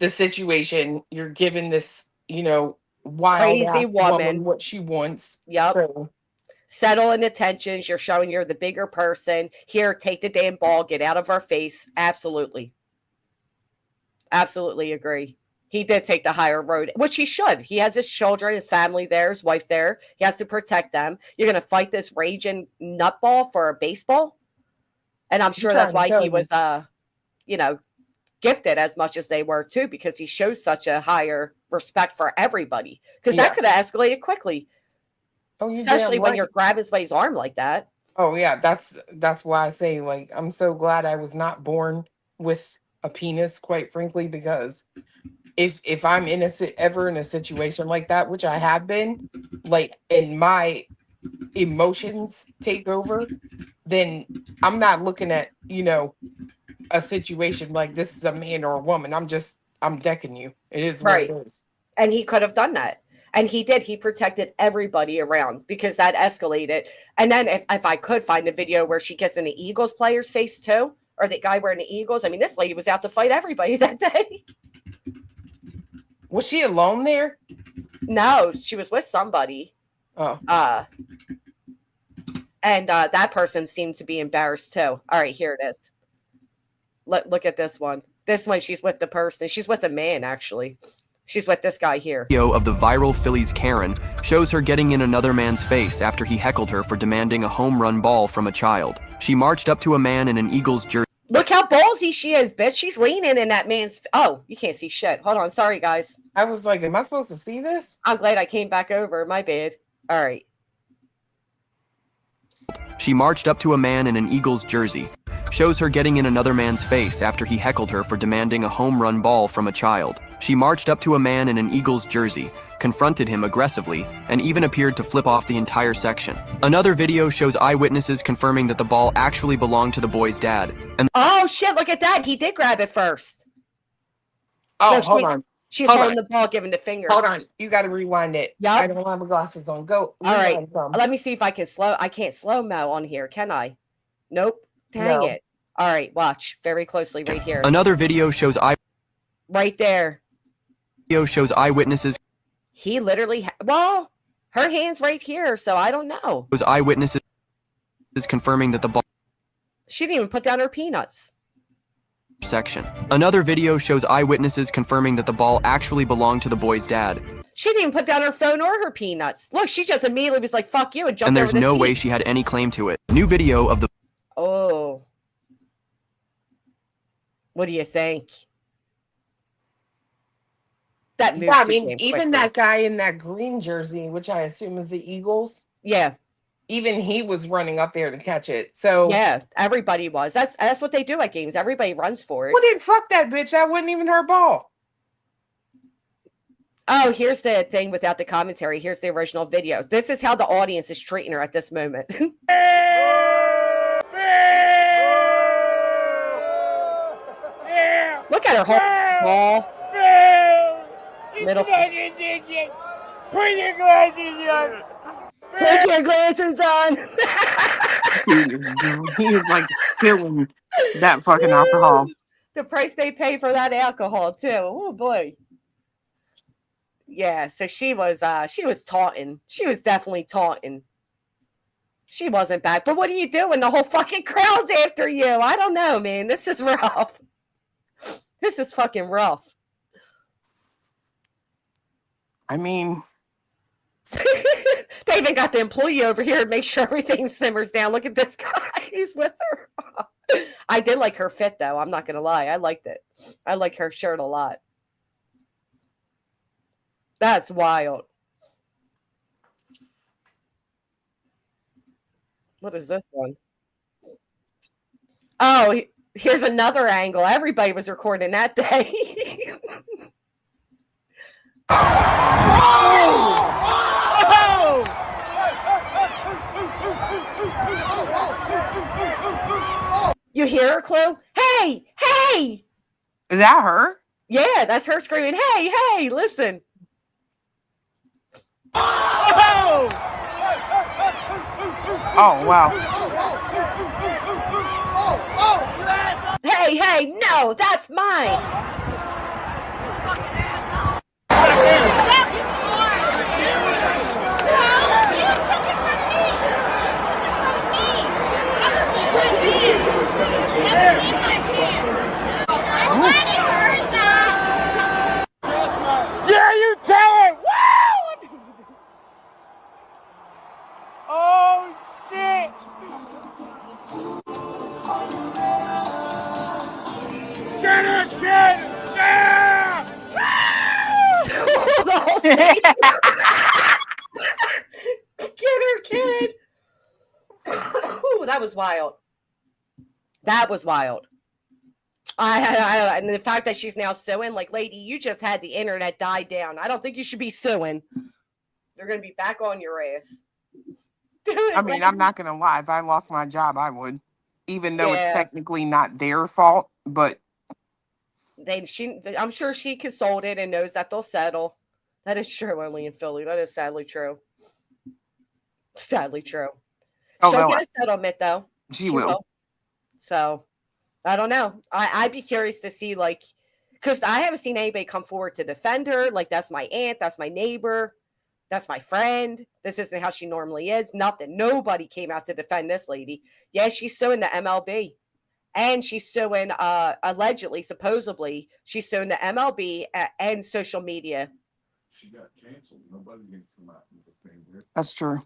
the situation. You're giving this, wild Crazy ass woman what she wants. Yep. So, Settle in the tensions. You're showing you're the bigger person. Here, take the damn ball. Get out of our face. Absolutely. Absolutely agree. He did take the higher road, which he should. He has his children, his family there, his wife there. He has to protect them. You're going to fight this raging nutball for a baseball? And I'm sure that's why he was, gifted as much as they were, too, because he shows such a higher respect for everybody. Because that could have escalated quickly, especially when you're grabbing somebody's arm like that. Oh, yeah. That's why I say, like, I'm so glad I was not born with a penis, quite frankly, because if I'm ever in a situation like that, which I have been, like, and my emotions take over, then I'm not looking at, a situation like this is a man or a woman. I'm decking you. It is what it is. And he could have done that. And he did. He protected everybody around because that escalated. And then if I could find a video where she gets in the Eagles player's face too, or the guy wearing the Eagles. I mean, this lady was out to fight everybody that day. Was she alone there? No, she was with somebody. Oh. And that person seemed to be embarrassed too. All right, here it is. Look at this one. This one, she's with the person. She's with a man, actually. She's with this guy here. Video of the viral Phillies Karen shows her getting in another man's face after he heckled her for demanding a home run ball from a child. She marched up to a man in an Eagles jersey. Look how ballsy she is, bitch. She's leaning in that man's... Oh, you can't see shit. Hold on. Sorry, guys. I was like, am I supposed to see this? I'm glad I came back over. My bad. All right. She marched up to a man in an Eagles jersey. Shows her getting in another man's face after he heckled her for demanding a home run ball from a child. She marched up to a man in an Eagles jersey, confronted him aggressively, and even appeared to flip off the entire section. Another video shows eyewitnesses confirming that the ball actually belonged to the boy's dad. And oh shit, look at that. He did grab it first. Oh, no, hold on. She's holding the ball, giving the finger. Hold on. You got to rewind it. Yep. I don't have my glasses on. Go. All right. Let me see if I can I can't slow-mo on here, can I? Nope. Dang it. All right, watch very closely right here. Another video shows right there. Video shows eyewitnesses. He literally well, her hand's right here, so I don't know. Those eyewitnesses confirming that the ball. She didn't even put down her peanuts. Section. Another video shows eyewitnesses confirming that the ball actually belonged to the boy's dad. She didn't even put down her phone or her peanuts. Look, she just immediately was like, "Fuck you," and jumped over this. And there's no way seat. she had any claim to it. New video of the. Oh. What do you think? That yeah, I mean, even that guy in that green jersey, which I assume is the Eagles. Yeah. Even he was running up there to catch it. So yeah, everybody was. That's what they do at games. Everybody runs for it. Well, then fuck that bitch. That wasn't even her ball. Oh, here's the thing without the commentary. Here's the original video. This is how the audience is treating her at this moment. Look at her whole ball. Middle. Put your glasses on. Put your glasses on. He is like filling that fucking alcohol. The price they pay for that alcohol too. Oh boy. Yeah, so she was taunting. She was definitely taunting. She wasn't back. But what are you doing? The whole fucking crowd's after you. I don't know, man. This is rough. This is fucking rough. I mean, they even got the employee over here to make sure everything simmers down. Look at this guy. He's with her. I did like her fit, though. I'm not going to lie. I liked it. I like her shirt a lot. That's wild. What is this one? Oh, here's another angle. Everybody was recording that day. You hear her, Chloe? Hey, hey! Is that her? Yeah, that's her screaming, hey, hey, listen. Oh, wow. Hey, hey, no, that's mine. Yeah, you tell it! Woo! Oh, shit! Get it, kid! Yeah! The whole stage. Get her, kid! Ooh, that was wild. That was wild. And the fact that she's now suing, like, lady, you just had the internet die down. I don't think you should be suing. They're going to be back on your ass. I mean, I'm not going to lie. If I lost my job, I would. Even though it's technically not their fault, but... I'm sure she consulted and knows that they'll settle. That is true, only in Philly. That is sadly true. Sadly true. Oh, She'll get a settlement, though. She will. So, I don't know. I'd be curious to see, like, because I haven't seen anybody come forward to defend her. Like, that's my aunt, that's my neighbor, that's my friend. This isn't how she normally is. Nothing. Nobody came out to defend this lady. Yeah, she's suing the MLB. And she's suing, allegedly, supposedly, she's suing the MLB and social media. She got canceled. Nobody can come out and defend her. That's true.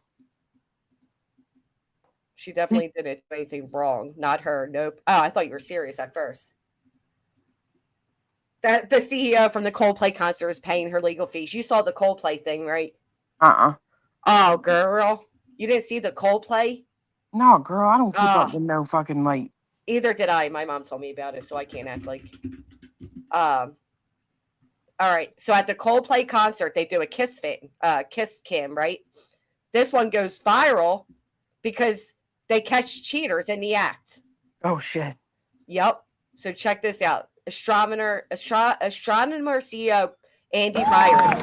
She definitely didn't do anything wrong. Not her. Nope. Oh, I thought you were serious at first. That the CEO from the Coldplay concert is paying her legal fees. You saw the Coldplay thing, right? Oh, girl. You didn't see the Coldplay? No, girl, I don't keep up with no fucking light. Either did I. My mom told me about it, so I can't act like. All right. So at the Coldplay concert, they do a kiss cam, right? This one goes viral because they catch cheaters in the act. Oh shit. Yep. So check this out. Astronomer CEO Andy Byron.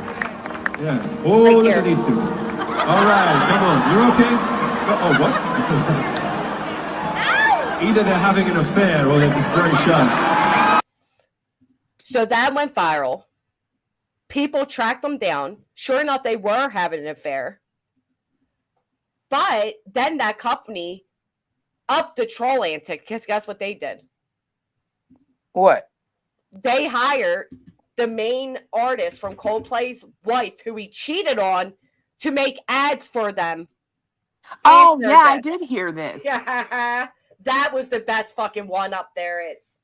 Yeah. Oh, look at these two. All right, come on. You're okay? Oh, what? Either they're having an affair or they're just very shy. So that went viral. People tracked them down. Sure enough, they were having an affair. But then that company upped the troll antic because guess what they did? What? They hired the main artist from Coldplay's wife, who he cheated on, to make ads for them. Oh, yeah, I did hear this. Yeah, that was the best fucking one up there is.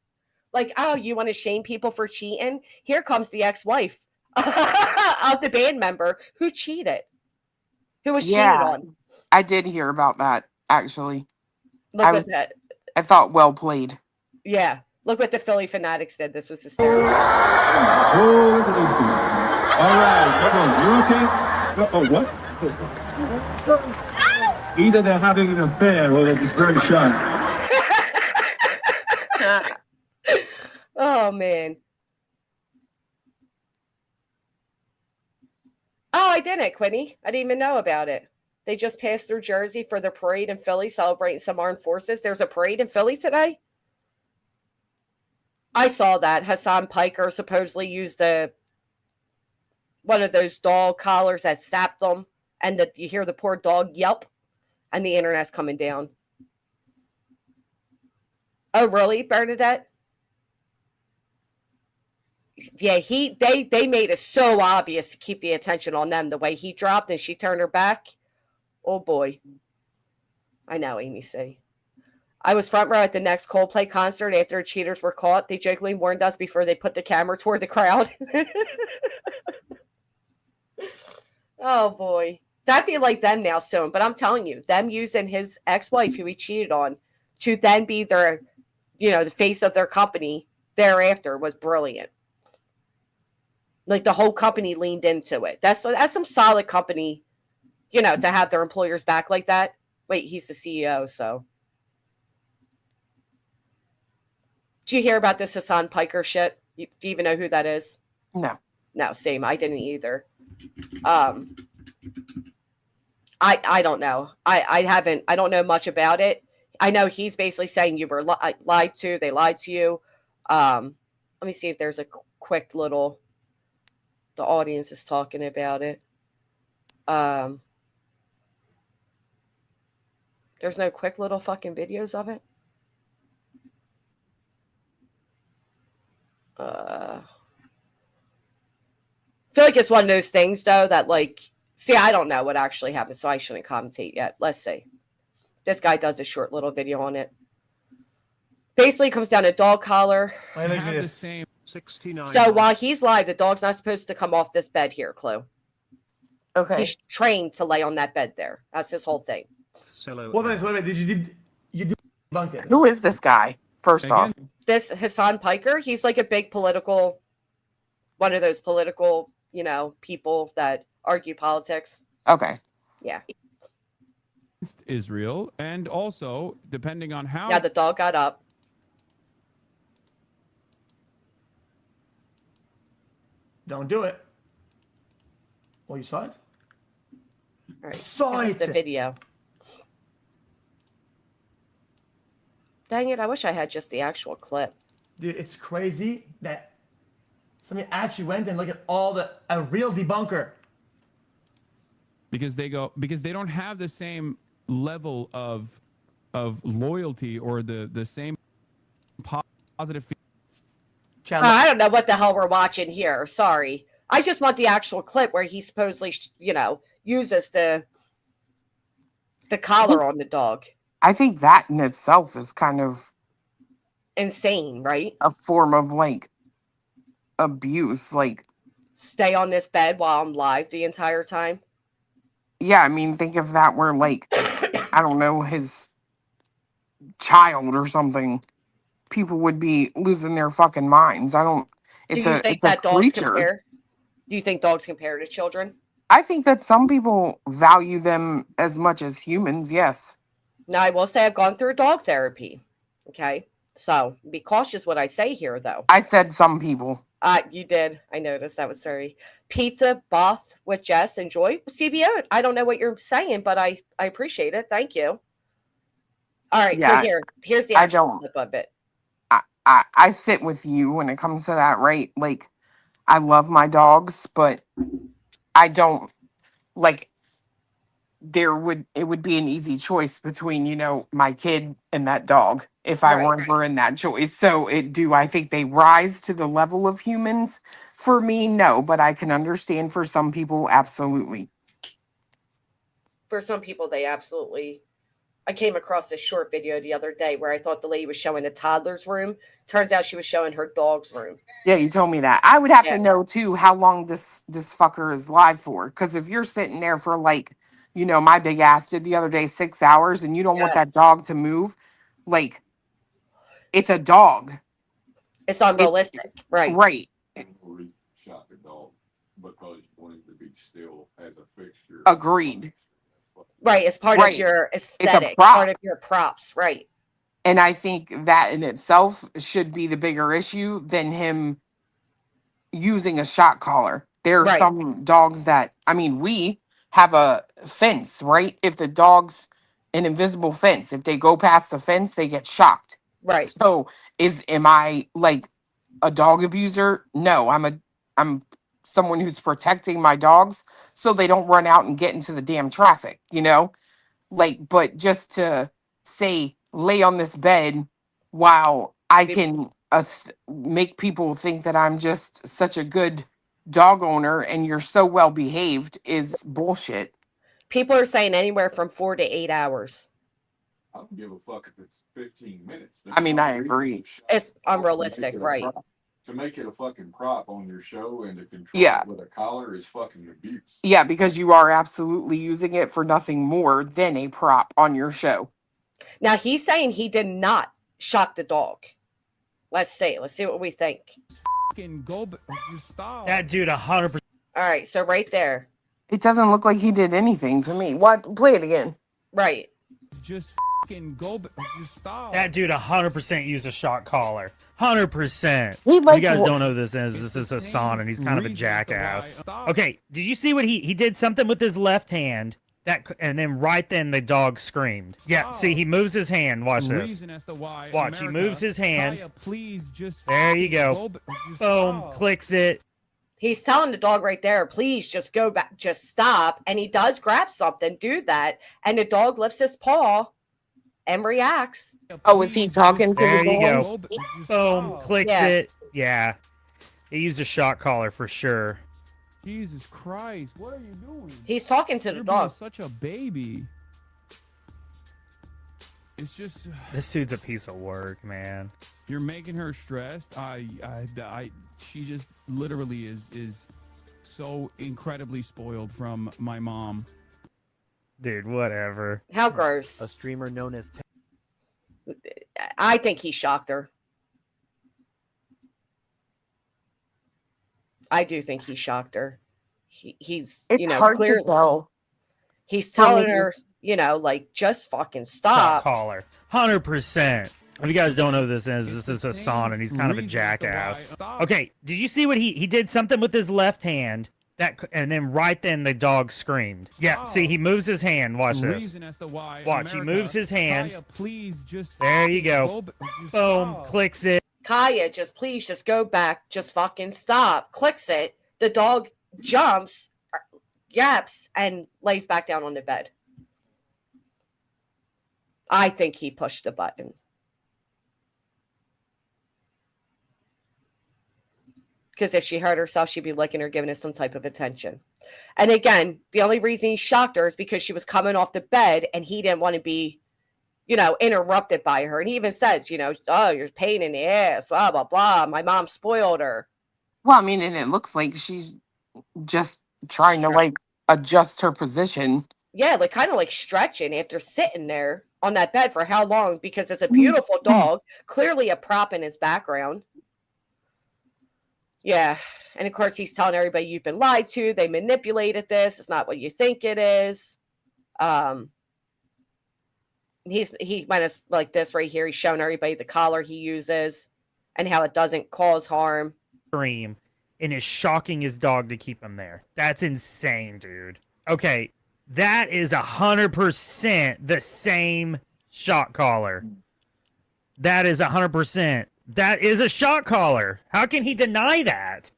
Like, oh, you want to shame people for cheating? Here comes the ex-wife of the band member who cheated. Who was cheated on. I did hear about that, actually. Look at that. I thought well played. Yeah. Look what the Philly Fanatics did. This was hysterical. Oh, look at these two. All right, come on. You're okay? Oh, what? Either they're having an affair or they're just very shy. Oh, man. Oh, I didn't, Quinny. I didn't even know about it. They just passed through Jersey for the parade in Philly celebrating some armed forces. There's a parade in Philly today? I saw that. Hassan Piker supposedly used one of those dog collars that sapped them. And you hear the poor dog yelp. And the internet's coming down. Oh, really, Bernadette? Yeah, they made it so obvious to keep the attention on them. The way he dropped and she turned her back. Oh, boy. I know, Amy C. I was front row at the next Coldplay concert after the cheaters were caught. They jokingly warned us before they put the camera toward the crowd. Oh, boy. That'd be like them now soon. But I'm telling you, them using his ex-wife who he cheated on to then be their, the face of their company thereafter was brilliant. Like the whole company leaned into it. That's some solid company, to have their employers back like that. Wait, he's the CEO, so. Did you hear about this Hassan Piker shit? Do you even know who that is? No. No, same. I didn't either. I don't know. I don't know much about it. I know he's basically saying you were lied to. They lied to you. Let me see if there's a quick little. The audience is talking about it. There's no quick little fucking videos of it. I feel like it's one of those things, though, that, I don't know what actually happened, so I shouldn't commentate yet. Let's see. This guy does a short little video on it. Basically, it comes down to dog collar. I have the same 69. So while he's live, the dog's not supposed to come off this bed here, Clue. Okay. He's trained to lay on that bed there. That's his whole thing. Wait a minute. Did you debunk it? Who is this guy, first off? This Hassan Piker, he's like a big one of those political, people that argue politics. Okay. Yeah. Israel, and also, depending on how... Yeah, the dog got up. Don't do it. Well, you saw it? All right. Saw Here's it. the video. Dang it, I wish I had just the actual clip. Dude, it's crazy that somebody actually went and looked at all a real debunker. Because they don't have the same level of loyalty or the same positive. I don't know what the hell we're watching here. Sorry. I just want the actual clip where he supposedly, uses the collar on the dog. I think that in itself is kind of insane, right? A form of like abuse. Like, stay on this bed while I'm live the entire time. Yeah, I mean, think if that were like, I don't know, his child or something. People would be losing their fucking minds. I don't. Do you think that dogs compare? Do you think dogs compare to children? I think that some people value them as much as humans. Yes. Now, I will say I've gone through dog therapy. Okay, so be cautious what I say here, though. I said some people. You did. I noticed that was sorry. Pizza bath with Jess. Enjoy. CVO. I don't know what you're saying, but I appreciate it. Thank you. All right, Yeah, so here's the actual clip of it. I sit with you when it comes to that, right? Like, I love my dogs, but I don't like. It would be an easy choice between, my kid and that dog if I were in that choice. So I think they rise to the level of humans? For me, no, but I can understand for some people, absolutely. For some people, they absolutely. I came across this short video the other day where I thought the lady was showing a toddler's room. Turns out she was showing her dog's room. Yeah, you told me that. I would have to know too how long this fucker is live for. Because if you're sitting there for like, my big ass did the other day 6 hours, and you don't want that dog to move, like, it's a dog. It's unrealistic, right? Right. Shot the dog because you wanted to be still as a fixture. Agreed. Right, as part of your aesthetic, part of your props, right. And I think that in itself should be the bigger issue than him using a shot collar. There are some dogs that, we have a fence, right? If the dog's an invisible fence, if they go past the fence, they get shocked. Right. So am I like a dog abuser? No, I'm someone who's protecting my dogs so they don't run out and get into the damn traffic, but just to say, lay on this bed while I can make people think that I'm just such a good dog owner and you're so well behaved is bullshit. People are saying anywhere from 4 to 8 hours. I don't give a fuck if it's 15 minutes. I agree. It's unrealistic, right? To make it a fucking prop on your show and to control it with a collar is fucking abuse. Yeah, because you are absolutely using it for nothing more than a prop on your show. Now, he's saying he did not shock the dog. Let's see what we think. That dude 100%. All right, so right there. It doesn't look like he did anything to me. What? Play it again. Right. Just stop. That dude 100% used a shock collar. 100%. You guys don't know this is Hassan, and he's kind of a jackass. Okay, did you see what he did something with his left hand? And then right then the dog screamed. Yeah, see, he moves his hand. Watch this. Watch, he moves his hand. There you go. Boom, clicks it. He's telling the dog right there, please just go back, just stop. And he does grab something, do that. And the dog lifts his paw and reacts. Oh, is he talking to the dog? There you go. Boom, clicks it. Yeah. He used a shock collar for sure. Jesus Christ, what are you doing? He's talking to the dog. Such a baby. It's just this dude's a piece of work, man. You're making her stressed. She just literally is so incredibly spoiled from my mom. Dude, whatever. How gross. A streamer known as I think he shocked her. I do think he shocked her. He's hard clearly to tell. He's telling her, just fucking stop. Shot collar. 100%. If you guys don't know who this is Hassan, and he's kind of a jackass. Okay, did you see what he did something with his left hand? and then right then the dog screamed. Yeah, see, he moves his hand. Watch this. Reason as to why Watch, he moves his hand. Kaya, please just there you go. Boom, clicks it. Kaya, please just go back. Just fucking stop. Clicks it. The dog jumps, yaps, and lays back down on the bed. I think he pushed the button. Because if she hurt herself, she'd be licking her, giving us some type of attention. And again, the only reason he shocked her is because she was coming off the bed and he didn't want to be, interrupted by her. And he even says, oh, you're a pain in the ass, blah, blah, blah. My mom spoiled her. Well, I mean, and it looks like she's just trying to, adjust her position. Yeah, kind of stretching after sitting there on that bed for how long? Because it's a beautiful dog, clearly a prop in his background. Yeah. And of course, he's telling everybody you've been lied to. They manipulated this. It's not what you think it is. He might have like this right here. He's showing everybody the collar he uses and how it doesn't cause harm. Scream and is shocking his dog to keep him there. That's insane, dude. Okay. That is 100% the same shot collar. That is 100%. That is a shot collar. How can he deny that?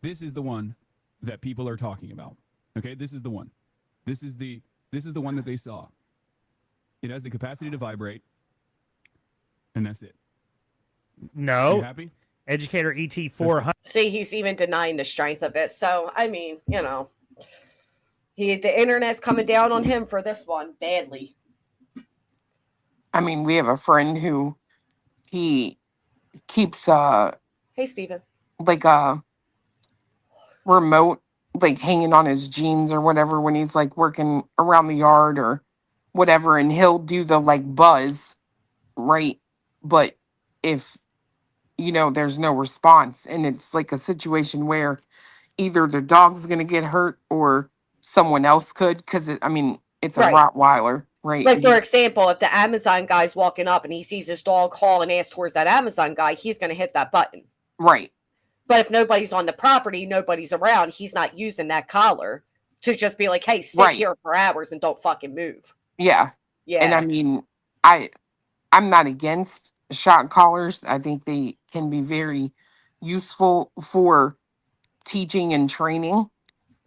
This is the one that people are talking about. Okay, this is the one. This is the one that they saw. It has the capacity to vibrate, and that's it. No. Are you happy? Educator ET 400. See, he's even denying the strength of it. So, I mean, the internet's coming down on him for this one badly. I mean, we have a friend who he keeps hey Steven, a remote hanging on his jeans or whatever when he's working around the yard or whatever, and he'll do the buzz, right? But if there's no response and it's a situation where either the dog's gonna get hurt or someone else could, because it's a Rottweiler. Right. For example, if the Amazon guy's walking up and he sees his dog hauling ass towards that Amazon guy, he's going to hit that button. Right. But if nobody's on the property, nobody's around, he's not using that collar to just be like, hey, sit here for hours and don't fucking move. Yeah. Yeah. And I mean, I'm not against shot collars. I think they can be very useful for teaching and training.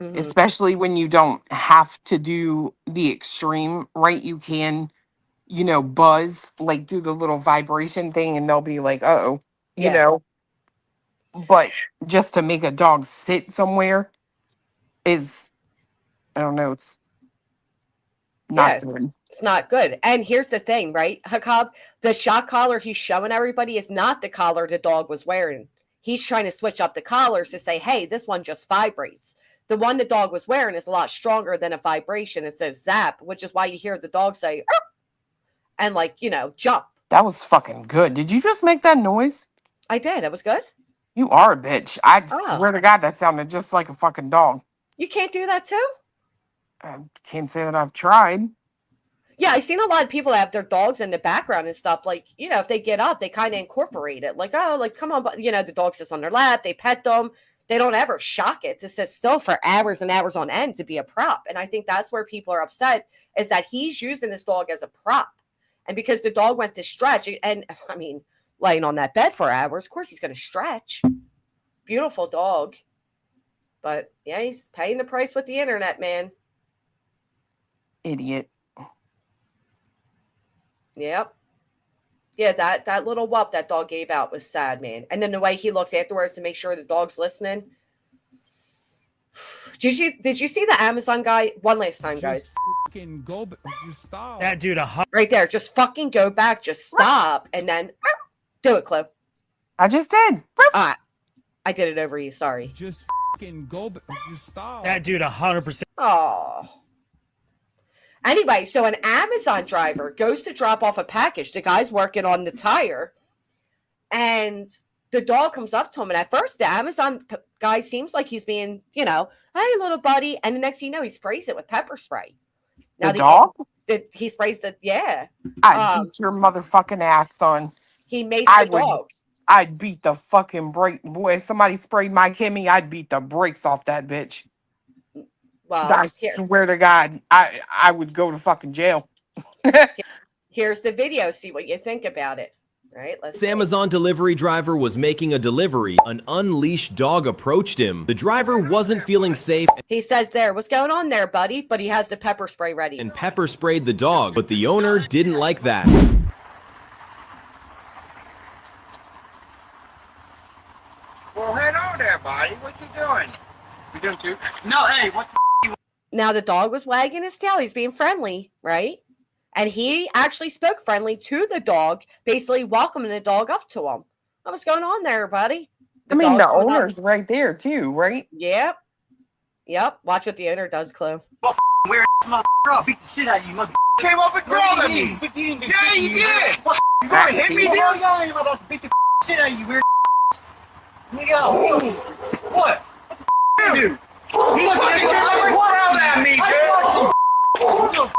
Mm-hmm. Especially when you don't have to do the extreme, right? You can, buzz, do the little vibration thing, and they'll be like, uh-oh, you know. But just to make a dog sit somewhere is, I don't know, it's not good. It's not good. And here's the thing, right, Hakab? The shot collar he's showing everybody is not the collar the dog was wearing. He's trying to switch up the collars to say, hey, this one just vibrates. The one the dog was wearing is a lot stronger than a vibration. It says zap, which is why you hear the dog say, arr! And jump. That was fucking good. Did you just make that noise? I did. It was good. You are a bitch. I swear to God, that sounded just like a fucking dog. You can't do that too? I can't say that I've tried. Yeah, I've seen a lot of people that have their dogs in the background and stuff. If they get up, they kind of incorporate it. Come on, but the dog sits on their lap. They pet them. They don't ever shock it to sit still for hours and hours on end to be a prop. And I think that's where people are upset, is that he's using this dog as a prop. And because the dog went to stretch, and I mean, laying on that bed for hours, of course he's going to stretch. Beautiful dog. But yeah, he's paying the price with the internet, man. Idiot. Yep. Yeah, that little whoop that dog gave out was sad, man. And then the way he looks afterwards to make sure the dog's listening. Did you see the Amazon guy? One last time, guys. Just stop. That dude, right there. Just fucking go back. Just stop. And then do it, Chloe. I just did. I did it over you. Sorry. Just stop. That dude, 100%. Oh. Anyway, so an Amazon driver goes to drop off a package. The guy's working on the tire, and the dog comes up to him. And at first, the Amazon guy seems like he's being, hey, little buddy. And the next thing you know, he sprays it with pepper spray. Now, the dog? He sprays the, yeah. I'd beat your motherfucking ass, son. He maced the dog. I'd beat the fucking brake. Boy, if somebody sprayed my Kimmy, I'd beat the brakes off that bitch. Well, I swear to God, I would go to fucking jail. Here's the video. See what you think about it. Right? This Amazon delivery driver was making a delivery. An unleashed dog approached him. The driver wasn't feeling safe. He says there, what's going on there, buddy? But he has the pepper spray ready. And pepper sprayed the dog, but the owner didn't like that. Well, hello there, buddy. What you doing? You doing too? No, hey, what the Now the dog was wagging his tail. He's being friendly, right? And he actually spoke friendly to the dog, basically welcoming the dog up to him. What's going on there, buddy? The owner's right there too, right? Yep. Yep. Watch what the owner does, Chloe. weird motherfucker? I'll beat the shit out of you, motherfucker. Came up and growled at me. Yeah, you did. You gonna hit me, dude? I'm about to beat the shit out of you, weird. Let me go. What? What the dude? You fucking growled at me, dude.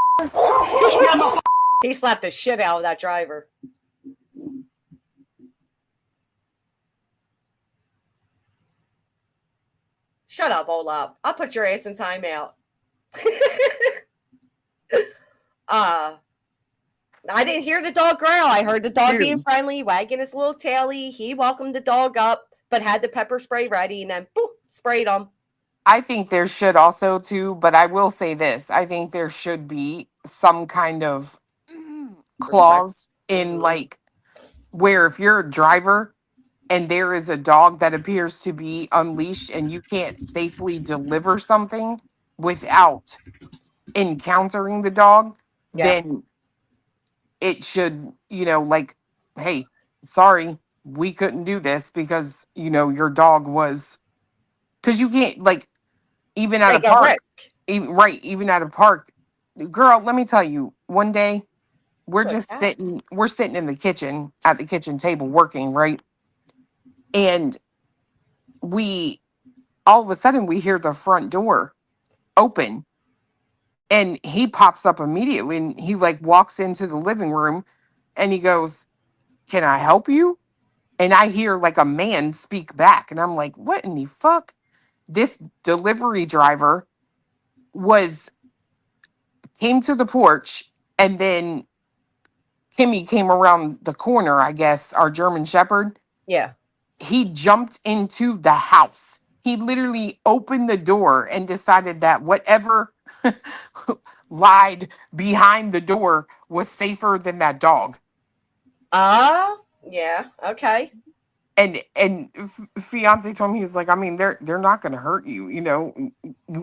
He slapped the shit out of that driver. Shut up, Olaf. I'll put your ass in timeout. I didn't hear the dog growl. I heard the dog being friendly, wagging his little taily. He welcomed the dog up, but had the pepper spray ready and then boop, sprayed him. I think there should also too, but I will say this. I think there should be some kind of clause in like where if you're a driver and there is a dog that appears to be unleashed and you can't safely deliver something without encountering the dog, then it should, like, hey, sorry, we couldn't do this because, your dog was, because you can't, like, even at a park, even at a park, girl, let me tell you, one day we're sitting in the kitchen at the kitchen table working, right? And all of a sudden we hear the front door open and he pops up immediately and he like walks into the living room and he goes, "Can I help you?" And I hear like a man speak back and I'm like, what in the fuck? This delivery driver came to the porch and then Kimmy came around the corner, I guess, our German Shepherd. Yeah. He jumped into the house. He literally opened the door and decided that whatever lied behind the door was safer than that dog. Yeah, okay. And fiance told me, he was like, I mean, they're not going to hurt you. You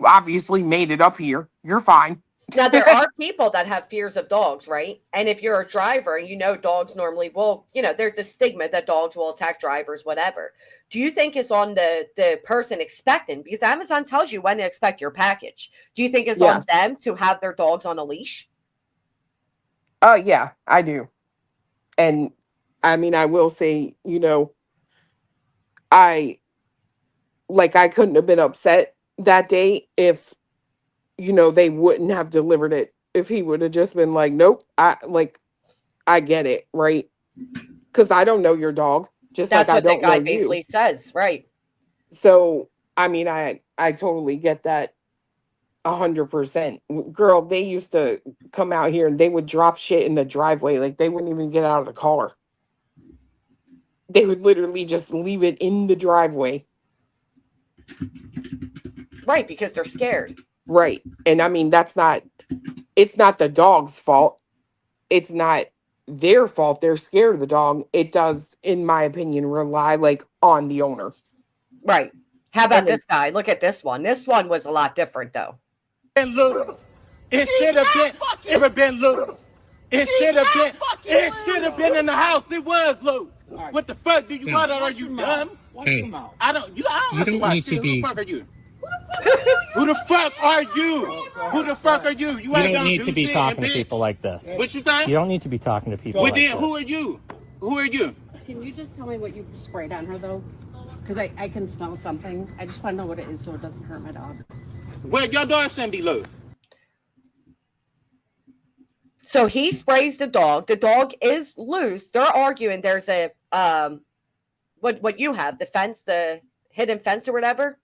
obviously made it up here. You're fine. Now, there are people that have fears of dogs, right? And if you're a driver and dogs normally will, there's a stigma that dogs will attack drivers, whatever. Do you think it's on the person expecting? Because Amazon tells you when to expect your package. Do you think it's on them to have their dogs on a leash? Yeah, I do. And I mean, I will say, I couldn't have been upset that day if they wouldn't have delivered it. If he would have just been like, nope, I get it, right? Because I don't know your dog. Just that's like what I don't the guy know basically you. says, right? So, I mean, I totally get that 100%. Girl, they used to come out here and they would drop shit in the driveway. Like, they wouldn't even get out of the car. They would literally just leave it in the driveway. Right, because they're scared. Right. And I mean, it's not the dog's fault. It's not their fault. They're scared of the dog. It does, in my opinion, rely on the owner. Right. How about this guy? Look at this one. This one was a lot different though. And loose. It should have been loose. It should have been in the house. It was loose. Right. What the fuck do you want? Are you dumb? Hey, I don't need to be. Who the fuck are you? Who the fuck are you? Who the fuck are you? You don't need to be talking to people like this. What you saying? You don't need to be talking to people Well, like then, this. who are you? Who are you? Can you just tell me what you sprayed on her, though? Because I can smell something. I just want to know what it is so it doesn't hurt my dog. Well, your dog shouldn't be loose. So he sprays the dog. The dog is loose. They're arguing there's a, what you have, the fence, the hidden fence or whatever.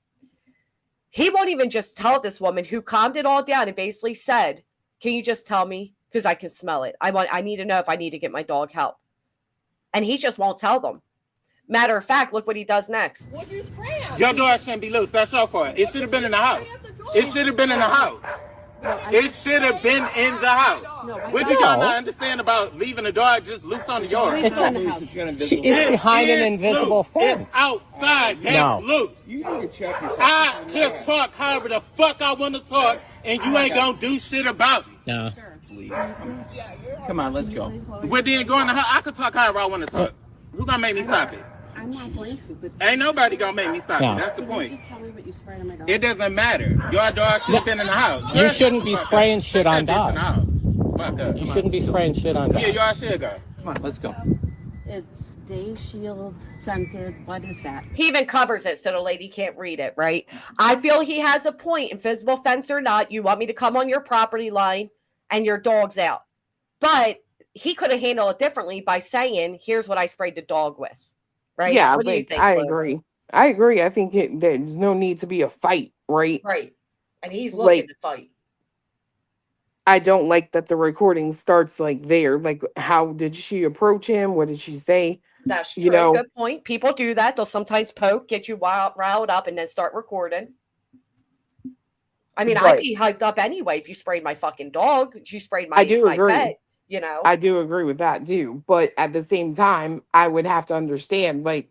He won't even just tell this woman who calmed it all down and basically said, can you just tell me? Because I can smell it. I need to know if I need to get my dog help. And he just won't tell them. Matter of fact, look what he does next. What'd you spray at? Your dog shouldn't be loose. That's your fault. It should have been in the house. It should have been in the house. It should have been in the house. What do y'all not understand about leaving a dog just loose on the yard? It's not loose. It's behind an invisible fence. It's outside. That's loose. You need to check yourself. I can talk however the fuck I want to talk, and you ain't gonna do shit about it. No. Please. Come on, let's go. We're then going to. I can talk however I want to talk. Who gonna make me stop it? I'm not going to. But ain't nobody gonna make me stop it. That's the point. Just tell me what you sprayed on my dog. It doesn't matter. Your dog should have been in the house. You shouldn't be spraying shit on dogs. Fuck up. You shouldn't be spraying shit on dogs. Yeah, y'all should go. Come on, let's go. It's Day Shield scented. What is that? He even covers it so the lady can't read it, right? I feel he has a point. Invisible fence or not, you want me to come on your property line and your dog's out. But he could have handled it differently by saying, here's what I sprayed the dog with. Right? Yeah, what do you but think, I Liz? agree. I agree. I think there's no need to be a fight, right? Right. And he's looking to fight. I don't like that the recording starts like there. Like, how did she approach him? What did she say? That's true. You know, Good point. People do that. They'll sometimes poke, get you riled up, and then start recording. I mean, I'd be hyped up anyway if you sprayed my fucking dog. If you sprayed my, I do my agree. pet, you know. I do agree with that too. But at the same time, I would have to understand, like,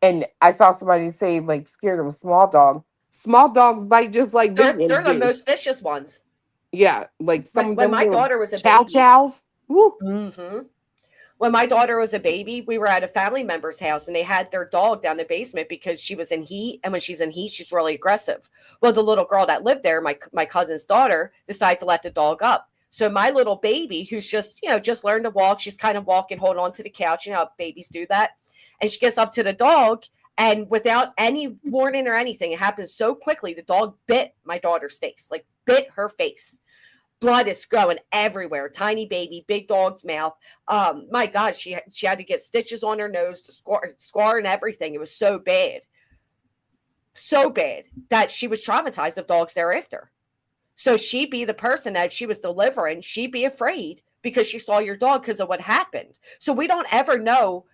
and I saw somebody say, like, scared of a small dog. Small dogs bite just like big ones. They're the do. most vicious ones. Yeah, like some when my daughter was a chow baby. chows. Woo. Mm-hmm. When my daughter was a baby, we were at a family member's house and they had their dog down the basement because she was in heat. And when she's in heat, she's really aggressive. Well, the little girl that lived there, my cousin's daughter, decided to let the dog up. So my little baby, who's just learned to walk, she's kind of walking, holding on to the couch. You know how babies do that. And she gets up to the dog, and without any warning or anything, it happens so quickly. The dog bit my daughter's face, like bit her face. Blood is going everywhere. Tiny baby, big dog's mouth. My God, she had to get stitches on her nose, to scar and everything. It was so bad that she was traumatized of dogs thereafter. So she'd be the person that if she was delivering, she'd be afraid because she saw your dog because of what happened. So we don't ever know,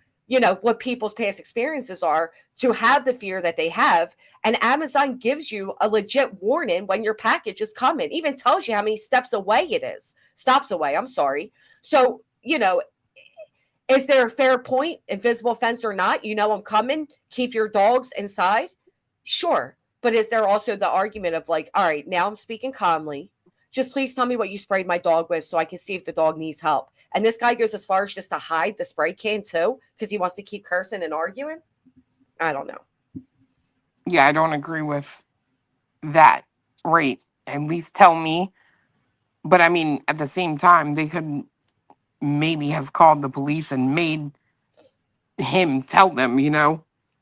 what people's past experiences are to have the fear that they have. And Amazon gives you a legit warning when your package is coming, even tells you how many stops away. I'm sorry. So, is there a fair point, invisible fence or not? I'm coming, keep your dogs inside. Sure. But is there also the argument of like, all right, now I'm speaking calmly. Just please tell me what you sprayed my dog with so I can see if the dog needs help. And this guy goes as far as just to hide the spray can too, because he wants to keep cursing and arguing. I don't know. Yeah, I don't agree with that. Right. At least tell me. But I mean, at the same time, they could maybe have called the police and made him tell them,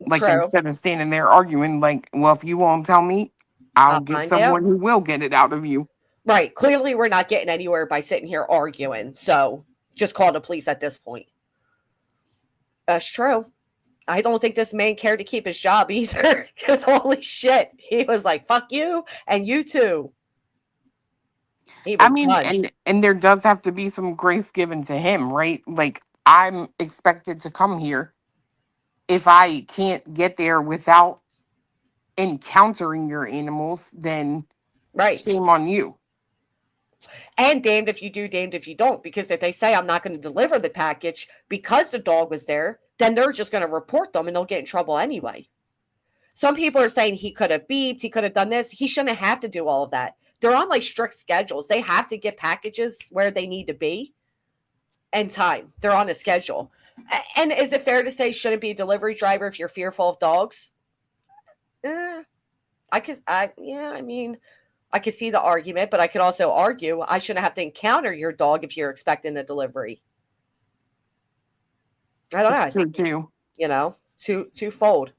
like True. instead of standing there arguing, like, well, if you won't tell me, I'll get find someone out. who will get it out of you. Right. Clearly, we're not getting anywhere by sitting here arguing. So just call the police at this point. That's true. I don't think this man cared to keep his job either. Because holy shit, he was like, fuck you and you too. I mean, and there does have to be some grace given to him, right? Like, I'm expected to come here. If I can't get there without encountering your animals, then shame on you. And damned if you do, damned if you don't. Because if they say I'm not going to deliver the package because the dog was there, then they're just going to report them and they'll get in trouble anyway. Some people are saying he could have beeped, he could have done this. He shouldn't have to do all of that. They're on like strict schedules. They have to get packages where they need to be and time. They're on a schedule. And is it fair to say shouldn't be a delivery driver if you're fearful of dogs? I could see the argument, but I could also argue I shouldn't have to encounter your dog if you're expecting a delivery. I don't know. I think, twofold.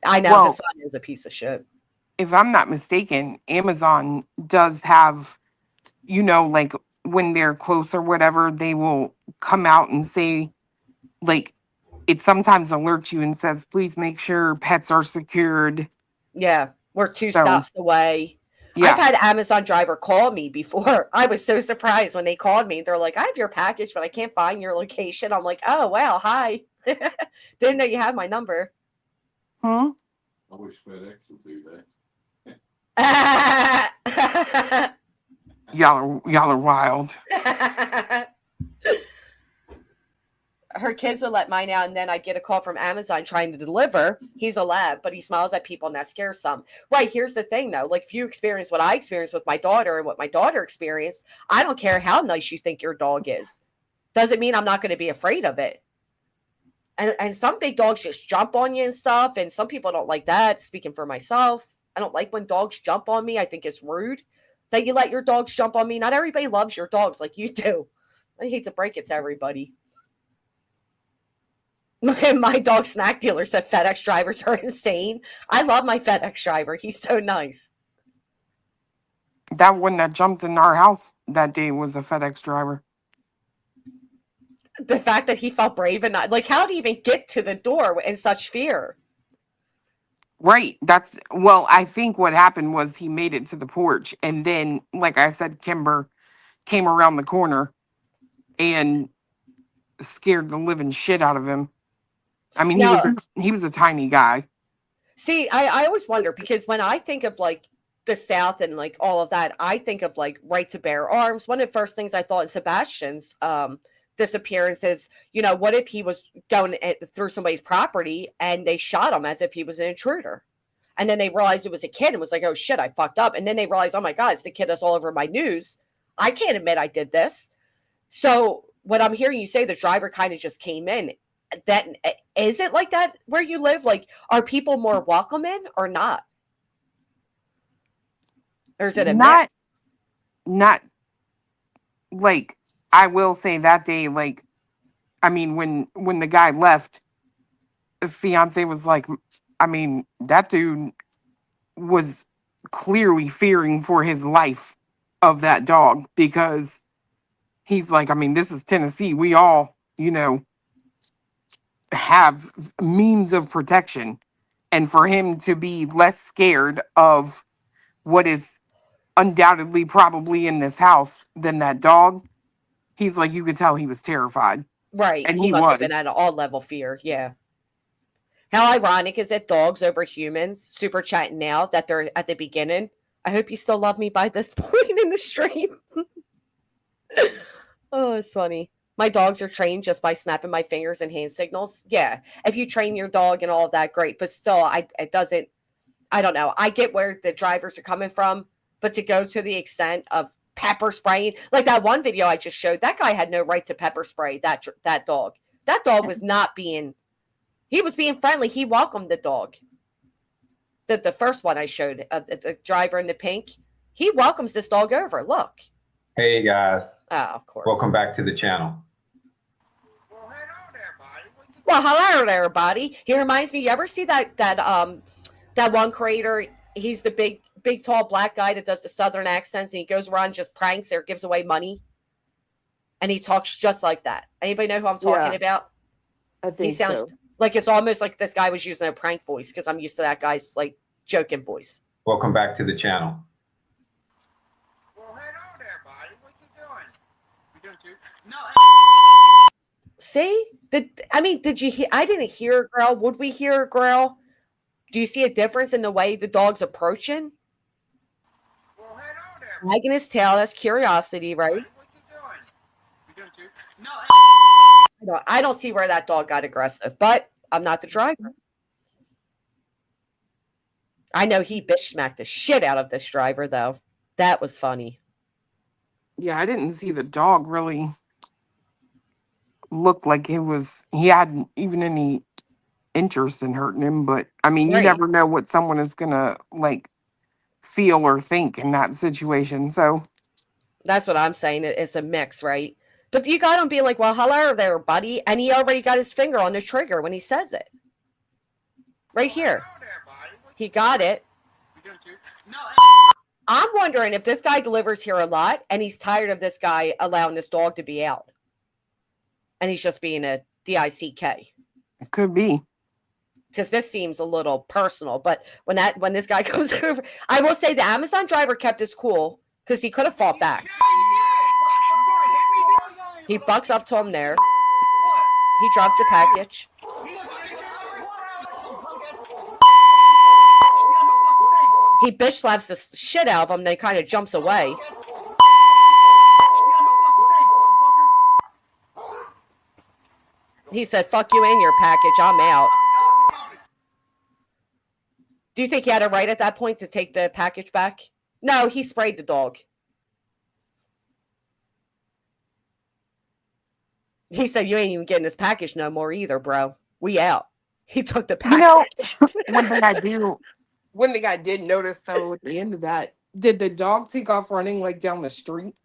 I know this one is a piece of shit. If I'm not mistaken, Amazon does have, like when they're close or whatever, they will come out and say, like, it sometimes alerts you and says, please make sure pets are secured Yeah, we're 2 So, stops away. yeah. I've had Amazon driver call me before. I was so surprised when they called me. They're like, I have your package, but I can't find your location. I'm like, oh, wow, hi. Didn't know you had my number. Hmm? I wish FedEx would do that. Y'all are wild. Her kids would let mine out, and then I get a call from Amazon trying to deliver. He's a lab, but he smiles at people, and that scares some. Right, here's the thing, though. Like, if you experience what I experienced with my daughter and what my daughter experienced, I don't care how nice you think your dog is. Doesn't mean I'm not going to be afraid of it. And some big dogs just jump on you and stuff, and some people don't like that. Speaking for myself, I don't like when dogs jump on me. I think it's rude that you let your dogs jump on me. Not everybody loves your dogs like you do. I hate to break it to everybody. My dog snack dealer said FedEx drivers are insane. I love my FedEx driver. He's so nice. That one that jumped in our house that day was a FedEx driver. The fact that he felt brave and not like, how did he even get to the door in such fear? Right. I think what happened was he made it to the porch, and then, like I said, Kimber came around the corner and scared the living shit out of him. I mean, he was a tiny guy. See, I always wonder, because when I think of like the South and like all of that, I think of like right to bear arms. One of the first things I thought in Sebastian's disappearance is, what if he was going through somebody's property and they shot him as if he was an intruder? And then they realized it was a kid and was like, oh shit, I fucked up. And then they realized, oh my God, it's the kid that's all over my news. I can't admit I did this. So what I'm hearing you say, the driver kind of just came in. That is it like that where you live? Like, are people more welcome in or not? Or is it a mix? Not like, I will say that day, like, I mean, when the guy left, the fiance was like, I mean, that dude was clearly fearing for his life of that dog, because he's like, I mean, this is Tennessee. We all, have means of protection. And for him to be less scared of what is undoubtedly probably in this house than that dog, he's like, you could tell he was terrified. Right. And he must was. have been at an all level fear. Yeah. How ironic is it, dogs over humans? Super chatting now that they're at the beginning. I hope you still love me by this point in the stream. Oh, it's funny. My dogs are trained just by snapping my fingers and hand signals. Yeah. If you train your dog and all of that, great. But still, I don't know. I get where the drivers are coming from, but to go to the extent of pepper spraying, like that one video I just showed, that guy had no right to pepper spray that dog. That dog was not being, he was being friendly. He welcomed the dog. The first one I showed, the driver in the pink, he welcomes this dog over. Look. Hey guys. Oh, of course. Welcome back to the channel. Well, hello there, everybody. He reminds me, you ever see that one creator? He's the big tall black guy that does the southern accents, and he goes around and just pranks or gives away money. And he talks just like that. Anybody know who I'm talking about? I think he sounds so. like, it's almost like this guy was using a prank voice, because I'm used to that guy's like joking voice. Welcome back to the channel. See? Did you hear? I didn't hear a growl. Would we hear a growl? Do you see a difference in the way the dog's approaching? Wagging his tail, that's curiosity, right? I don't see where that dog got aggressive, but I'm not the driver. I know he bitch smacked the shit out of this driver, though. That was funny. Yeah, I didn't see the dog really look like he hadn't even any interest in hurting him. But I mean, you never know what someone is gonna like feel or think in that situation. So that's what I'm saying. It's a mix, right? But you got him being like, well, hello there, buddy. And he already got his finger on the trigger when he says it. Right here. He got it. I'm wondering if this guy delivers here a lot and he's tired of this guy allowing this dog to be out. And he's just being a DICK. It could be. because this seems a little personal. But when this guy comes over, I will say the Amazon driver kept his cool because he could have fought back. He bucks up to him there. He drops the package. He bitch slaps the shit out of him, then kind of jumps away. He said, fuck you and your package, I'm out. Do you think he had a right at that point to take the package back? No, he sprayed the dog. He said, you ain't even getting this package no more either, bro. We out. He took the package. One thing I did notice, though, at the end of that, did the dog take off running, like, down the street?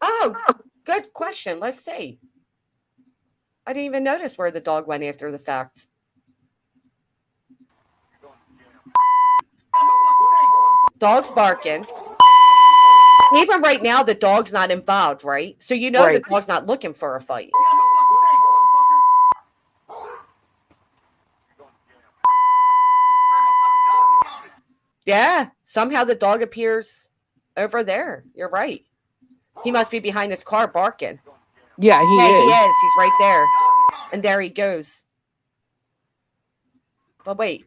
Oh, good question. Let's see. I didn't even notice where the dog went after the fact. Dog's barking. Even right now, the dog's not involved, right? So you know the dog's not looking for a fight. Yeah, somehow the dog appears over there. You're right. He must be behind his car barking. Yeah, he is. He's right there. And there he goes. But wait.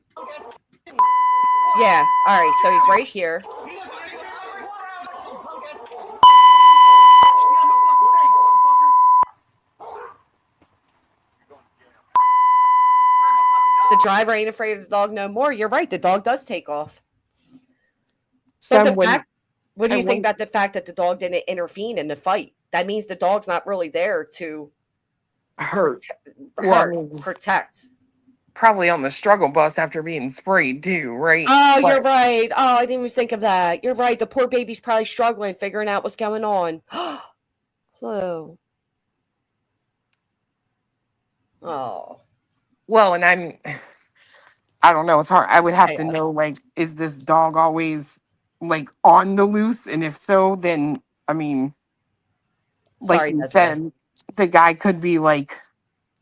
Yeah, all right, so he's right here. The driver ain't afraid of the dog no more. You're right, the dog does take off. But what do you think about the fact that the dog didn't intervene in the fight? That means the dog's not really there to protect. Probably on the struggle bus after being sprayed too, right? Oh, you're right. Oh, I didn't even think of that. You're right. The poor baby's probably struggling, figuring out what's going on. Chloe. Oh. Well, and I don't know. It's hard. I would have to know, like, is this dog always, like, on the loose? And if so, then, I mean, like you said, the guy could be, like,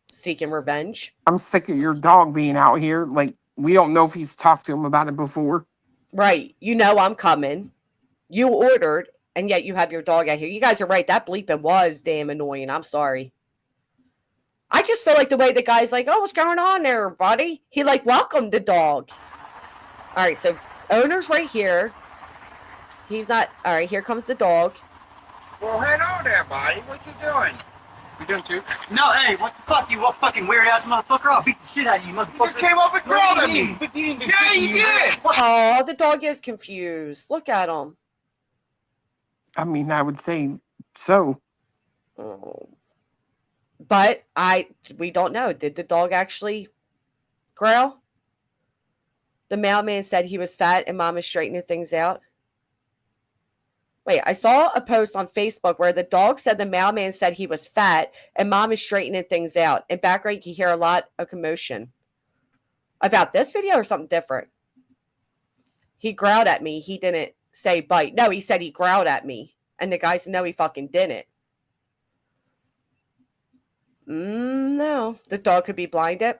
seeking revenge. I'm sick of your dog being out here. Like, we don't know if he's talked to him about it before. Right. You know I'm coming. You ordered, and yet you have your dog out here. You guys are right. That bleeping was damn annoying. I'm sorry. I just feel like the way the guy's like, oh, what's going on there, buddy? He, like, welcomed the dog. All right, so owner's right here. He's not. All right, here comes the dog. Well, hang on there, buddy. What you doing? You doing too? No, hey, what the fuck? You fucking weird ass motherfucker. I'll beat the shit out of you, motherfucker. You just came up and growled at me. Yeah, you did. Oh, the dog is confused. Look at him. I mean, I would say so. Oh. But we don't know. Did the dog actually growl? The mailman said he was fat and mom is straightening things out. Wait, I saw a post on Facebook where the dog said the mailman said he was fat and mom is straightening things out. In background, you can hear a lot of commotion. About this video or something different? He growled at me. He didn't say bite. No, he said he growled at me. And the guy said, no, he fucking didn't. No, the dog could be blinded.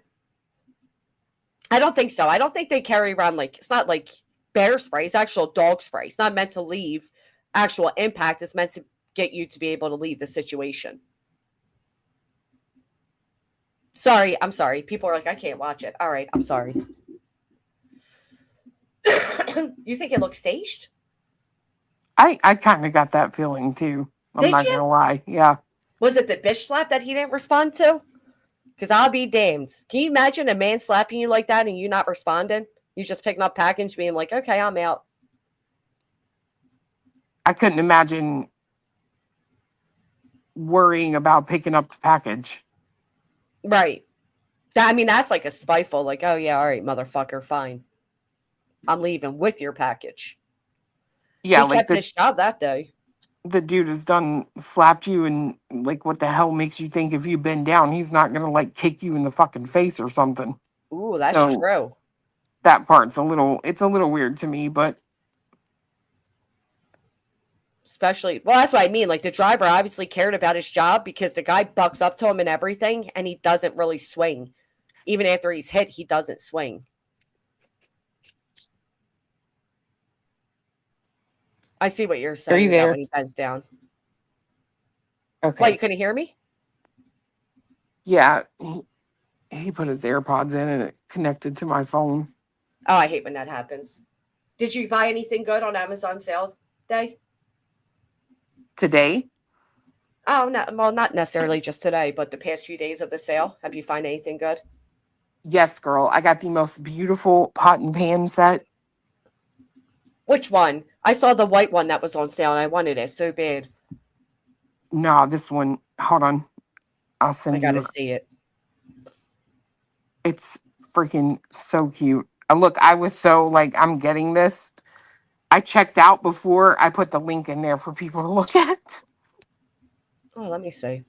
I don't think so. I don't think they carry around, like, it's not like bear spray. It's actual dog spray. It's not meant to leave actual impact. It's meant to get you to be able to leave the situation. Sorry, I'm sorry. People are like, I can't watch it. All right, I'm sorry. You think it looks staged? I kind of got that feeling too. I'm not gonna lie. Yeah. Was it the bitch slap that he didn't respond to? Because I'll be damned. Can you imagine a man slapping you like that and you not responding? You just picking up package, being like, okay, I'm out. I couldn't imagine worrying about picking up the package. Right. I mean, that's like a spiteful, like, oh yeah, all right, motherfucker, fine. I'm leaving with your package. Yeah, he kept his job that day. The dude has slapped you, and like, what the hell makes you think if you bend down, he's not gonna like kick you in the fucking face or something? Ooh, that's true. That part's a little weird to me, but especially, well, that's what I mean. Like, the driver obviously cared about his job because the guy bucks up to him and everything, and he doesn't really swing. even after he's hit, he doesn't swing. I see what you're saying about when he bends down. Okay. What, you couldn't hear me? Yeah, he put his AirPods in and it connected to my phone. Oh, I hate when that happens. Did you buy anything good on Amazon sale day? Today? Oh, no. Well, not necessarily just today, but the past few days of the sale. Have you find anything good? Yes, girl. I got the most beautiful pot and pan set. Which one? I saw the white one that was on sale and I wanted it so bad. No, this one. Hold on. I'll send you. I gotta see it. It's freaking so cute. Look, I was so like, I'm getting this. I checked out before I put the link in there for people to look at. Oh, let me see.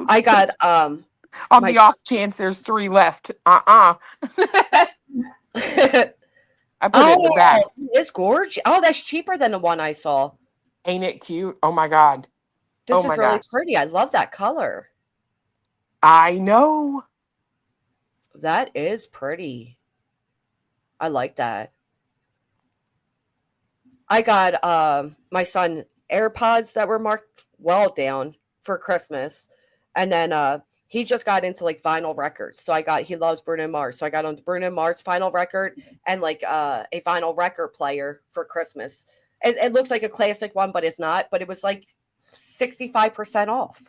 I got on the off chance there's 3 left. I put it in the back. It's gorgeous. Oh, that's cheaper than the one I saw. Ain't it cute? Oh my god. This oh is my really gosh. pretty. I love that color. I know. That is pretty. I like that. I got my son AirPods that were marked well down for Christmas. And then he just got into like vinyl records. So he loves Bruno Mars. So I got on the Bruno Mars vinyl record and like a vinyl record player for Christmas. It looks like a classic one, but it's not. But it was like 65% off.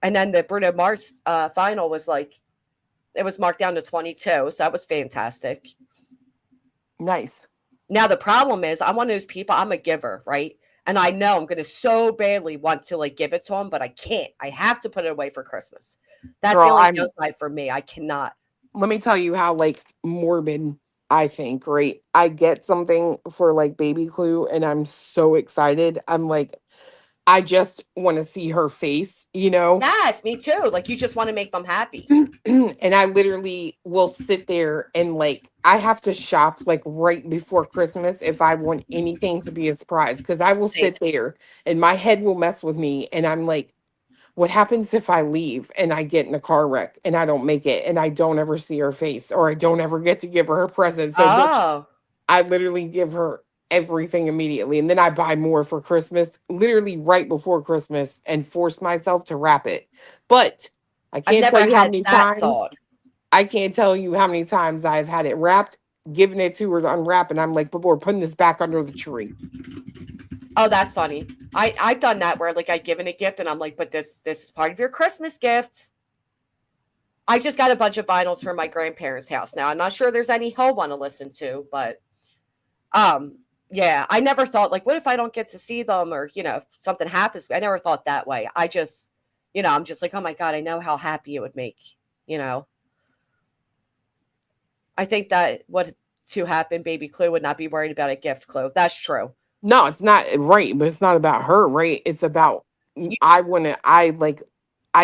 And then the Bruno Mars vinyl was like, it was marked down to 22. So that was fantastic. Nice. Now, the problem is I'm one of those people, I'm a giver, right? And I know I'm going to so badly want to like give it to him, but I can't. I have to put it away for Christmas. That's Girl, the only downside for me. I cannot. Let me tell you how like morbid I think, right? I get something for like baby Clue and I'm so excited. I'm like, I just want to see her face, you know? Yes, me too. Like you just want to make them happy. And I literally will sit there and like, I have to shop like right before Christmas if I want anything to be a surprise. Cause I will sit there and my head will mess with me. And I'm like, what happens if I leave and I get in a car wreck and I don't make it and I don't ever see her face or I don't ever get to give her present? So bitch, I literally give her everything immediately. And then I buy more for Christmas, literally right before Christmas and force myself to wrap it. But I can't tell you how many times. I can't tell you how many times I've had it wrapped, giving it to her to unwrap, and I'm like, but we're putting this back under the tree. Oh, that's funny. I've done that where like I've given a gift and I'm like, but this is part of your Christmas gift. I just got a bunch of vinyls from my grandparents' house. Now I'm not sure there's any he'll want to listen to, but yeah, I never thought like, what if I don't get to see them or if something happens? I never thought that way. I just, I'm just like, oh my God, I know how happy it would make, I think that what to happen, baby Clue would not be worried about a gift, Clue. That's true. No, it's not right, but it's not about her, right? It's about I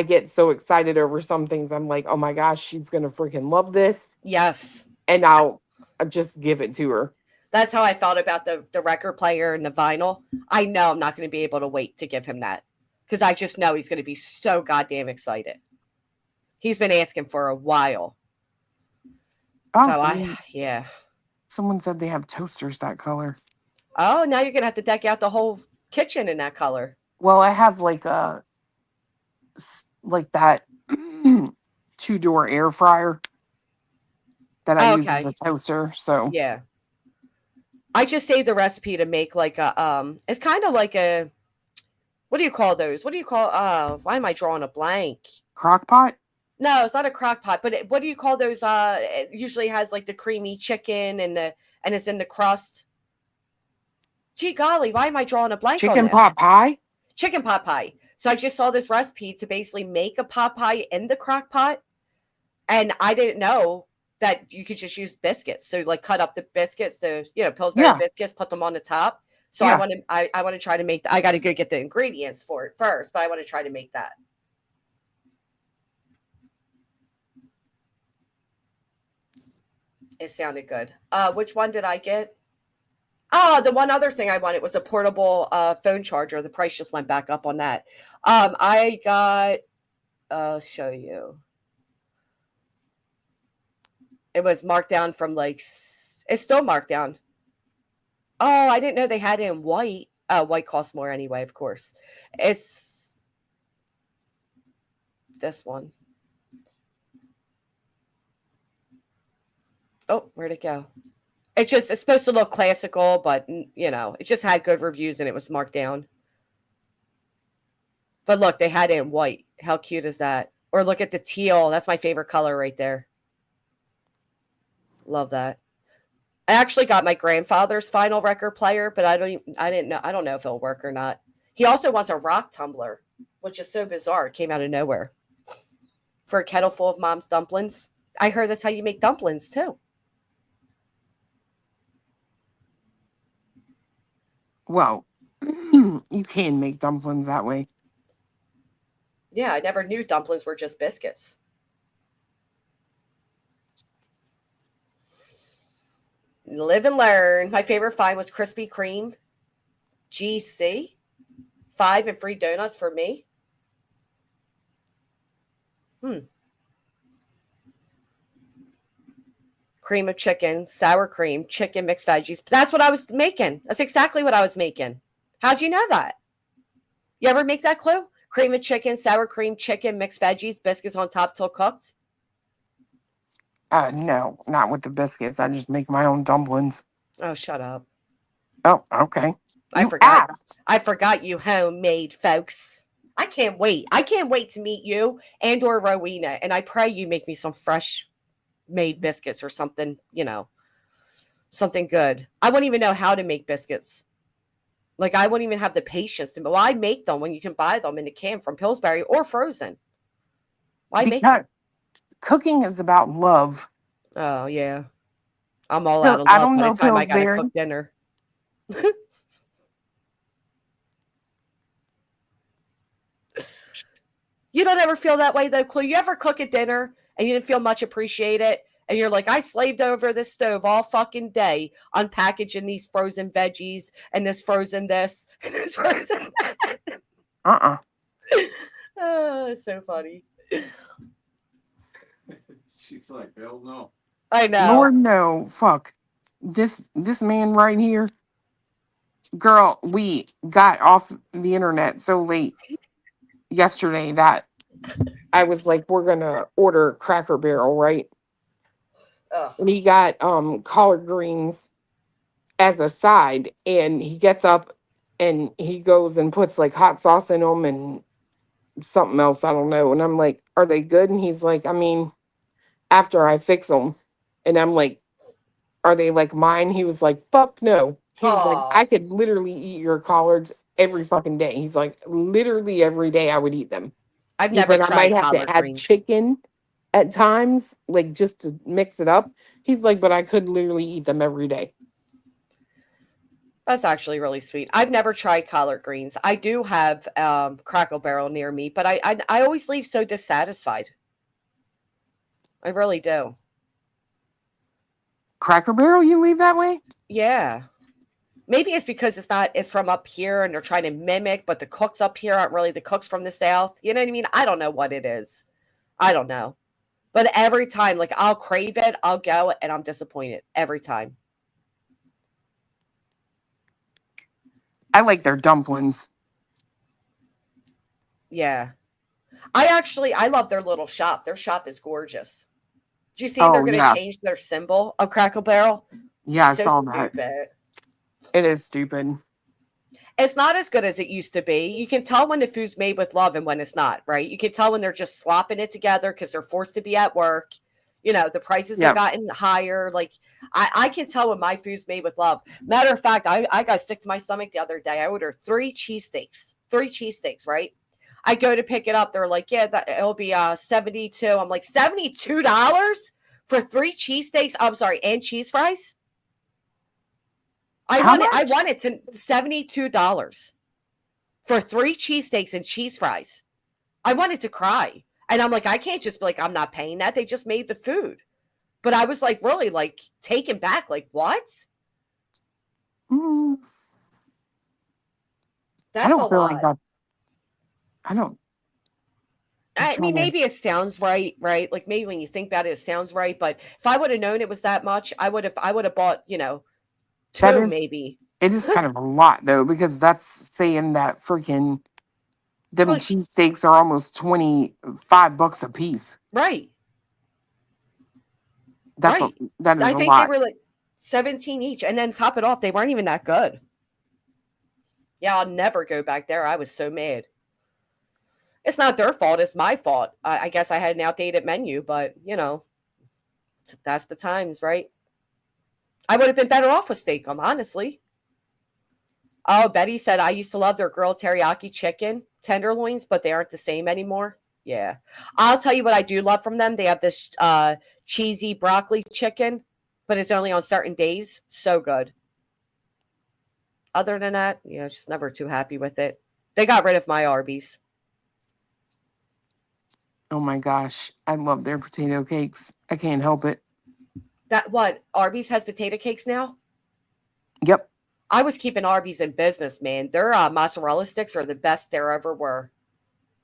get so excited over some things. I'm like, oh my gosh, she's gonna freaking love this. Yes. And I'll just give it to her. That's how I felt about the record player and the vinyl. I know I'm not going to be able to wait to give him that because I just know he's going to be so goddamn excited. He's been asking for a while. Oh, yeah. Someone said they have toasters that color. Oh, now you're going to have to deck out the whole kitchen in that color. Well, I have like that 2-door air fryer that I use as a toaster. So yeah, I just saved the recipe to make like a it's kind of like a, what do you call those? What do you call why am I drawing a blank? Crock pot? No, it's not a crock pot, but what do you call those? It usually has like the creamy chicken and it's in the crust. Gee golly, why am I drawing a blank on this? Chicken pot pie? Chicken pot pie. So I just saw this recipe to basically make a pot pie in the crock pot. And I didn't know that you could just use biscuits. So like cut up the biscuits, the Pillsbury biscuits, put them on the top. So I want to try to make I got to go get the ingredients for it first, but I want to try to make that. It sounded good. Which one did I get? Oh, the one other thing I wanted was a portable phone charger. The price just went back up on that. I got, I'll show you. It was marked down from like, it's still marked down. Oh, I didn't know they had it in white. White costs more anyway, of course. It's this one. Oh, where'd it go? It's supposed to look classical, but you know, it just had good reviews and it was marked down. But look, they had it in white. How cute is that? Or look at the teal. That's my favorite color right there. Love that. I actually got my grandfather's vinyl record player, but I don't know if it'll work or not. He also wants a rock tumbler, which is so bizarre. It came out of nowhere. For a kettle full of mom's dumplings. I heard that's how you make dumplings too. Well, you can make dumplings that way. Yeah, I never knew dumplings were just biscuits. Live and learn. My favorite find was Krispy Kreme. GC. 5 and free donuts for me. Cream of chicken, sour cream, chicken, mixed veggies. That's what I was making. That's exactly what I was making. How'd you know that? You ever make that, Clue? Cream of chicken, sour cream, chicken, mixed veggies, biscuits on top till cooked? No, not with the biscuits. I just make my own dumplings. Oh, shut up. Oh, okay. I forgot. I forgot you homemade folks. I can't wait. I can't wait to meet you and or Rowena. And I pray you make me some fresh made biscuits or something, you know, something good. I wouldn't even know how to make biscuits. Like, I wouldn't even have the patience to, well, I make them when you can buy them in a can from Pillsbury or frozen. Why make them? Cooking is about love. Oh, yeah. I'm all So, out of I love don't by know the time I got to Pillsbury. cook dinner. You don't ever feel that way, though, Clue? You ever cook a dinner and you didn't feel much appreciated? And you're like, I slaved over this stove all fucking day, unpackaging these frozen veggies and this frozen this and this frozen that. Oh, it's so funny. She's like, hell no. I know. Lord, no. Fuck. This man right here. Girl, we got off the internet so late yesterday that I was like, we're going to order Cracker Barrel, right? Ugh. And he got collard greens as a side, and he gets up and he goes and puts like hot sauce in them and something else, I don't know. And I'm like, are they good? And he's like, I mean, after I fix them. And I'm like, are they like mine? He was like, fuck no. He was like, I could literally eat your collards every fucking day. He's like, literally every day I would eat them. I've He's never like, I tried might have to collard add greens. chicken at times, like just to mix it up. He's like, but I could literally eat them every day. That's actually really sweet. I've never tried collard greens. I do have Cracker Barrel near me, but I always leave so dissatisfied. I really do. Cracker Barrel, you leave that way? Yeah. Maybe it's because it's from up here and they're trying to mimic, but the cooks up here aren't really the cooks from the South. You know what I mean? I don't know what it is. I don't know. But every time, like, I'll crave it, I'll go, and I'm disappointed every time. I like their dumplings. Yeah. I love their little shop. Their shop is gorgeous. Do you see they're going to change their symbol of Cracker Barrel? Yeah, so I saw stupid. that. It is stupid. It's not as good as it used to be. You can tell when the food's made with love and when it's not, right? You can tell when they're just slopping it together because they're forced to be at work. You know, the prices have gotten higher. Like, I can tell when my food's made with love. Matter of fact, I got sick to my stomach the other day. I ordered 3 cheesesteaks. 3 cheesesteaks, right? I go to pick it up. They're like, yeah, it'll be $72. I'm like, $72 for 3 cheesesteaks? I'm sorry, and cheese fries? I wanted to $72 for 3 cheesesteaks and cheese fries. I wanted to cry. And I'm like, I can't just be like, I'm not paying that. They just made the food. But I was like, really, like, taken back. Like, what? That's I don't a feel lot. like that. I don't. I mean, maybe it sounds right? Like maybe when you think about it, it sounds right. But if I would have known it was that much, I would have bought, two maybe. It is kind of a lot though, because that's saying that freaking them cheesesteaks are almost $25 a piece. Right. That is I a think lot. they were like 17 each, and then top it off, they weren't even that good. Yeah, I'll never go back there. I was so mad. It's not their fault. It's my fault. I guess I had an outdated menu, but that's the times, right? I would have been better off with Steak-umm, honestly. Oh, Betty said, I used to love their grilled teriyaki chicken tenderloins, but they aren't the same anymore. Yeah. I'll tell you what I do love from them. They have this cheesy broccoli chicken, but it's only on certain days. So good. Other than that, just never too happy with it. They got rid of my Arby's. Oh my gosh. I love their potato cakes. I can't help it. Arby's has potato cakes now? Yep. I was keeping Arby's in business, man. Their mozzarella sticks are the best there ever were.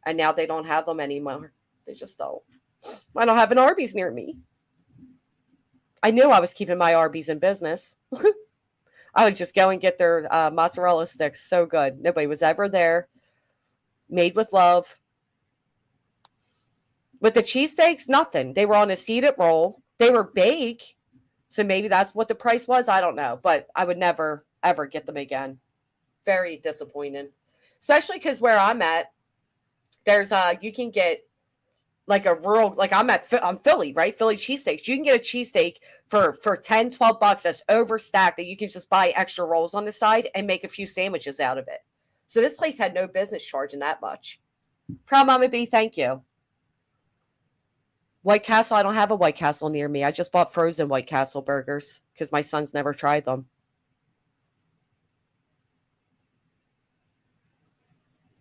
And now they don't have them anymore. They just don't. I don't have an Arby's near me. I knew I was keeping my Arby's in business. I would just go and get their mozzarella sticks. So good. Nobody was ever there. Made with love. With the cheesesteaks, nothing. They were on a seeded roll. They were big. So maybe that's what the price was. I don't know. But I would never, ever get them again. Very disappointing. Especially because where I'm at, there's you can get like a rural, like I'm Philly, right? Philly cheesesteaks. You can get a cheesesteak for $10, $12 that's overstacked that you can just buy extra rolls on the side and make a few sandwiches out of it. So this place had no business charging that much. Proud Mama B, thank you. White Castle, I don't have a White Castle near me. I just bought frozen White Castle burgers because my son's never tried them.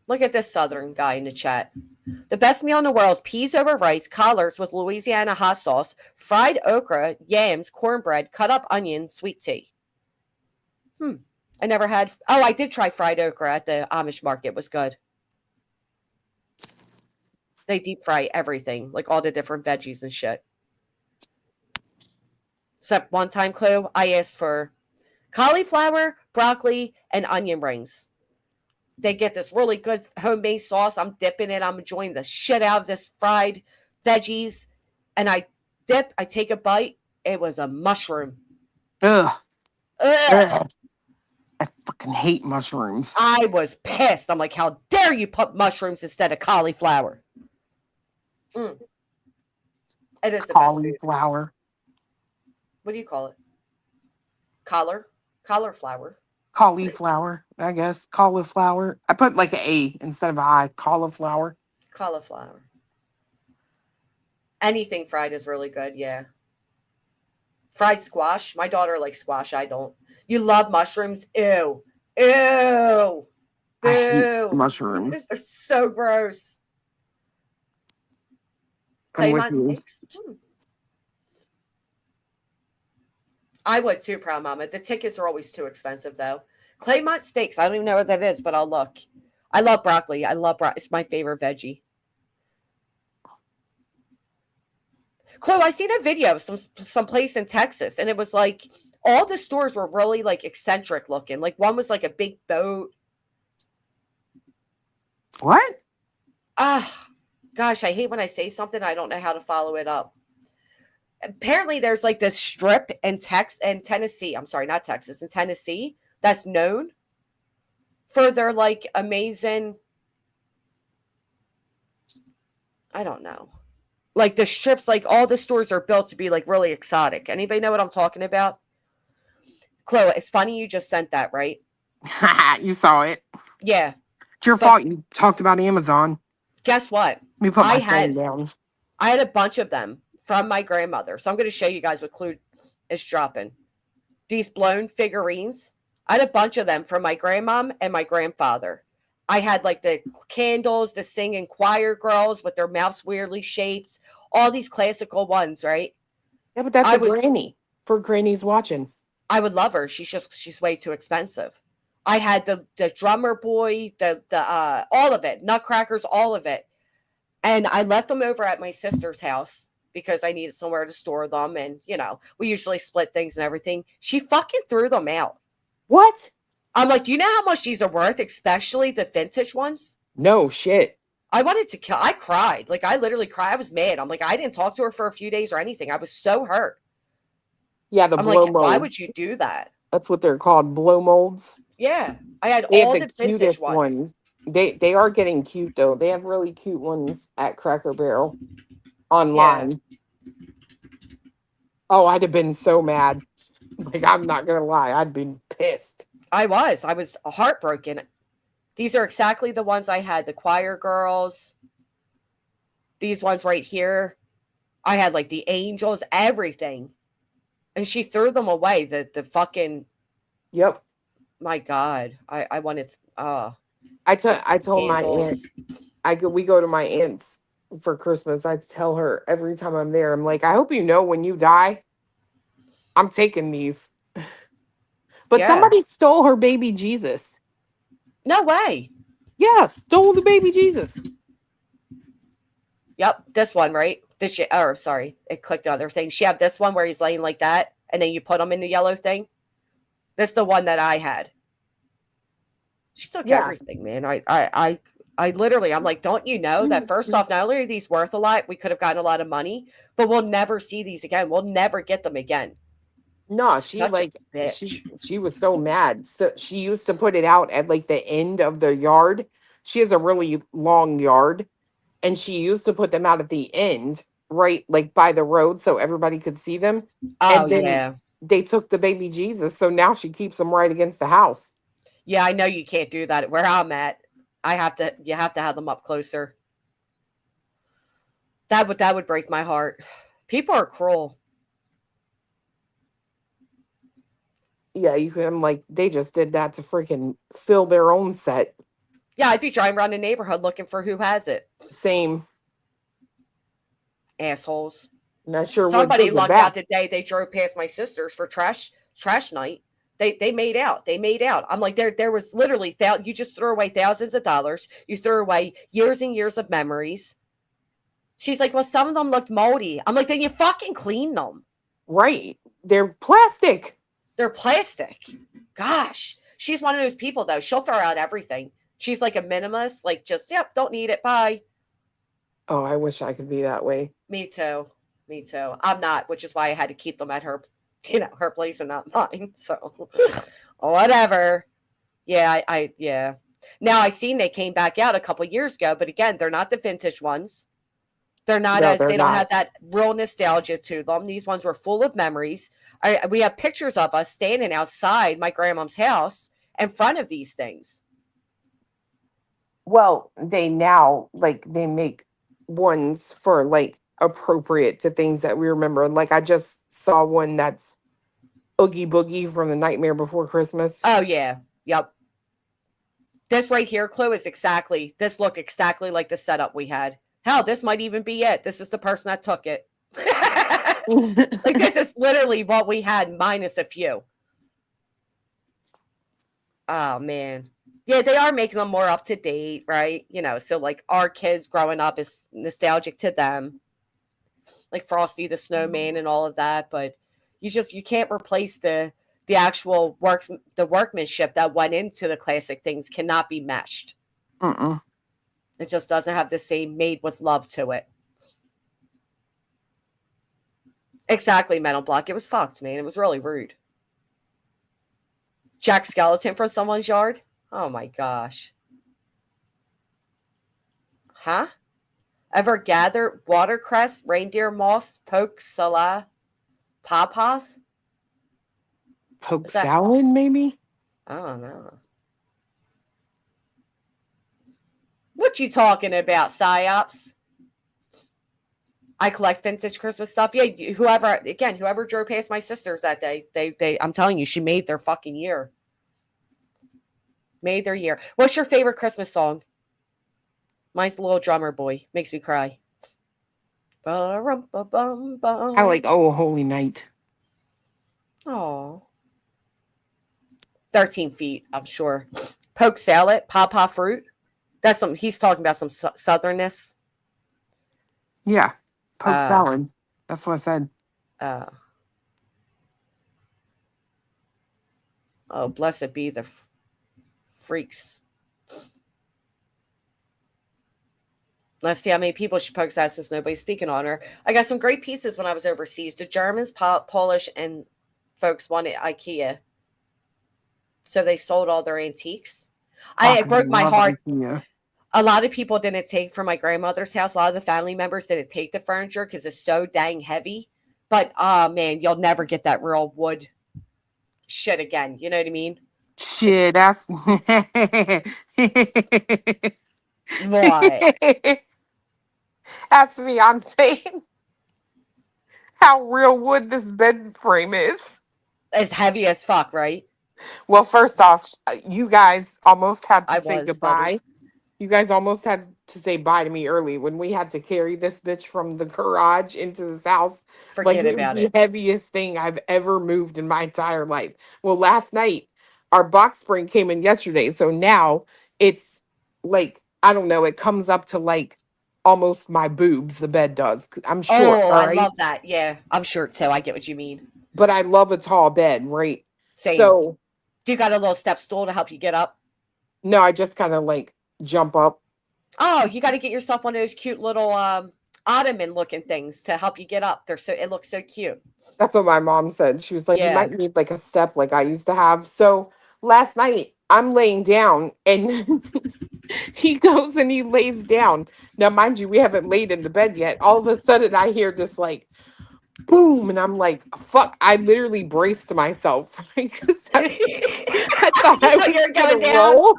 Look at this Southern guy in the chat. The best meal in the world is peas over rice, collards with Louisiana hot sauce, fried okra, yams, cornbread, cut up onions, sweet tea. I never had. Oh, I did try fried okra at the Amish market. It was good. They deep fry everything, like all the different veggies and shit. Except one time, Chloe, I asked for cauliflower, broccoli, and onion rings. They get this really good homemade sauce. I'm dipping it. I'm enjoying the shit out of this fried veggies. And I take a bite. It was a mushroom. Ugh. Ugh. I fucking hate mushrooms. I was pissed. I'm like, how dare you put mushrooms instead of cauliflower? It is the best food. Cauliflower. What do you call it? Cauliflower. Cauliflower, I guess. Cauliflower. I put like an A instead of an I. Cauliflower. Cauliflower. Anything fried is really good, yeah. Fried squash. My daughter likes squash. I don't. You love mushrooms? Ew. Ew. I hate mushrooms. They're so gross. Claymont steaks? I would too, Proud Mama. The tickets are always too expensive, though. Claymont steaks. I don't even know what that is, but I'll look. I love broccoli. It's my favorite veggie. Chloe, I seen a video of some place in Texas, and it was like all the stores were really like eccentric looking. Like one was like a big boat. What? Gosh, I hate when I say something, I don't know how to follow it up. Apparently, there's like this strip in Tennessee. I'm sorry, not Texas, in Tennessee, that's known for their like amazing. I don't know. Like the strips, like all the stores are built to be like really exotic. Anybody know what I'm talking about? Chloe, it's funny you just sent that, right? You saw it. Yeah. It's your fault you talked about Amazon. Guess what? Let me put my phone down. I had a bunch of them from my grandmother. So I'm going to show you guys what Chloe is dropping. These blown figurines. I had a bunch of them from my grandmom and my grandfather. I had like the candles, the singing choir girls with their mouths weirdly shaped, all these classical ones, right? Yeah, but that's Granny for Granny's watching. I would love her. She's way too expensive. I had the drummer boy, the all of it, nutcrackers, all of it. And I left them over at my sister's house because I needed somewhere to store them. And, you know, we usually split things and everything. She fucking threw them out. What? I'm like, do you know how much these are worth, especially the vintage ones? No shit. I wanted to kill. I cried. Like, I literally cried. I was mad. I'm like, I didn't talk to her for a few days or anything. I was so hurt. Yeah, the I'm blow like, molds. why would you do that? That's what they're called, blow molds. Yeah. I had They all have the vintage cutest ones. They are getting cute though. They have really cute ones at Cracker Barrel online. Yeah. Oh, I'd have been so mad. Like, I'm not gonna lie, I'd been pissed. I was heartbroken. These are exactly the ones I had. The choir girls. These ones right here. I had like the angels, everything. And she threw them away. The fucking. Yep. My God. I wanted. I told my candles. aunt, we go to my aunt's for Christmas. I tell her every time I'm there, I'm like, I hope you know when you die, I'm taking these. But Yeah. somebody stole her baby Jesus. No way. Yeah, stole the baby Jesus. Yep, this one, right? Sorry, it clicked the other thing. She had this one where he's laying like that, and then you put him in the yellow thing. That's the one that I had. She took everything, man. I literally, I'm like, don't you know that first off, not only are these worth a lot, we could have gotten a lot of money, but we'll never see these again. We'll never get them again. No, Such a bitch. she was so mad. So she used to put it out at like the end of the yard. She has a really long yard, and she used to put them out at the end, right, like by the road, so everybody could see them. Oh, And then yeah. they took the baby Jesus, so now she keeps them right against the house. Yeah, I know you can't do that where I'm at. You have to have them up closer. That would break my heart. People are cruel. Yeah, I'm like, they just did that to freaking fill their own set. Yeah, I'd be driving around the neighborhood looking for who has it. Same. Assholes. Not sure. Somebody lucked out the day they drove past my sister's for trash night. They made out. They made out. I'm like, there was literally you just threw away thousands of dollars. You threw away years and years of memories. She's like, well, some of them looked moldy. I'm like, then you fucking clean them. Right. They're plastic. They're plastic. Gosh. She's one of those people, though. She'll throw out everything. She's like a minimalist. Like, just, yep, don't need it. Bye. Oh, I wish I could be that way. Me too. Me too. I'm not, which is why I had to keep them at her, her place and not mine. So, whatever. Yeah, yeah. Now, I seen they came back out a couple years ago, but again, they're not the vintage ones. They're not they don't have that real nostalgia to them. These ones were full of memories. We have pictures of us standing outside my grandma's house in front of these things. Well, they now, like, they make ones for, like, appropriate to things that we remember. Like, I just saw one that's Oogie Boogie from The Nightmare Before Christmas. Oh, yeah. Yep. This right here, Clue, this looked exactly like the setup we had. Hell, this might even be it. This is the person that took it. Like, this is literally what we had minus a few. Oh, man. Yeah, they are making them more up to date, right? You know, so like our kids growing up is nostalgic to them. Like Frosty the Snowman and all of that, but you can't replace the actual workmanship that went into the classic things cannot be meshed. It just doesn't have the same made with love to it. Exactly, Metal Block. It was fucked, man. It was really rude. Jack Skeleton from someone's yard? Oh my gosh. Huh? Ever gather watercress, reindeer moss, poke salad, pawpaws? Poke salad, maybe? I don't know. What you talking about, psyops? I collect vintage Christmas stuff. Yeah, whoever drove past my sisters that day, they I'm telling you, she made their fucking year. Made their year. What's your favorite Christmas song? Mine's Little Drummer Boy. Makes me cry. I like Oh Holy Night. Oh. 13 feet, I'm sure. Poke salad, pawpaw fruit. He's talking about some southernness. Yeah. Poke salad. That's what I said. Oh, blessed be the freaks. Let's see how many people she pokes at since nobody's speaking on her. I got some great pieces when I was overseas. The Germans, Polish, and folks wanted IKEA. So they sold all their antiques. It broke my heart. IKEA. A lot of people didn't take from my grandmother's house. A lot of the family members didn't take the furniture because it's so dang heavy. But, oh, man, you'll never get that real wood shit again. You know what I mean? Shit, that's... What? That's me. I'm saying how real wood this bed frame is. It's heavy as fuck, right? Well, first off, you guys almost had to say was, goodbye. buddy. You guys almost had to say bye to me early when we had to carry this bitch from the garage into this house. Forget it was about the it. heaviest thing I've ever moved in my entire life. Well, last night, our box spring came in yesterday. So now it's like, I don't know, it comes up to like almost my boobs, the bed does. I'm short, Oh, all I right? love that. Yeah, I'm short too. I get what you mean. But I love a tall bed, right? Same. So, do you got a little step stool to help you get up? no, I just kind of like jump up. Oh, you got to get yourself one of those cute little ottoman looking things to help you get up. It looks so cute. That's what my mom said. She was like, Yeah. you might need like a step like I used to have. So last night I'm laying down and he goes and he lays down. Now, mind you, we haven't laid in the bed yet. All of a sudden I hear this like boom. And I'm like, fuck, I literally braced myself because I thought I was going to roll.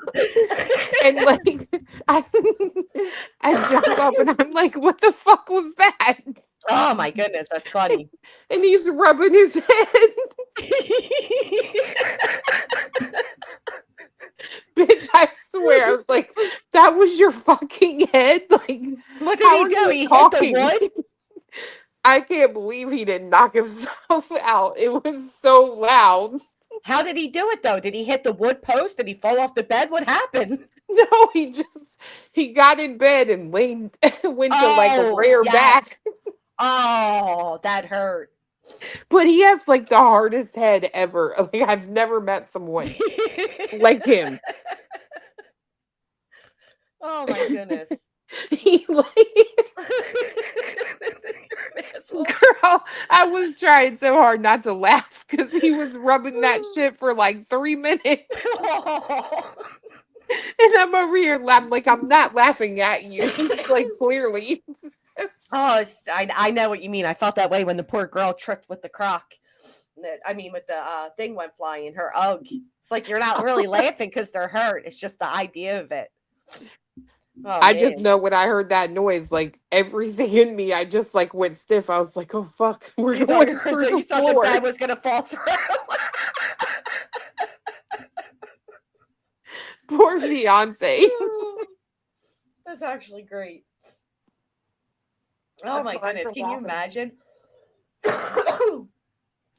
And like, I jump up and I'm like, what the fuck was that? Oh my goodness, that's funny. And he's rubbing his head. Bitch, I swear, I was like, that was your fucking head? Like, what did he do? He hit the wood? I can't believe he didn't knock himself out. It was so loud. How did he do it though? Did he hit the wood post? Did he fall off the bed? What happened? No, he got in bed and went to like a rear back. Oh, that hurt. But he has like the hardest head ever. Like, I've never met someone like him. Oh my goodness. He Girl, I was trying so hard not to laugh because he was rubbing that shit for like 3 minutes. And I'm over here, I'm like, I'm not laughing at you. Like, clearly. Oh, I know what you mean. I felt that way when the poor girl tripped with the croc. I mean, with the thing went flying, her UGG. It's like you're not really laughing because they're hurt. It's just the idea of it. Oh, I just know when I heard that noise, like everything in me, I just like went stiff. I was like, "Oh fuck, we're going through the thought the floor." bed was gonna fall through. Poor fiance. That's actually great. Oh my goodness, can you imagine?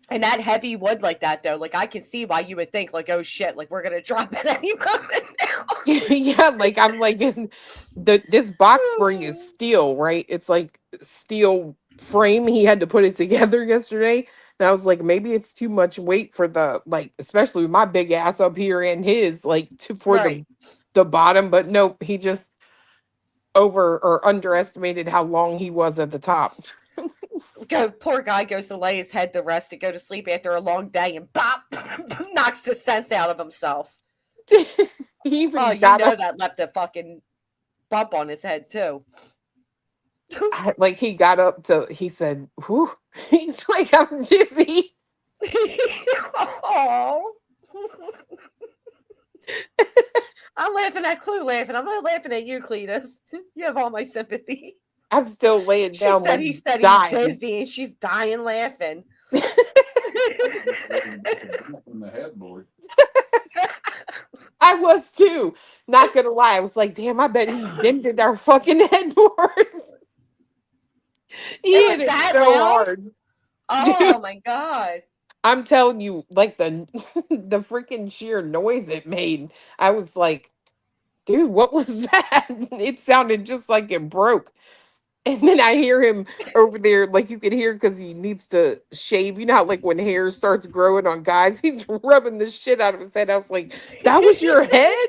And that heavy wood like that though, like I can see why you would think like, oh shit, like we're gonna drop it any moment now. Yeah, like I'm like this box spring is steel, right? It's like steel frame. He had to put it together yesterday. And I was like, maybe it's too much weight for the like, especially with my big ass up here and his like for the bottom. But nope, he just over or underestimated how long he was at the top. Poor guy goes to lay his head to rest to go to sleep after a long day and bop knocks the sense out of himself. He even you know that left a fucking bump on his head too. Like he got up to, he said, whew. He's like, I'm dizzy. Oh. I'm laughing at Clue laughing. I'm not laughing at you, Cletus. You have all my sympathy. I'm still laying down. He said he's dizzy and she's dying laughing. On the headboard. I was too. Not gonna lie. I was like, damn, I bet he dented our fucking headboard. He hit it so hard. Oh my god. I'm telling you, like the freaking sheer noise it made. I was like, dude, what was that? It sounded just like it broke. And then I hear him over there, like you can hear because he needs to shave. You know how like when hair starts growing on guys, he's rubbing the shit out of his head. I was like, that was your head?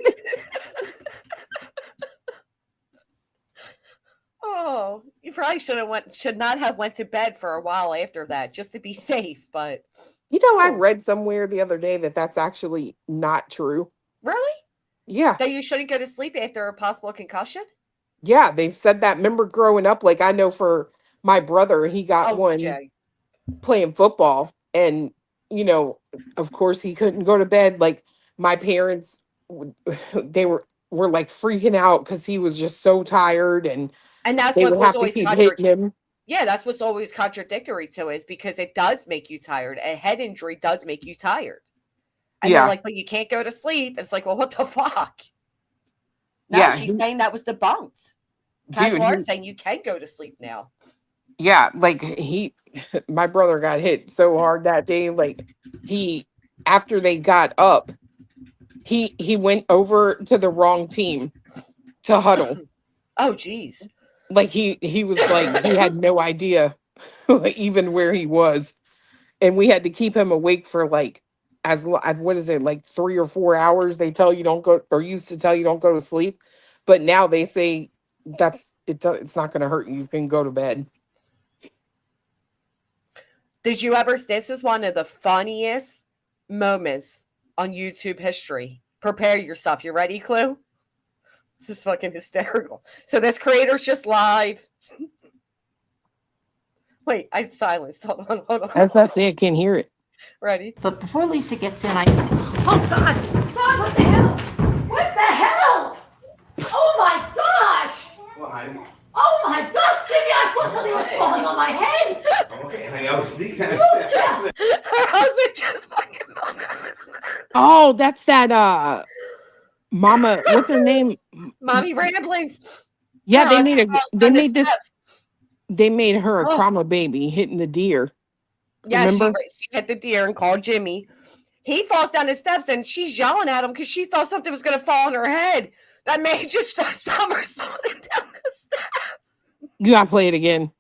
Oh, you probably should not have went to bed for a while after that just to be safe, but You know, I read somewhere the other day that that's actually not true. really? Yeah. That you shouldn't go to sleep after a possible concussion? Yeah, they've said that. Remember growing up, like I know for my brother, he got one Jay. playing football, and you know, of course, he couldn't go to bed. Like my parents, they were like freaking out because he was just so tired, and And that's they what would was have to always keep hitting him. Yeah, that's what's always contradictory to is because it does make you tired. A head injury does make you tired. And they're like, but you can't go to sleep. It's like, well, what the fuck? No, Yeah, she's saying that was debunked. Casual saying you can go to sleep now. Yeah, like my brother got hit so hard that day. Like after they got up, he went over to the wrong team to huddle. Oh, geez. Like he was like he had no idea even where he was, and we had to keep him awake for like as what is it, like 3 or 4 hours. They tell you don't go, or used to tell you don't go to sleep, but now they say it's not going to hurt you. You can go to bed. Did you ever? This is one of the funniest moments on YouTube history. Prepare yourself. You ready, Clue? This is fucking hysterical. So this creator's just live. Wait, I'm silenced. Hold on. As I say, I can't hear it. Ready? But before Lisa gets in, I say, oh God, God, what the hell? What the hell? Oh my gosh! Why? Oh my gosh, Jimmy, I thought something was falling on my head. Okay, honey, I was sneaking. Her husband just fucking. Oh, that's that Mama, what's her name? Mommy Ramblings. Yeah, Her they husband made falls down the steps. they made her a Oh. cryma baby hitting the deer. Yeah, Remember? she hit the deer and called Jimmy. He falls down the steps and she's yelling at him because she thought something was going to fall on her head. That man just starts somersaulting down the steps. You gotta play it again.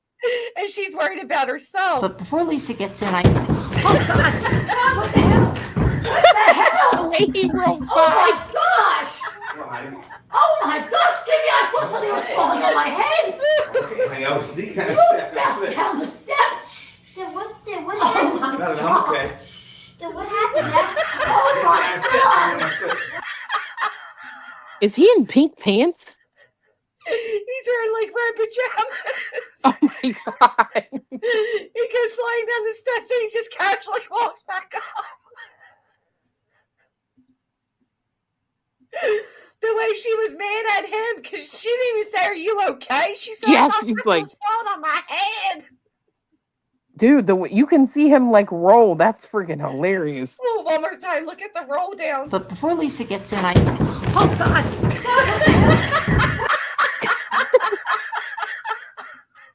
And she's worried about herself. But before Lisa gets in, I say, oh God, God, what the hell? What the hell? He rolls Oh my gosh! Oh my gosh, Jimmy, I thought something was falling on my head. Okay, honey, I was sneaking. You fell down the steps. Then what happened? No, I'm okay. Then what happened? Oh my God! Is he in pink pants? He's wearing like red pajamas. Oh my God. He goes flying down the steps and he just casually walks back up. The way she was mad at him because she didn't even say, "Are you okay?" She said, Yes, "I he's thought like- was falling on my head." Dude, you can see him like roll. That's freaking hilarious. Oh, one more time. Look at the roll down. But before Lisa gets in, I say, oh God! God, what the hell?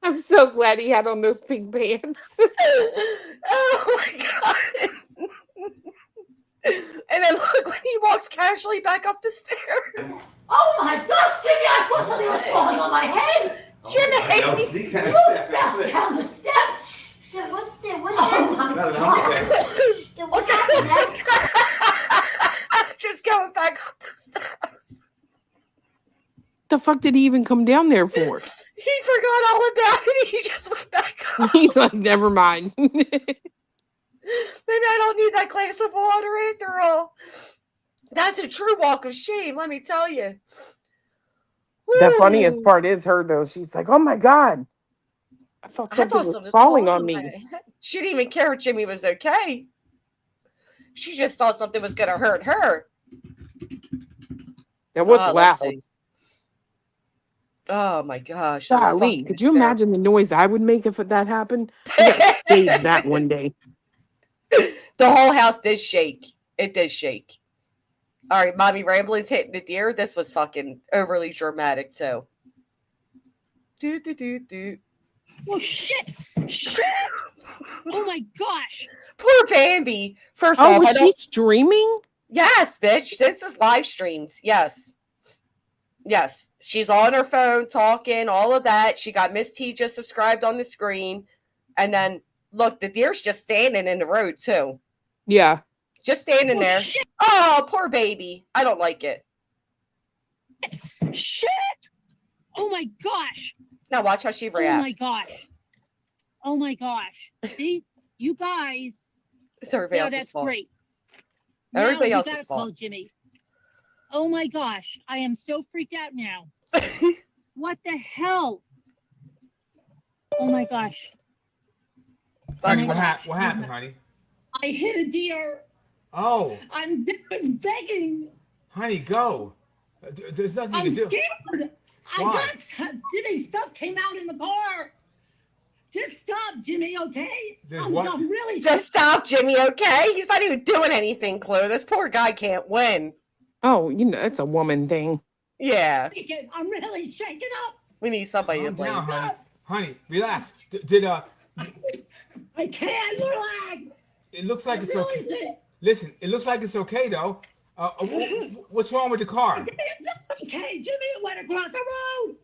I'm so glad he had on those pink pants. Oh my God. And then look when he walks casually back up the stairs. Oh my gosh, Jimmy, I thought something was falling on my head. Jimmy! I was sneaking. You fell down the steps. Then what happened? No, I'm okay. Then what happened? Just going back up the steps. The fuck did he even come down there for? He forgot all about it. He just went back up. He's like, never mind. Maybe I don't need that glass of water after all. That's a true walk of shame, let me tell you. The funniest part is her, though. She's like, oh my God. I thought something was falling on me. She didn't even care if Jimmy was okay. She just thought something was going to hurt her. That was let's loud. see. Oh my gosh. Golly, could you imagine the noise I would make if that happened? I gotta stage that one day. The whole house did shake. It did shake. All right, Mommy Rambling's hitting the deer. This was fucking overly dramatic too. Do. Oh shit! Shit! Oh my gosh! Poor Bambi. First Oh, off, was she streaming? Yes, bitch. This is live streamed. Yes. Yes, she's on her phone talking, all of that. She got Miss T just subscribed on the screen. And then, look, the deer's just standing in the road, too. Yeah. Just standing there. Shit. Oh, poor baby. I don't like it. Shit! Oh my gosh! Now watch how she reacts. Oh my gosh! Oh my gosh! See, you guys. It's everybody else's that's fault. great. Everybody now else's we gotta fault. call Jimmy. Oh my gosh! I am so freaked out now. What the hell? Oh my gosh! Honey, what happened, honey? I hit a deer. Oh. I was begging. Honey, go. There's nothing I'm you can do. scared. Why? Jimmy, stuff came out in the car. Just stop, Jimmy, okay? I'm really Just stop, Jimmy, okay? He's not even doing anything, Clue. This poor guy can't win. Oh, it's a woman thing. Yeah. I'm really shaking up. We need somebody to blame. Calm down, honey. Honey, relax. Did I can't relax. It looks like it's really okay. did. Listen, it looks like it's okay though. What's wrong with the car? It's okay, Jimmy. It went across the road.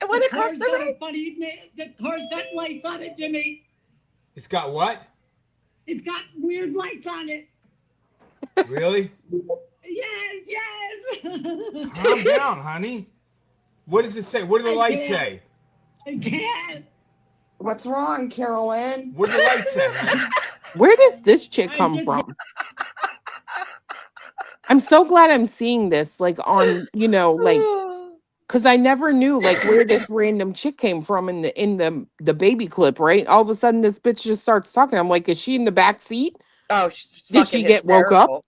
It went across the road. Funny, the car's got lights on it, Jimmy. It's got what? It's got weird lights on it. Really? Yes. Calm down, honey. What does it say? What do the lights say? I can't. What's wrong, Carolyn? What do the lights say? Honey? Where does this chick come from? I'm so glad I'm seeing this, like on, because I never knew like where this random chick came from in the baby clip, right? All of a sudden, this bitch just starts talking. I'm like, is she in the back seat? Oh, did she get woke up?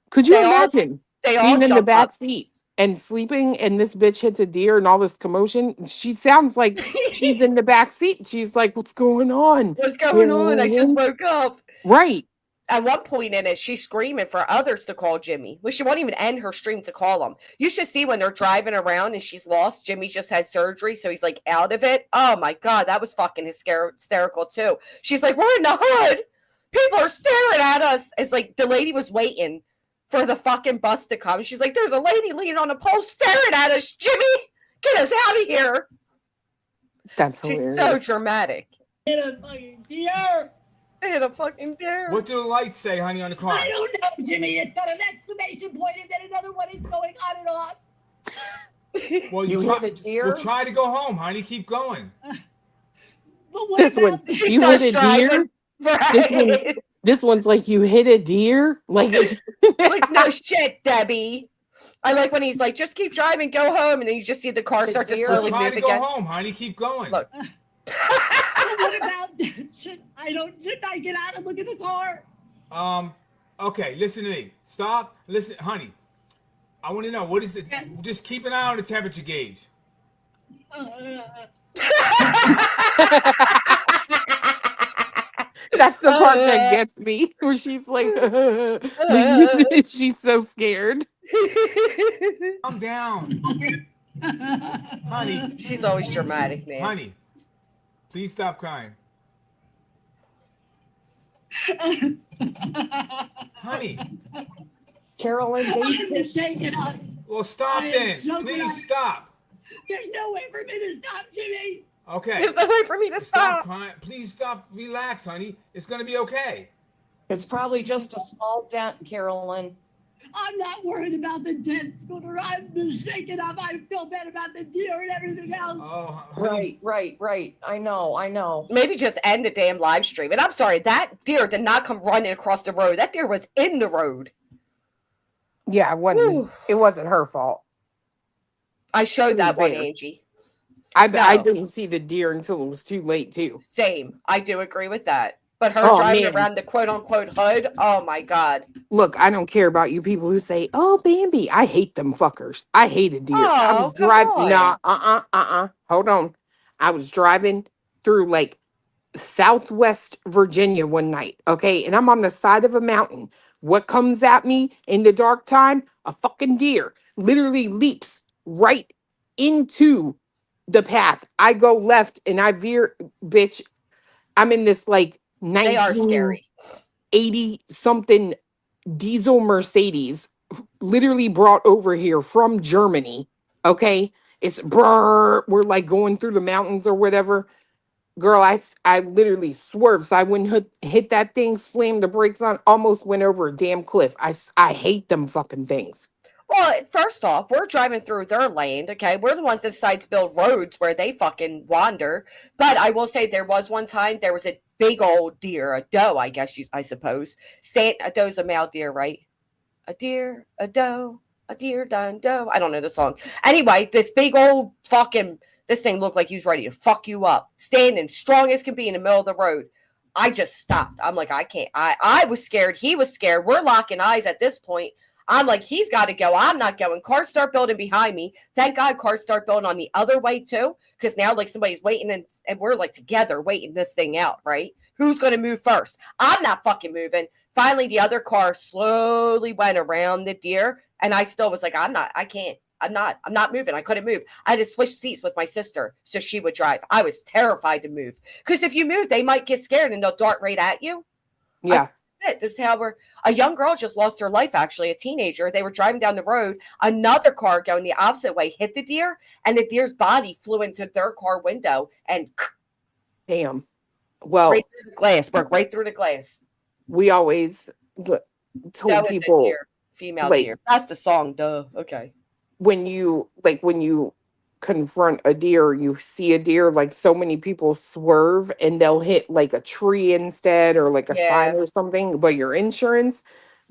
Could you imagine being in the back seat and sleeping, and this bitch hits a deer and all this commotion? She sounds like she's in the back seat. She's like, "What's going on? What's going on? I just woke up." Right. At one point in it, she's screaming for others to call Jimmy. Well, she won't even end her stream to call him. You should see when they're driving around and she's lost. Jimmy just had surgery, so he's like out of it. Oh my God, that was fucking hysterical too. She's like, we're in the hood. People are staring at us. It's like the lady was waiting for the fucking bus to come. She's like, there's a lady leaning on a pole staring at us. Jimmy, get us out of here. That's She's hilarious. so dramatic. Hit a fucking deer. Hit a fucking deer. What do the lights say, honey, on the car? I don't know, Jimmy. It's got an exclamation point and then another one is going on and off. Well, You hit a deer? Well, try to go home, honey. Keep going. But what This about one, She you starts hit a deer. driving. Right. This one's like, you hit a deer. Like, Like, no shit, Debbie. I like when he's like, just keep driving, go home, and then you just see the car start to slowly Try move to go again. home, honey. Keep going. Look. what about shouldn't I get out and look at the car? Okay, listen to me. Stop. Listen, honey. I want to know what is the. Yes. Just keep an eye on the temperature gauge. that's the part that gets me, where she's like, she's so scared. Calm down, honey. She's always dramatic, man. Honey, please stop crying. Honey. Carolyn, I'm shaking up. Well, stop I am then. so Please glad. stop. There's no way for me to stop, Jimmy. Okay. There's no way for me to stop. Crying. Please stop. Relax, honey. It's gonna be okay. It's probably just a small dent, Carolyn. I'm not worried about the dead scooter. I'm just shaking up. I feel bad about the deer and everything else. Oh, Right. I know. Maybe just end the damn live stream. And I'm sorry, that deer did not come running across the road. That deer was in the road. Yeah, it wasn't her fault. I showed that one, Fair. Angie. I No. didn't see the deer until it was too late, too. Same. I do agree with that. But her Oh, driving man. around the quote-unquote hood, oh my God. Look, I don't care about you people who say, "Oh, Bambi." I hate them fuckers. I hate a deer. I Oh, was come driving. on. Hold on. I was driving through like Southwest Virginia one night, okay, and I'm on the side of a mountain. What comes at me in the dark time? A fucking deer literally leaps right into the path. I go left and I veer, bitch. I'm in this like They are 1980 scary. something diesel Mercedes, literally brought over here from Germany. Okay, it's brr, we're like going through the mountains or whatever. Girl, I literally swerved. So I wouldn't hit that thing, slammed the brakes on, almost went over a damn cliff. I hate them fucking things. Well, first off, we're driving through their land, okay? We're the ones that decide to build roads where they fucking wander. But I will say there was one time there was a big old deer, a doe, I guess I suppose. A doe's a male deer, right? A deer, a doe, a deer, done doe. I don't know the song. Anyway, this big old fucking, this thing looked like he was ready to fuck you up. Standing strong as can be in the middle of the road. I just stopped. I'm like, I can't. I was scared. He was scared. We're locking eyes at this point. I'm like, he's got to go. I'm not going. Cars start building behind me. Thank God cars start building on the other way too. Because now like somebody's waiting and we're like together waiting this thing out, right? Who's going to move first? I'm not fucking moving. Finally, the other car slowly went around the deer. And I still was like, I'm not moving. I couldn't move. I had to switch seats with my sister so she would drive. I was terrified to move. Because if you move, they might get scared and they'll dart right at you. Yeah. This is how a young girl just lost her life, actually, a teenager. They were driving down the road. Another car going the opposite way hit the deer, and the deer's body flew into their car window and damn. Well, right through the glass, broke right through the glass. We always told people, deer, female like, deer. That's the song, duh. Okay. When you confront a deer, you see a deer, like so many people swerve and they'll hit like a tree instead or like a sign or something, but your insurance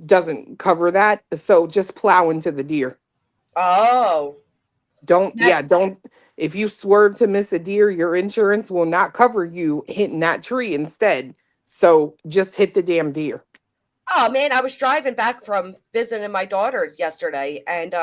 doesn't cover that. So just plow into the deer. Oh. Don't if you swerve to miss a deer, your insurance will not cover you hitting that tree instead. So just hit the damn deer. Oh man, I was driving back from visiting my daughter yesterday, and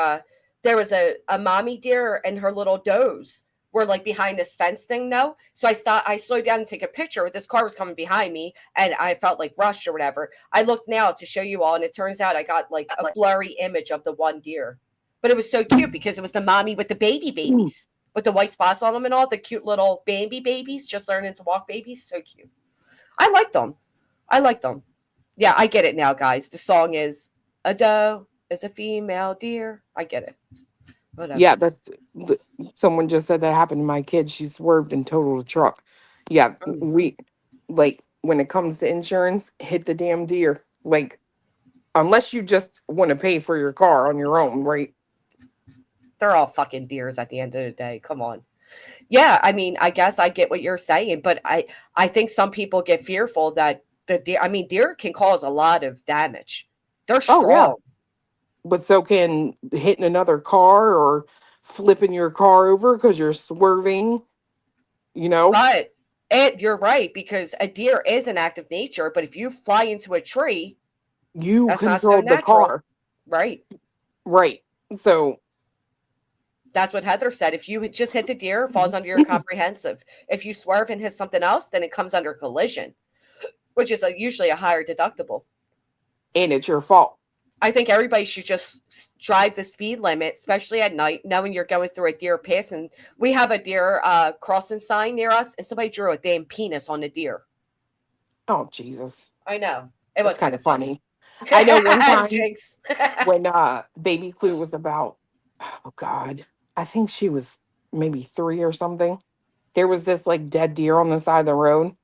there was a mommy deer and her little does were like behind this fence thing, no? So I slowed down to take a picture. This car was coming behind me and I felt like rushed or whatever. I looked now to show you all, and it turns out I got like a blurry image of the one deer. But it was so cute because it was the mommy with the babies with the white spots on them and all, the cute little babies, just learning to walk babies. So cute. I like them. Yeah, I get it now, guys. The song is a doe is a female deer. I get it. Whatever. Yeah, someone just said that happened to my kid. She swerved and totaled a truck. Yeah, we like when it comes to insurance, hit the damn deer. Like, unless you just want to pay for your car on your own, right? They're all fucking deers at the end of the day. Come on. Yeah, I mean, I guess I get what you're saying, but I think some people get fearful that the deer. I mean, deer can cause a lot of damage. They're strong. Oh, yeah. But so can hitting another car or flipping your car over because you're swerving, you know? But you're right, because a deer is an act of nature. But if you fly into a tree, you control the car. Right. Right. So that's what Heather said. If you just hit the deer, it falls under your comprehensive. If you swerve and hit something else, then it comes under collision, which is usually a higher deductible. And it's your fault. I think everybody should just drive the speed limit, especially at night, knowing you're going through a deer pass. And we have a deer crossing sign near us, and somebody drew a damn penis on the deer. Oh, Jesus. I know. It was kind of funny. I know one time when baby Clue was about, oh, God, I think she was maybe 3 or something. There was this like dead deer on the side of the road.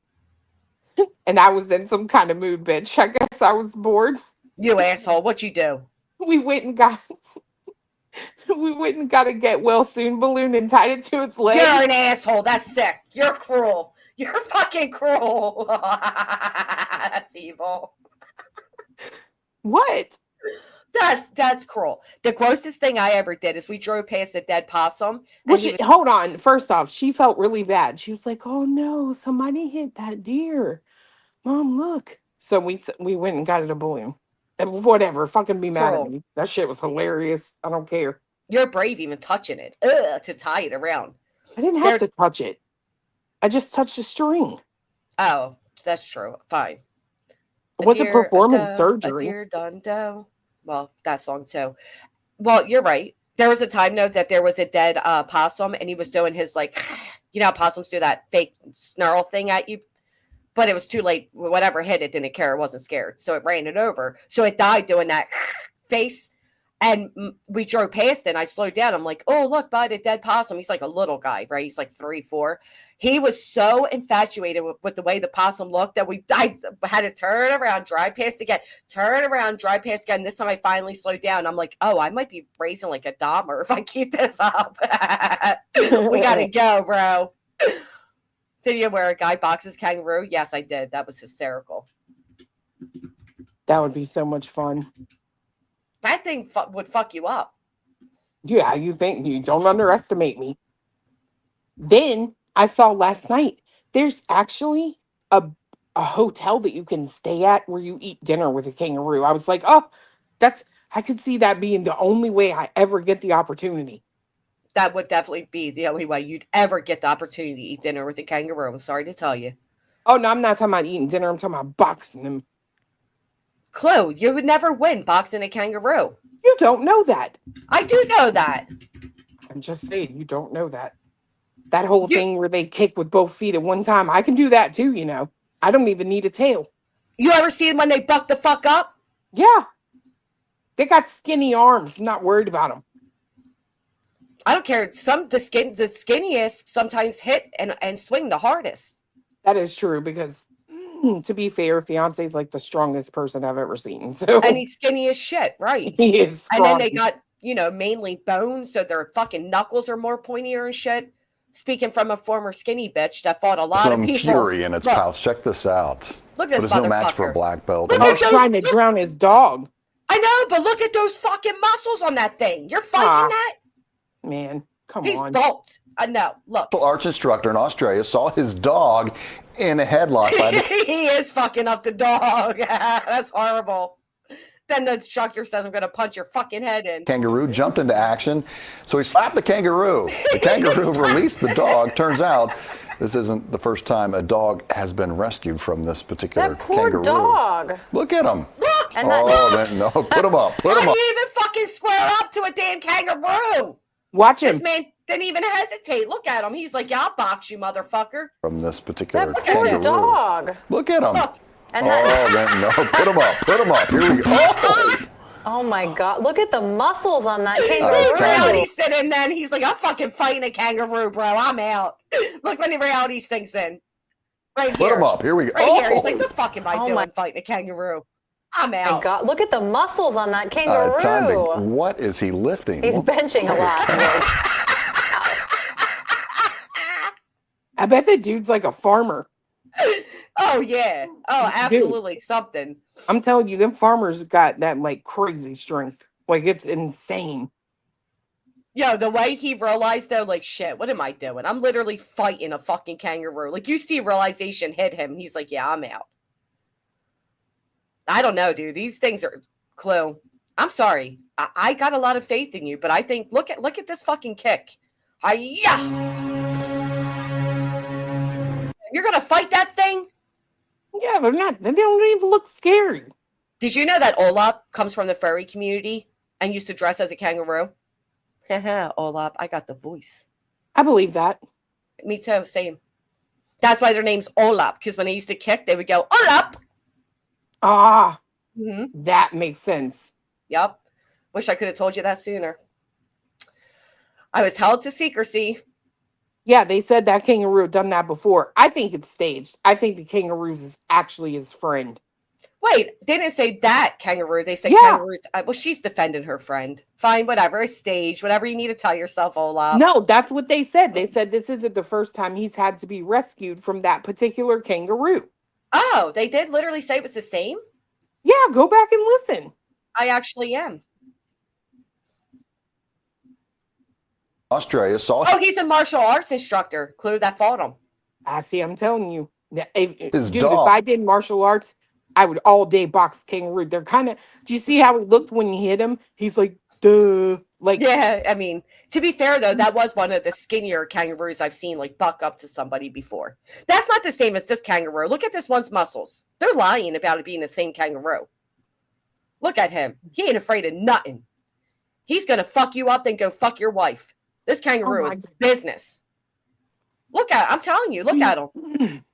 And I was in some kind of mood, bitch. I guess I was bored. You asshole. What'd you do? We went and got a get well soon balloon and tied it to its leg. You're an asshole. That's sick. You're cruel. You're fucking cruel. That's evil. What? That's cruel. The grossest thing I ever did is we drove past a dead possum. Well, hold on. First off, she felt really bad. She was like, "Oh no, somebody hit that deer, Mom, look." So we went and got it a balloon. And whatever, fucking be mad at me. That shit was hilarious. I don't care. You're brave even touching it to tie it around. I didn't have to touch it. I just touched the string. Oh, that's true. Fine. It wasn't performance surgery. A deer done doe. Well, that song too. Well, you're right. There was a time though that there was a dead possum, and he was doing his like, you know how possums do that fake snarl thing at you. but it was too late. Whatever hit it didn't care. It wasn't scared. So it ran it over. So it died doing that face. And we drove past it, and I slowed down. I'm like, oh, look, bud, a dead possum. He's like a little guy, right? He's like 3, 4. He was so infatuated with the way the possum looked that I had to turn around, drive past again, turn around, drive past again. This time I finally slowed down. I'm like, oh, I might be raising like a Dahmer if I keep this up. We got to go, bro. Did you wear a guy boxes kangaroo? Yes, I did. That was hysterical. That would be so much fun. That thing would fuck you up. Yeah, you don't underestimate me. Then I saw last night, there's actually a hotel that you can stay at where you eat dinner with a kangaroo. I was like, oh, I could see that being the only way I ever get the opportunity. That would definitely be the only way you'd ever get the opportunity to eat dinner with a kangaroo. I'm sorry to tell you. Oh, no, I'm not talking about eating dinner. I'm talking about boxing them. Clue, you would never win boxing a kangaroo. You don't know that. I do know that. I'm just saying, you don't know that. That whole thing where they kick with both feet at one time, I can do that too, you know. I don't even need a tail. You ever seen when they buck the fuck up? Yeah. They got skinny arms. I'm not worried about them. I don't care. The skinniest sometimes hit and swing the hardest. That is true because, to be fair, fiance is like the strongest person I've ever seen. So. And he's skinny as shit, right? He is strong. And then they got, mainly bones, so their fucking knuckles are more pointier and shit. Speaking from a former skinny bitch that fought a lot of people. Some fury in its pouch. Check this out. Look at this But it's no match for a black belt. He's trying to drown his dog. I know, but look at those fucking muscles on that thing. You're fighting that? Man, come He's on. He's bulked. No, look. Arts instructor in Australia saw his dog in a headlock. He is fucking up the dog. That's horrible. Then the instructor says, I'm going to punch your fucking head in. Kangaroo jumped into action, so he slapped the kangaroo. The kangaroo released the dog. Turns out this isn't the first time a dog has been rescued from this particular that poor kangaroo. Dog. Look at him. Look. And no, put him up. Put him How up. do you even fucking square up to a damn kangaroo? Watch him. This man didn't even hesitate. Look at him. He's like, yeah, I'll box you, motherfucker. From this particular that poor kangaroo. dog. Look at him. Look. And no, put him up. Put him up. Here we go. Oh my God! Look at the muscles on that kangaroo. Reality sitting then. He's like, I'm fucking fighting a kangaroo, bro. I'm out. Look when the reality sinks in. Right Put here. him up. Here we go. Right here. He's like, the fuck am I doing fighting a kangaroo? I'm out. My God! Look at the muscles on that kangaroo. What is he lifting? He's benching a lot. I bet that dude's like a farmer. Oh yeah. Oh, absolutely. Dude, something. I'm telling you, them farmers got that like crazy strength. Like it's insane. Yo, the way he realized though, like shit, what am I doing? I'm literally fighting a fucking kangaroo. Like you see realization hit him. He's like, yeah, I'm out. I don't know, dude. These things are Clue. I'm sorry. I got a lot of faith in you, but I think look at this fucking kick. Yeah. You're gonna fight that thing? Yeah, they're not. They don't even look scary. Did you know that Olap comes from the furry community and used to dress as a kangaroo? Haha, Olap, I got the voice. I believe that. Me too, same. That's why their name's Olap, because when they used to kick, they would go, Olap! Ah, that makes sense. Yep. Wish I could have told you that sooner. I was held to secrecy. Yeah, they said that kangaroo done that before. I think it's staged. I think the kangaroo is actually his friend. Wait, they didn't say that kangaroo. They said kangaroos. Well, she's defending her friend. Fine, whatever. It's staged. Whatever you need to tell yourself, Olaf. No, that's what they said. They said this isn't the first time he's had to be rescued from that particular kangaroo. Oh, they did literally say it was the same? Yeah, go back and listen. I actually am. Australia saw. Oh, he's a martial arts instructor. Clue that fought him. I see. I'm telling you, if dog. I did martial arts, I would all day box kangaroo. They're kind of. Do you see how he looked when you hit him? He's like, duh. Like, yeah. I mean, to be fair though, that was one of the skinnier kangaroos I've seen like buck up to somebody before. That's not the same as this kangaroo. Look at this one's muscles. They're lying about it being the same kangaroo. Look at him. He ain't afraid of nothing. He's gonna fuck you up, then go fuck your wife. This kangaroo is business. Look at I'm telling you, look at him.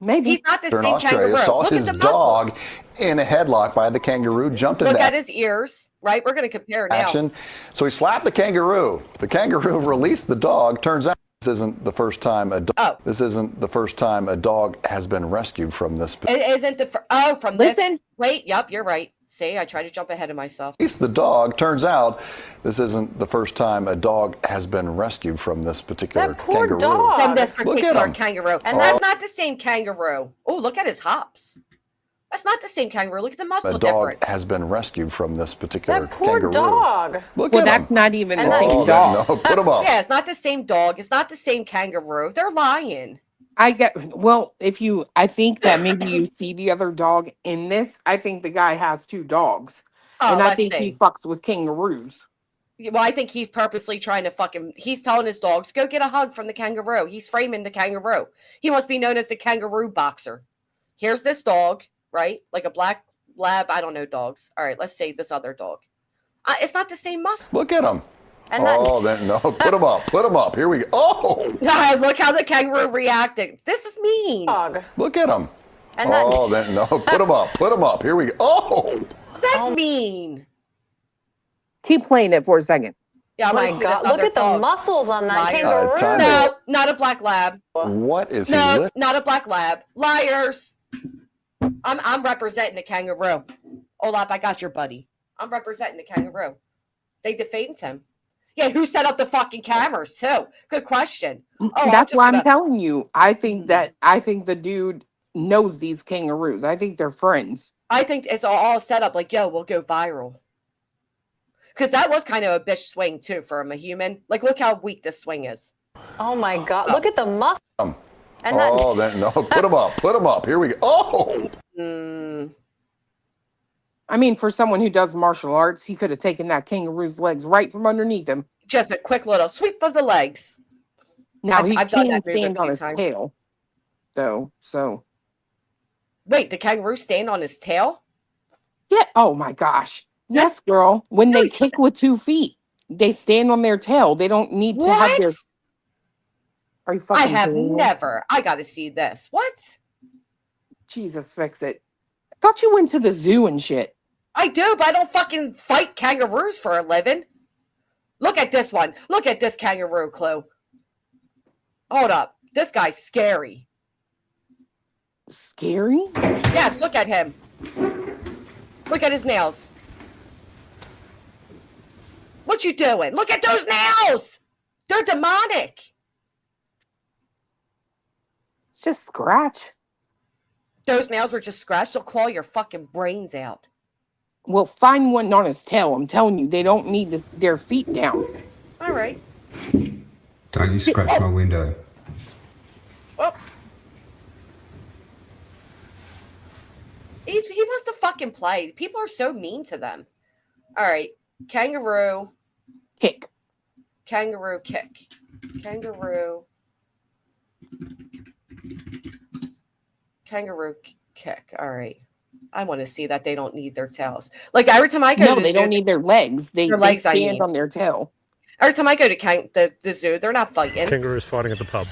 Maybe. He's not the in same Australia kangaroo. saw Look his at the dog muscles. in a headlock by the kangaroo, jumped into Look at his ears, right? We're going to compare now. action. So he slapped the kangaroo. The kangaroo released the dog. Turns out this isn't the first time This isn't the first time a dog has been rescued from this. It isn't the from Listen. this. Wait, yep, you're right. See, I tried to jump ahead of myself. Released the dog. Turns out this isn't the first time a dog has been rescued from this particular kangaroo. From this Look at particular him. kangaroo. And that's not the same kangaroo. Oh, look at his hops. That's not the same kangaroo. Look at the muscle A dog difference. has been rescued from this particular Poor kangaroo. dog. Look Well, at that's him. not even the Oh, same dog. no, put him up. Yeah, it's not the same dog. It's not the same kangaroo. They're lying. I think that maybe you see the other dog in this. I think the guy has two dogs. Oh, And I let's think he see. fucks with kangaroos. Well, I think he's purposely trying to fucking. He's telling his dogs, go get a hug from the kangaroo. He's framing the kangaroo. He wants to be known as the kangaroo boxer. Here's this dog, right? Like a black lab. I don't know dogs. All right, let's say this other dog. It's not the same muscle. Look at him. And no, put him up. Put him up. Here we go. Oh! Guys, look how the kangaroo reacted. This is mean. Look at him. And no, put him up. Put him up. Here we go. Oh! That's mean. Keep playing it for a second. Yeah, Oh my God, look at the muscles on that kangaroo. No, not a black lab. What is he No, lift? not a black lab. Liars. I'm representing the kangaroo. Olaf, I got your buddy. I'm representing the kangaroo. They defamed him. Yeah, who set up the fucking cameras too? Good question. Oh, That's why I'm telling you. I think the dude knows these kangaroos. I think they're friends. I think it's all set up like, yo, we'll go viral. Because that was kind of a bitch swing too from a human. Like, look how weak this swing is. Oh my God, look at the muscle. And no, put him up. Put him up. Here we go. Oh! I mean, for someone who does martial arts, he could have taken that kangaroo's legs right from underneath him. Just a quick little sweep of the legs. Now he I've done can't that move a stand on few his times. tail, though. So Wait, the kangaroo stand on his tail? yeah. Oh my gosh. Yes, girl. When they kick with 2 feet, they stand on their tail. They don't need to have their. Are you fucking I have kidding me? never. I got to see this. What? Jesus, fix it. I thought you went to the zoo and shit. I do, but I don't fucking fight kangaroos for a living. Look at this one. Look at this kangaroo, Chloe. Hold up. This guy's scary. Scary? Yes, look at him. Look at his nails. What you doing? Look at those nails. They're demonic. It's just scratch. Those nails were just scratched. They'll claw your fucking brains out. Well, find one on his tail. I'm telling you, they don't need their feet down. All right. Don't you scratch my window. Oh. He wants to fucking play. People are so mean to them. All right. Kangaroo. Kick. Kangaroo kick. Kangaroo. Kangaroo kick. All right. I want to see that they don't need their tails. Like every time I go to the they zoo, don't need their legs. They legs, I stand mean. on their tail. Every time I go to the zoo, they're not fighting. Kangaroos fighting at the pub.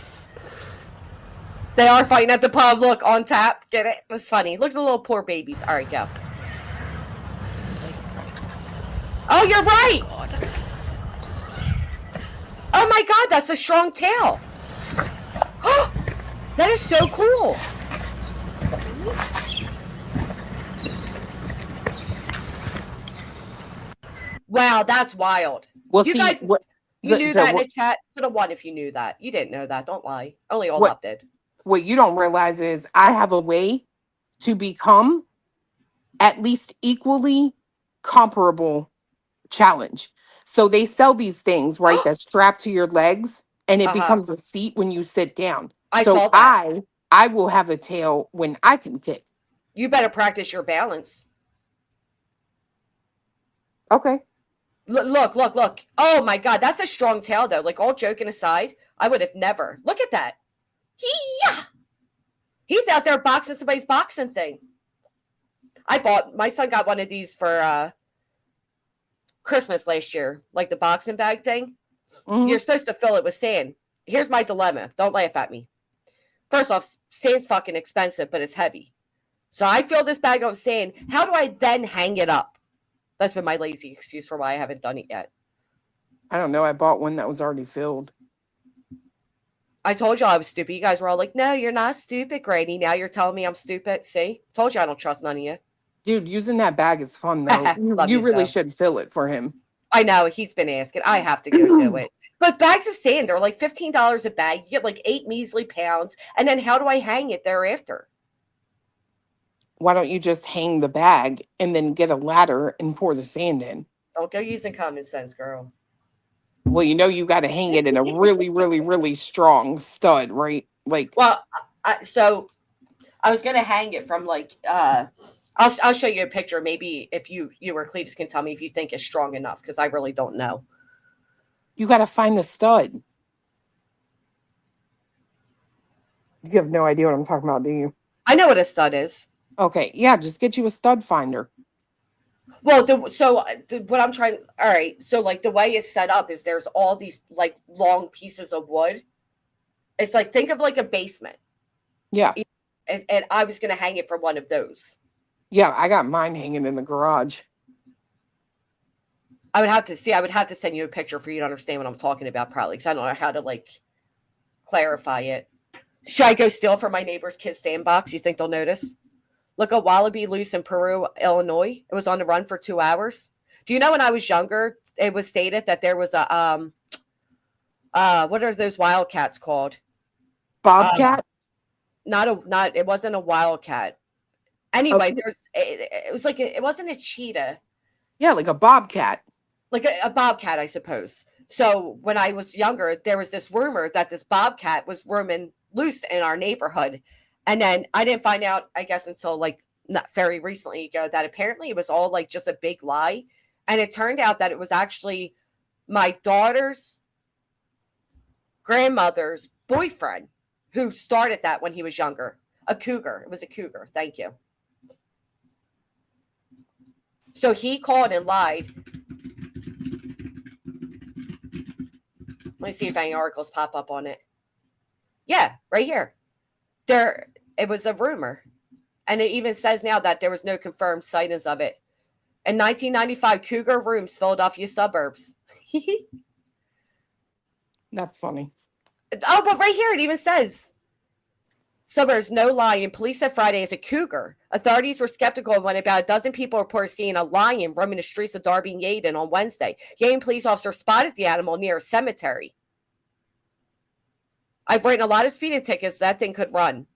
They are fighting at the pub. Look, on tap. Get it? That's funny. Look at the little poor babies. All right, go. Oh, you're right. Oh my God, that's a strong tail. That is so cool. Wow, that's wild. Well, you see, guys, what- you knew that in what- the chat. Put a 1 if you knew that. You didn't know that. Don't lie. Only Olaf did. What you don't realize is I have a way to become at least equally comparable challenge. So they sell these things, right? That's strapped to your legs and it Uh-huh. becomes a seat when you sit down. I so saw that. I will have a tail when I can kick. You better practice your balance. Okay. Look. Oh my God, that's a strong tail though. Like all joking aside, I would have never. Look at that. He's out there boxing somebody's boxing thing. My son got one of these for Christmas last year, like the boxing bag thing. Mm-hmm. You're supposed to fill it with sand. Here's my dilemma. Don't laugh at me. First off, sand's fucking expensive, but it's heavy. So I fill this bag of sand. How do I then hang it up? That's been my lazy excuse for why I haven't done it yet. I don't know. I bought one that was already filled. I told you I was stupid. You guys were all like, no, you're not stupid, Granny. Now you're telling me I'm stupid. See? Told you I don't trust none of you. Dude, using that bag is fun, though. you really should fill it for him. I know. He's been asking. I have to go do it. But bags of sand are like $15 a bag. You get like 8 measly pounds. And then how do I hang it thereafter? Why don't you just hang the bag and then get a ladder and pour the sand in? Don't go using common sense, girl. Well, you know you got to hang it in a really, really, really strong stud, right? Like, well, so I was gonna hang it from like I'll show you a picture. Maybe if you or Cletus can tell me if you think it's strong enough, because I really don't know. You got to find the stud. You have no idea what I'm talking about, do you? I know what a stud is. Okay, yeah, just get you a stud finder. Well, what I'm trying, all right, so like the way it's set up is there's all these like long pieces of wood. It's like, think of like a basement. Yeah. And I was going to hang it from one of those. Yeah, I got mine hanging in the garage. I would have to send you a picture for you to understand what I'm talking about, probably, because I don't know how to like clarify it. Should I go steal from my neighbor's kid's sandbox? You think they'll notice? Look, a wallaby loose in Peru, Illinois. It was on the run for 2 hours. Do you know when I was younger, it was stated that there was a what are those wildcats called? Bobcat? It wasn't a wildcat. Anyway, it was like it wasn't a cheetah. Yeah, like a bobcat. Like a bobcat, I suppose. So when I was younger, there was this rumor that this bobcat was roaming loose in our neighborhood. And then I didn't find out, I guess, until like not very recently ago, that apparently it was all like just a big lie. And it turned out that it was actually my daughter's grandmother's boyfriend who started that when he was younger. A cougar. It was a cougar. Thank you. So he called and lied. Let me see if any articles pop up on it. Yeah, right here. It was a rumor. And it even says now that there was no confirmed sightings of it. In 1995, cougar roams Philadelphia suburbs. That's funny. Oh, but right here it even says suburbs, no lion. Police said Friday is a cougar. Authorities were skeptical when about a dozen people reported seeing a lion roaming the streets of Darby and Yeadon on Wednesday. Yeadon police officer spotted the animal near a cemetery. I've written a lot of speeding tickets. That thing could run.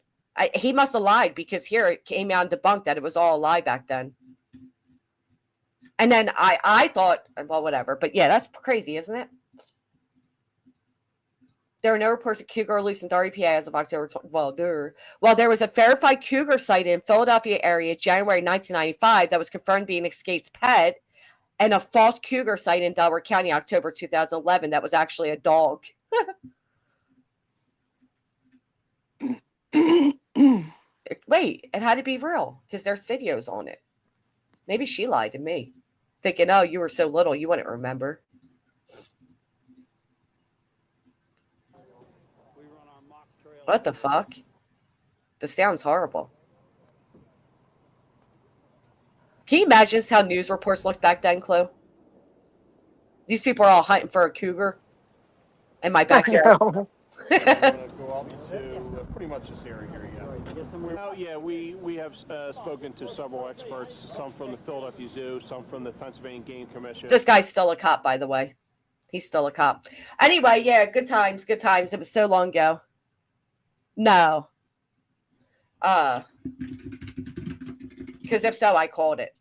He must have lied, because here it came out and debunked that it was all a lie back then. And then I thought, well, whatever. But yeah, that's crazy, isn't it? There are no reports of cougar loose in Darby, PA as of October 20. Well, there was a verified cougar sighting in Philadelphia area January 1995 that was confirmed being an escaped pet, and a false cougar sighting in Delaware County October 2011 that was actually a dog. Wait, it had to be real because there's videos on it. Maybe she lied to me, thinking, oh, you were so little, you wouldn't remember. What the fuck? This sounds horrible. Can you imagine how news reports looked back then, Chloe? These people are all hunting for a cougar in my backyard. Go out to pretty much this area here, yeah. Yeah, we have spoken to several experts, some from the Philadelphia Zoo, some from the Pennsylvania Game Commission. This guy's still a cop, by the way. He's still a cop. Anyway, yeah, good times, good times. It was so long ago. No. Because if so, I called it.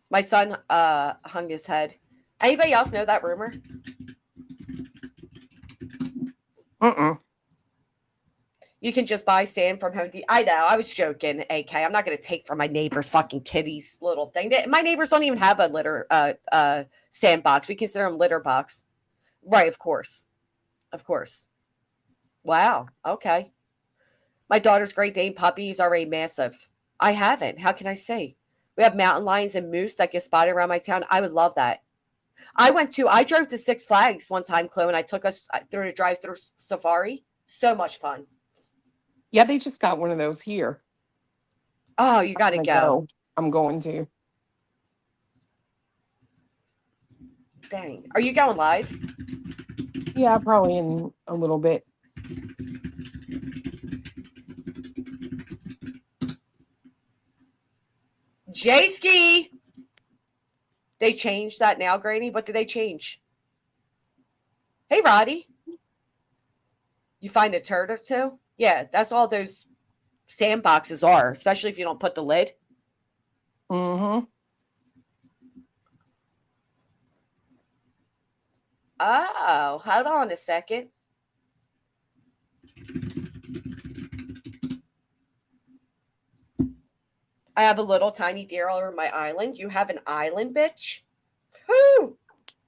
My son hung his head. Anybody else know that rumor? You can just buy sand from Home Depot. I know, I was joking, AK. I'm not going to take from my neighbor's fucking kitty's little thing. My neighbors don't even have a litter sandbox. We consider them litter box. Right, of course. Of course. Wow, okay. My daughter's Great Dane puppies are already massive. I haven't. How can I say? We have mountain lions and moose that get spotted around my town. I would love that. I drove to Six Flags one time, Chloe, and I took us through a drive-through safari. So much fun. Yeah, they just got one of those here. Oh, you got to go. I'm going to. Dang. Are you going live? Yeah, probably in a little bit. J-Ski. They changed that now, Granny. What did they change? Hey, Roddy. You find a turd or two? Yeah, that's all those sandboxes are, especially if you don't put the lid. Mm-hmm. Oh, hold on a second. I have a little tiny deer all over my island. You have an island, bitch? Whoo!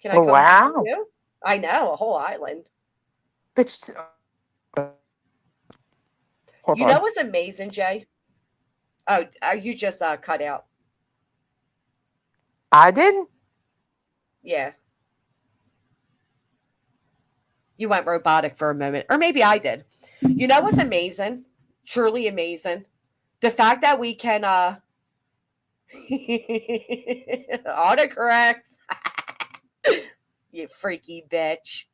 Can I come Wow. to you? I know, a whole island. Bitch. You know what's amazing, Jay? Oh, you just cut out. I didn't. Yeah. You went robotic for a moment. Or maybe I did. You know what's amazing? Truly amazing. The fact that we can autocorrect. You freaky bitch.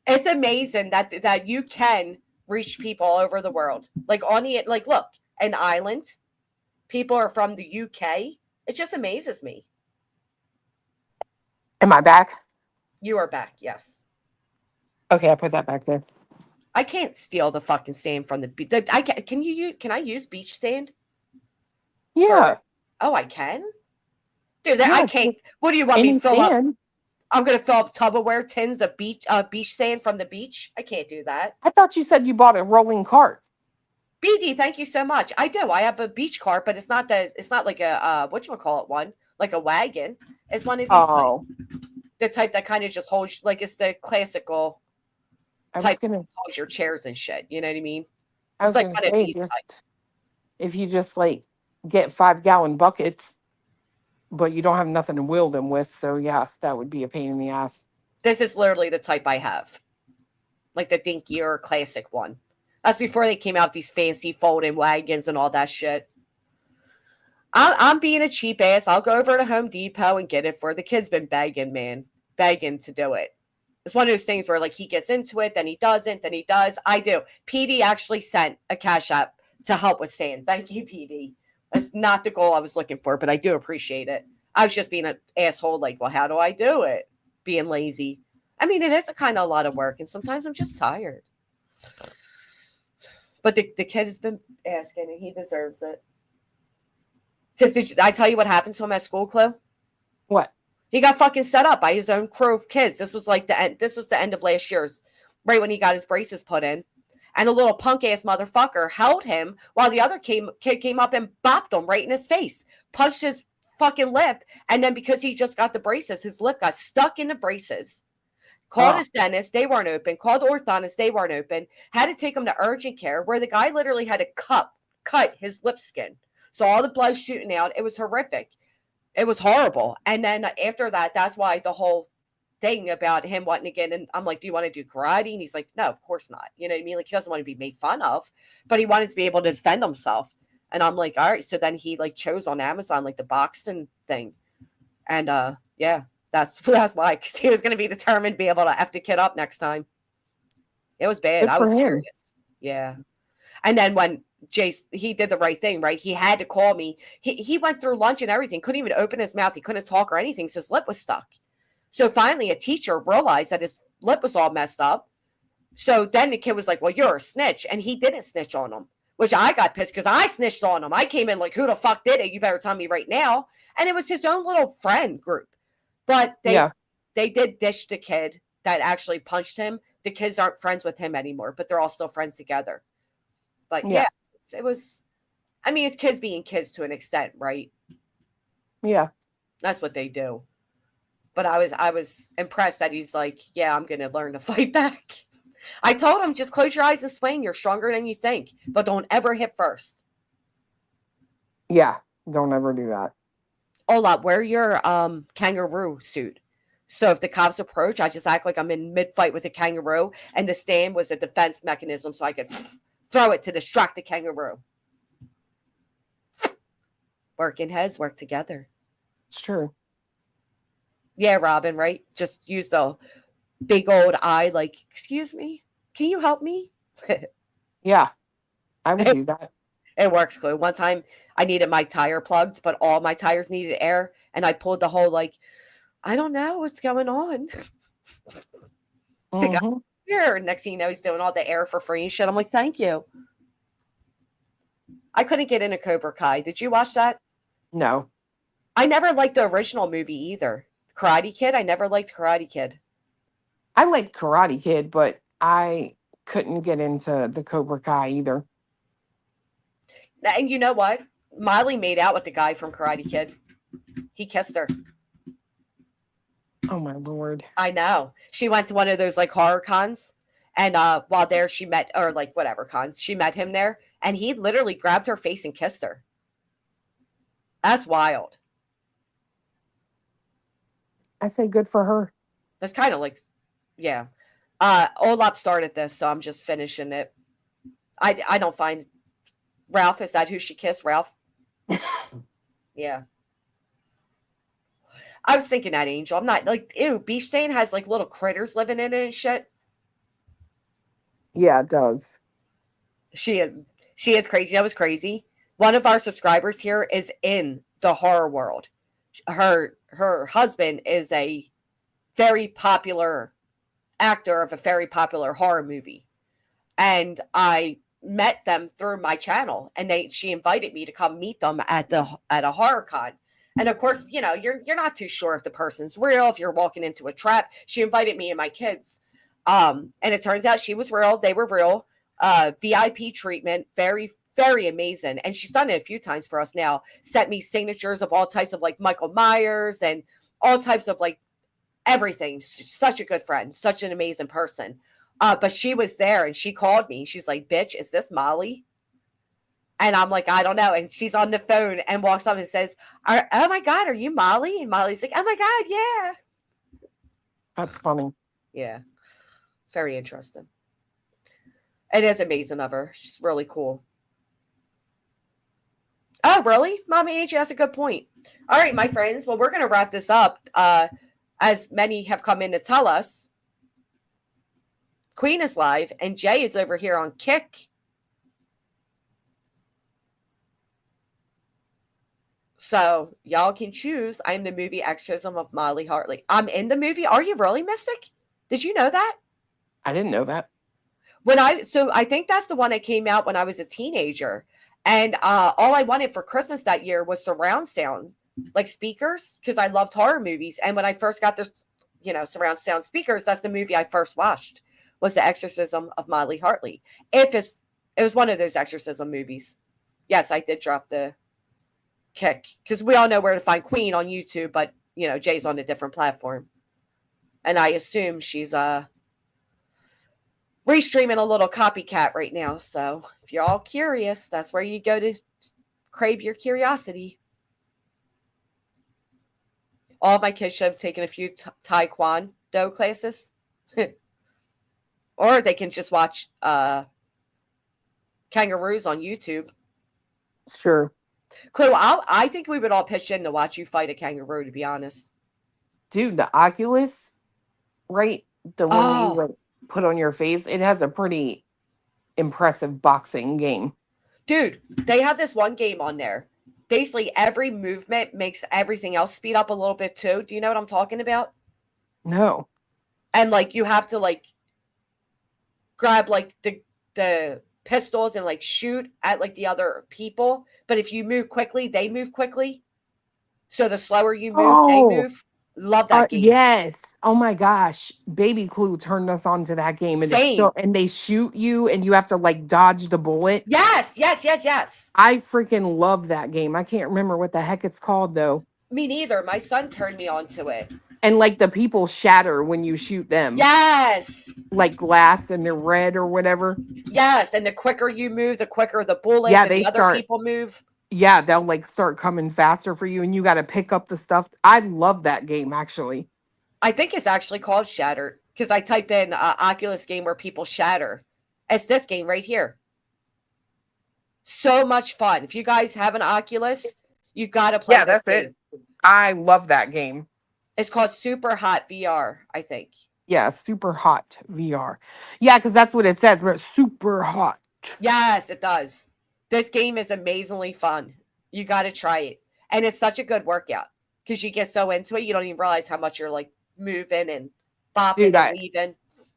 It's amazing that you can reach people all over the world. Like look, an island. People are from the UK. It just amazes me. Am I back? You are back, yes. Okay, I put that back there. I can't steal the fucking sand from the beach. Can I use beach sand? Yeah. Oh, I can? Dude, Yeah, I can't. What do you want me to fill sand. up? I'm going to fill up Tupperware tins of beach sand from the beach? I can't do that. I thought you said you bought a rolling cart. BD, thank you so much. I do. I have a beach cart, but it's not like a whatchamacallit one, like a wagon. It's one of these things. The type that kind of just holds, like it's the classical type that holds your chairs and shit. You know what I mean? It's like one of these types. If you just like get 5-gallon buckets, but you don't have nothing to wheel them with, so yeah, that would be a pain in the ass. This is literally the type I have, like the dinkier classic one. That's before they came out with these fancy folding wagons and all that shit. I'm being a cheap ass. I'll go over to Home Depot and get it for the kid's been begging, man, begging to do it. It's one of those things where like he gets into it, then he doesn't, then he does. I do. PD actually sent a cash app to help with sand. Thank you, PD. That's not the goal I was looking for, but I do appreciate it. I was just being an asshole, like, well, how do I do it? Being lazy. I mean, it is a kind of a lot of work, and sometimes I'm just tired. But the kid has been asking, and he deserves it. Because did I tell you what happened to him at school, Chloe? What? He got fucking set up by his own crew of kids. This was like the end. This was the end of last year's, right when he got his braces put in. And a little punk ass motherfucker held him while the other kid came up and bopped him right in his face, punched his fucking lip, and then because he just got the braces, his lip got stuck in the braces. Called his dentist, they weren't open. Called the orthodontist, they weren't open. Had to take him to urgent care, where the guy literally had to cut his lip skin. So all the blood shooting out. It was horrific. It was horrible. And then after that, that's why the whole thing about him wanting to get in. I'm like, do you want to do karate? And he's like, no, of course not. You know what I mean? Like, he doesn't want to be made fun of, but he wanted to be able to defend himself. And I'm like, all right. So then he like chose on Amazon, like the boxing thing. And yeah, that's why, because he was going to be determined to be able to F the kid up next time. It was bad. I was furious. Yeah. And then when Jace, he did the right thing, right? He had to call me. He went through lunch and everything, couldn't even open his mouth. He couldn't talk or anything, so his lip was stuck. So finally, a teacher realized that his lip was all messed up. So then the kid was like, well, you're a snitch. And he didn't snitch on him, which I got pissed because I snitched on him. I came in like, who the fuck did it? You better tell me right now. And it was his own little friend group. But they did dish the kid that actually punched him. The kids aren't friends with him anymore, but they're all still friends together. But yeah, it was, I mean, it's kids being kids to an extent, right? Yeah. That's what they do. But I was impressed that he's like, yeah, I'm going to learn to fight back. I told him, just close your eyes and swing. You're stronger than you think, but don't ever hit first. Yeah, don't ever do that. Ola, wear your kangaroo suit So if the cops approach, I just act like I'm in mid-fight with a kangaroo, and the stand was a defense mechanism so I could throw it to distract the kangaroo. Working heads work together. It's true. Yeah, Robin, right? Just use the big old eye like, excuse me, can you help me? Yeah, I would do that. It works, Clue. One time I needed my tire plugged, but all my tires needed air, and I pulled the whole like, I don't know what's going on. The guy here, next thing you know, he's doing all the air for free and shit. I'm like, thank you. I couldn't get into Cobra Kai. Did you watch that? No. I never liked the original movie either. Karate Kid. I never liked Karate Kid. I liked Karate Kid, but I couldn't get into the Cobra Kai either. And you know what? Miley made out with the guy from Karate Kid. He kissed her. Oh my Lord. I know. She went to one of those like horror cons, and while there she met, or like whatever cons, she met him there, and he literally grabbed her face and kissed her. That's wild. I say good for her. That's kind of like, yeah. Olap started this, so I'm just finishing it. I don't find Ralph, is that who she kissed? Ralph? Yeah. I was thinking that, Angel. I'm not like, ew, beach sand has like little critters living in it and shit. Yeah, it does. She is crazy. That was crazy. One of our subscribers here is in the horror world. Her husband is a very popular actor of a very popular horror movie. And I met them through my channel, and she invited me to come meet them at a horror con. And of course, you know, you're not too sure if the person's real, if you're walking into a trap. She invited me and my kids. And it turns out she was real. They were real. VIP treatment. Very, very amazing. And she's done it a few times for us now. Sent me signatures of all types of like Michael Myers and all types of like everything. Such a good friend. Such an amazing person. But she was there and she called me. She's like, bitch, is this Molly? And I'm like, I don't know. And she's on the phone and walks up and says, oh my God, are you Molly? And Molly's like, oh my God, yeah. That's funny. Yeah. Very interesting. It is amazing of her. She's really cool. Oh, really? Mommy Angie, that's a good point. All right, my friends. Well, we're going to wrap this up. As many have come in to tell us, Queen is live and Jay is over here on Kick. So y'all can choose. I'm the movie exorcism of Molly Hartley. I'm in the movie. Are you really, Mystic? Did you know that? I didn't know that. So I think that's the one that came out when I was a teenager. And all I wanted for Christmas that year was surround sound, like speakers, because I loved horror movies. And when I first got this, you know, surround sound speakers, that's the movie I first watched, was The Exorcism of Molly Hartley. It was one of those exorcism movies. Yes, I did drop the Kick, because we all know where to find Queen on YouTube, but you know, Jay's on a different platform. And I assume she's restreaming a little copycat right now. So if you're all curious, that's where you go to crave your curiosity. All of my kids should have taken a few Taekwondo classes. Or they can just watch kangaroos on YouTube. Sure. Clue, I think we would all pitch in to watch you fight a kangaroo, to be honest. Dude, the Oculus, right? The one you would put on your face, it has a pretty impressive boxing game. Dude, they have this one game on there. Basically, every movement makes everything else speed up a little bit too. Do you know what I'm talking about? No. And like you have to like grab like the pistols and like shoot at like the other people. But if you move quickly, they move quickly. So the slower you move, they move. Love that game. Yes. Oh my gosh. Baby Clue turned us on to that game. Same. And they shoot you and you have to like dodge the bullet. Yes. I freaking love that game. I can't remember what the heck it's called though. Me neither. My son turned me on to it. And like the people shatter when you shoot them. Yes. Like glass and they're red or whatever. Yes. And the quicker you move, the quicker the bullets and the other people move. Yeah, they'll like start coming faster for you and you got to pick up the stuff. I love that game actually. I think it's actually called Shattered because I typed in Oculus game where people shatter. It's this game right here. So much fun. If you guys have an Oculus, you got to play this game. I love that game. It's called Super Hot VR, I think. Yeah, Super Hot VR. Yeah, because that's what it says. But super hot. Yes, it does. This game is amazingly fun. You got to try it. And it's such a good workout because you get so into it, you don't even realize how much you're like moving and bopping and weaving.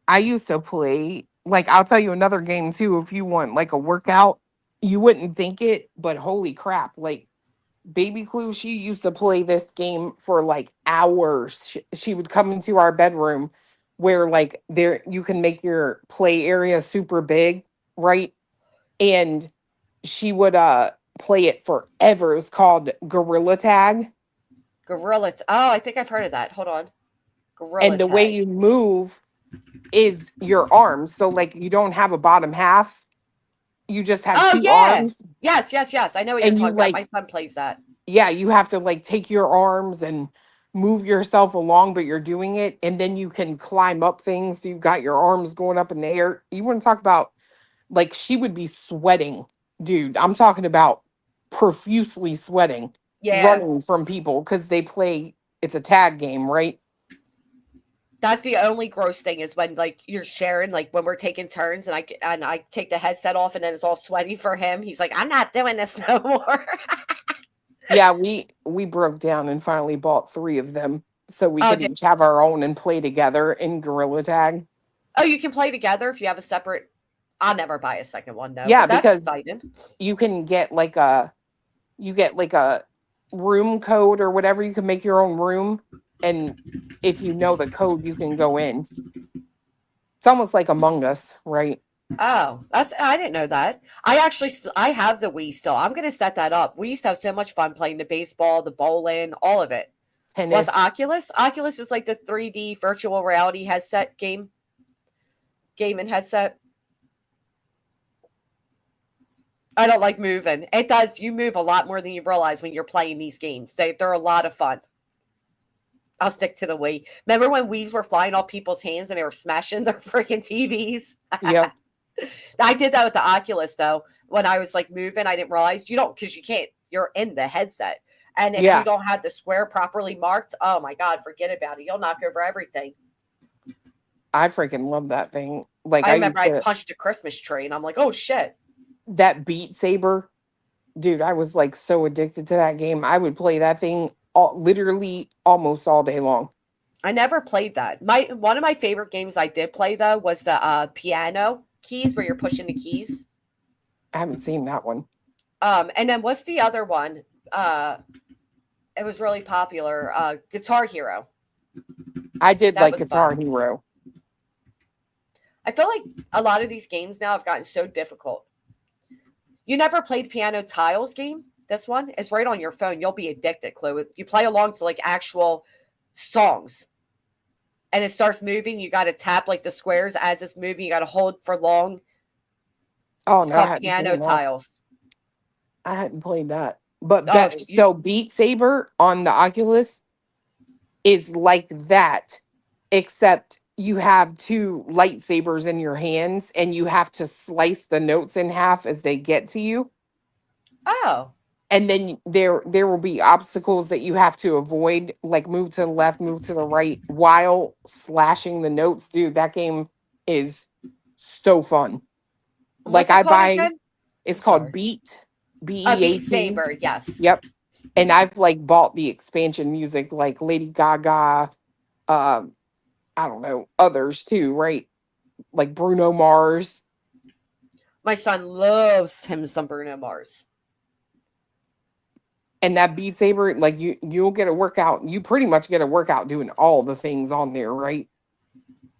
I used to play, like, I'll tell you another game too. If you want like a workout, you wouldn't think it, but holy crap. Like, Baby Clue, she used to play this game for like hours. She would come into our bedroom where like there you can make your play area super big, right? And she would play it forever. It's called Gorilla Tag. Oh, I think I've heard of that. Hold on. Gorilla And the way Tag. you move is your arms. So like you don't have a bottom half. You just have two arms. Yes. I know what And you're you, talking like, about. My son plays that. Yeah, you have to like take your arms and move yourself along, but you're doing it, and then you can climb up things. So you've got your arms going up in the air. You want to talk about, like, she would be sweating, dude. I'm talking about profusely sweating, running from people because they play. It's a tag game, right? That's the only gross thing is when like you're sharing, like when we're taking turns and I take the headset off and then it's all sweaty for him. He's like, I'm not doing this no more. Yeah, we broke down and finally bought 3 of them so we could each have our own and play together in Gorilla Tag. Oh, you can play together if you have a separate. I'll never buy a second one though. Yeah, but that's because exciting. you can get like a room code or whatever. You can make your own room, and if you know the code, you can go in. It's almost like Among Us, right? Oh, I didn't know that. I have the Wii still. I'm gonna set that up. We used to have so much fun playing the baseball, the bowling, all of it. Tennis. Was Oculus? Oculus is like the 3D virtual reality headset game and headset. I don't like moving. It does. You move a lot more than you realize when you're playing these games. They're a lot of fun. I'll stick to the Wii. Remember when Wii's were flying off people's hands and they were smashing their freaking TVs? Yep. I did that with the Oculus though. When I was like moving, I didn't realize because you can't. You're in the headset, and if you don't have the square properly marked, oh my god, forget about it. You'll knock over everything. I freaking love that thing. Like I remember I punched a Christmas tree, and I'm like, oh shit. That Beat Saber, dude. I was like so addicted to that game. I would play that thing literally almost all day long. I never played that. One of my favorite games I did play though was the piano keys where you're pushing the keys. I haven't seen that one. And then what's the other one? It was really popular. Guitar Hero. I did like Guitar Hero. I feel like a lot of these games now have gotten so difficult. You never played Piano Tiles game? This one is right on your phone. You'll be addicted, Chloe. You play along to like actual songs. And it starts moving. You got to tap like the squares as it's moving. You got to hold for long. Oh, it's no, called Piano Tiles. I hadn't played that. But so Beat Saber on the Oculus is like that, except you have 2 lightsabers in your hands and you have to slice the notes in half as they get to you. Oh. And then there will be obstacles that you have to avoid, like move to the left, move to the right, while slashing the notes. Dude, that game is so fun. What's like it called again? It's called Beat. BEAT. Beat Saber, yes. Yep. And I've like bought the expansion music, like Lady Gaga, I don't know, others too, right? Like Bruno Mars. My son loves him some Bruno Mars. And that Beat Saber, like you'll get a workout. You pretty much get a workout doing all the things on there, right?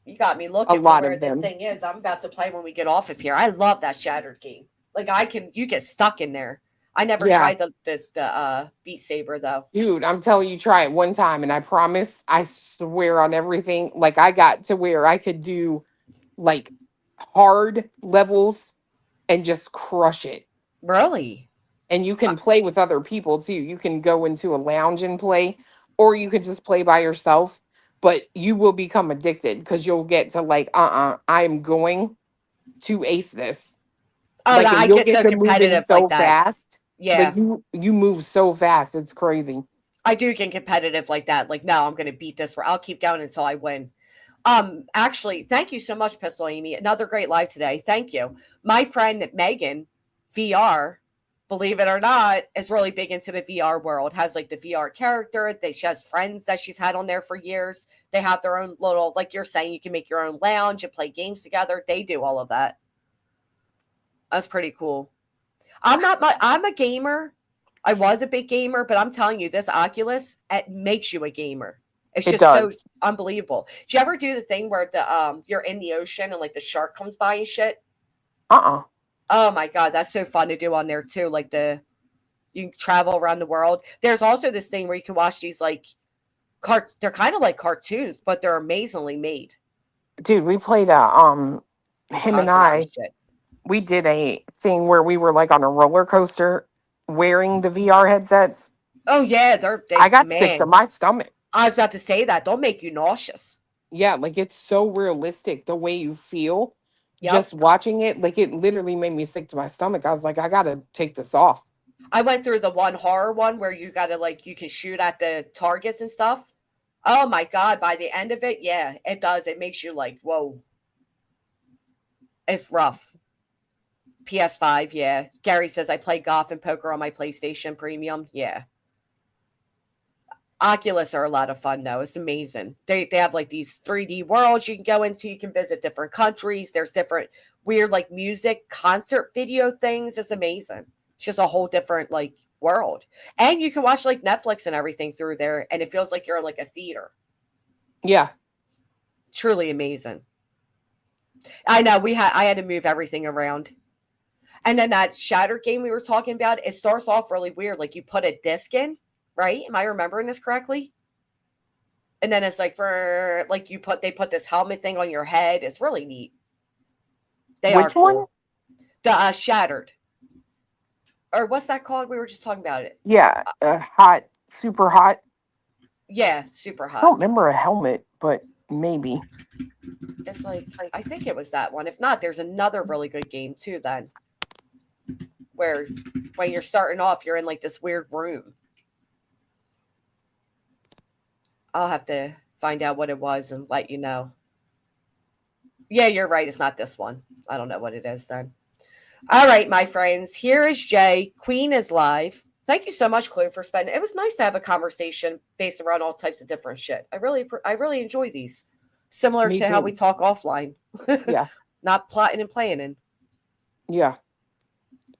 You got me looking for where this thing is. I'm about to play when we get off of here. I love that Shattered game. Like you get stuck in there. I never tried the Beat Saber though. Dude, I'm telling you, try it one time, and I promise, I swear on everything. Like I got to where I could do like hard levels and just crush it. Really? And you can play with other people too. You can go into a lounge and play, or you could just play by yourself. but you will become addicted because you'll get to like, I'm going to ace this. Oh, Like, no, I and you'll get get so to moving competitive so like that. fast. Yeah. Like you move so fast, it's crazy. I do get competitive like that. Like, no, I'm going to beat this. I'll keep going until I win. Actually, thank you so much, Pistol Amy. Another great live today. Thank you. My friend Megan, VR, believe it or not, is really big into the VR world. Has like the VR character. She has friends that she's had on there for years. They have their own little, like you're saying, you can make your own lounge and play games together. They do all of that. That's pretty cool. I'm a gamer. I was a big gamer, but I'm telling you, this Oculus, it makes you a gamer. It's It just so does. unbelievable. Do you ever do the thing where you're in the ocean and like the shark comes by and shit? Oh my god, that's so fun to do on there too. Like you can travel around the world. There's also this thing where you can watch these like they're kind of like cartoons, but they're amazingly made. Dude, we played him and I, we did a thing where we were like on a roller coaster wearing the VR headsets. Oh yeah, I got sick to my stomach. I was about to say that. They'll make you nauseous. Yeah, like it's so realistic the way you feel Yep. just watching it. Like it literally made me sick to my stomach. I was like, I gotta take this off. I went through the one horror one where you gotta like you can shoot at the targets and stuff. Oh my god, by the end of it, yeah, it does. It makes you like, whoa. It's rough. PS5, yeah. Gary says I play golf and poker on my PlayStation Premium. Yeah. Oculus are a lot of fun though. It's amazing. They have like these 3D worlds you can go into. You can visit different countries. There's different weird like music concert video things. It's amazing. It's just a whole different like world. And you can watch like Netflix and everything through there, and it feels like you're in like a theater. Yeah. Truly amazing. I know I had to move everything around. And then that Shattered game we were talking about, it starts off really weird. Like you put a disc in, right? Am I remembering this correctly? And then it's like they put this helmet thing on your head. It's really neat. Which one? The Shattered. Or what's that called? We were just talking about it. Yeah, hot, super hot. Yeah, super I hot. don't remember a helmet, but maybe. It's like I think it was that one. If not, there's another really good game too then. Where when you're starting off, you're in like this weird room. I'll have to find out what it was and let you know. Yeah, you're right. It's not this one. I don't know what it is then. All right, my friends. Here is Jay. Queen is live. Thank you so much, Chloe, for spending. It was nice to have a conversation based around all types of different shit. I really enjoy these. Similar Me to how too. we talk offline. Yeah. Not plotting and planning. Yeah.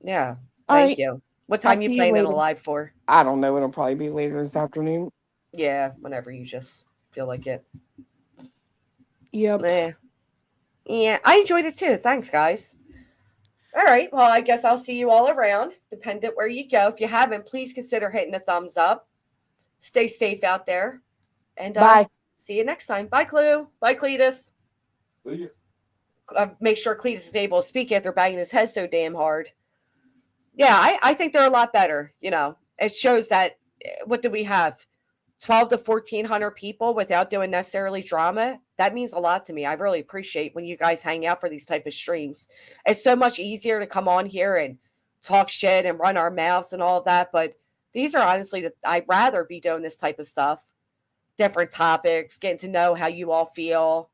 Yeah. All Thank right. you. What I'll time you see you playing it later. live for? I don't know. It'll probably be later this afternoon. Yeah, whenever you just feel like it. Yep. Yeah, I enjoyed it too. Thanks, guys. All right. Well, I guess I'll see you all around, dependent where you go. If you haven't, please consider hitting a thumbs up. Stay safe out there. And Bye. See you next time. Bye, Clue. Bye, Cletus. See you. Make sure Cletus is able to speak after banging his head so damn hard. Yeah, I think they're a lot better. You know, it shows that, what do we have? 12 to 1,400 people without doing necessarily drama. That means a lot to me. I really appreciate when you guys hang out for these type of streams. It's so much easier to come on here and talk shit and run our mouths and all of that. But these are honestly, I'd rather be doing this type of stuff. Different topics, getting to know how you all feel,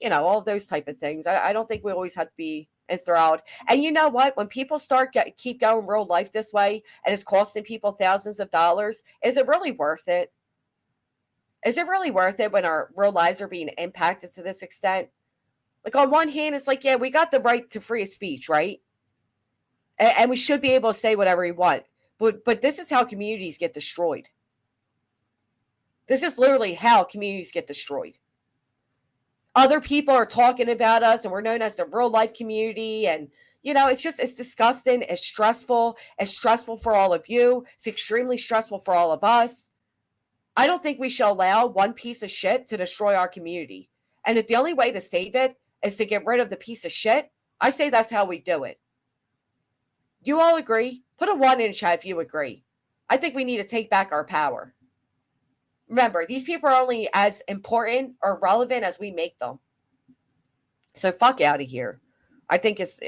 you know, all of those type of things. I don't think we always have to be enthralled. And you know what? When people keep going real life this way and it's costing people thousands of dollars, is it really worth it? Is it really worth it when our real lives are being impacted to this extent? Like on one hand, it's like, yeah, we got the right to free speech, right? And we should be able to say whatever we want. But this is how communities get destroyed. This is literally how communities get destroyed. Other people are talking about us and we're known as the real life community. And, you know, it's disgusting. It's stressful. It's stressful for all of you. It's extremely stressful for all of us. I don't think we shall allow one piece of shit to destroy our community. And if the only way to save it is to get rid of the piece of shit, I say that's how we do it. You all agree? Put a 1 in chat if you agree. I think we need to take back our power. Remember, these people are only as important or relevant as we make them. So fuck out of here. I think it's,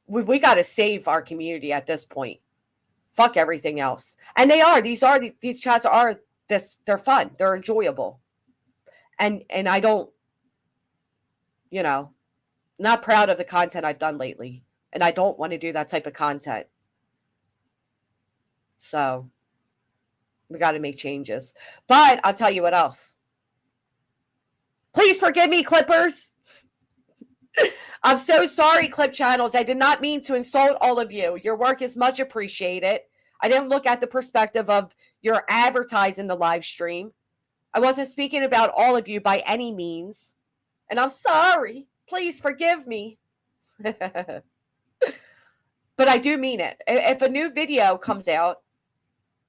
we got to save our community at this point. Fuck everything else. And these chats are they're fun. They're enjoyable. And I don't, not proud of the content I've done lately. And I don't want to do that type of content. So we got to make changes. But I'll tell you what else. Please forgive me, Clippers. I'm so sorry, Clip Channels. I did not mean to insult all of you. Your work is much appreciated. I didn't look at the perspective of your advertising the live stream. I wasn't speaking about all of you by any means. And I'm sorry. Please forgive me. But I do mean it. If a new video comes out,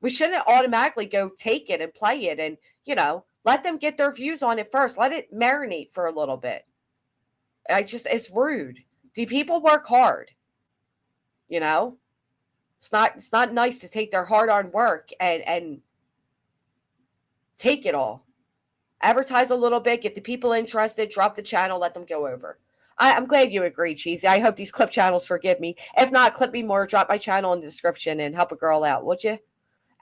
we shouldn't automatically go take it and play it and, let them get their views on it first. Let it marinate for a little bit. It's rude. The people work hard. It's not nice to take their hard-earned work and take it all. Advertise a little bit, get the people interested, drop the channel, let them go over. I'm glad you agreed, Cheesy. I hope these Clip Channels forgive me. If not, clip me more, drop my channel in the description and help a girl out, would you?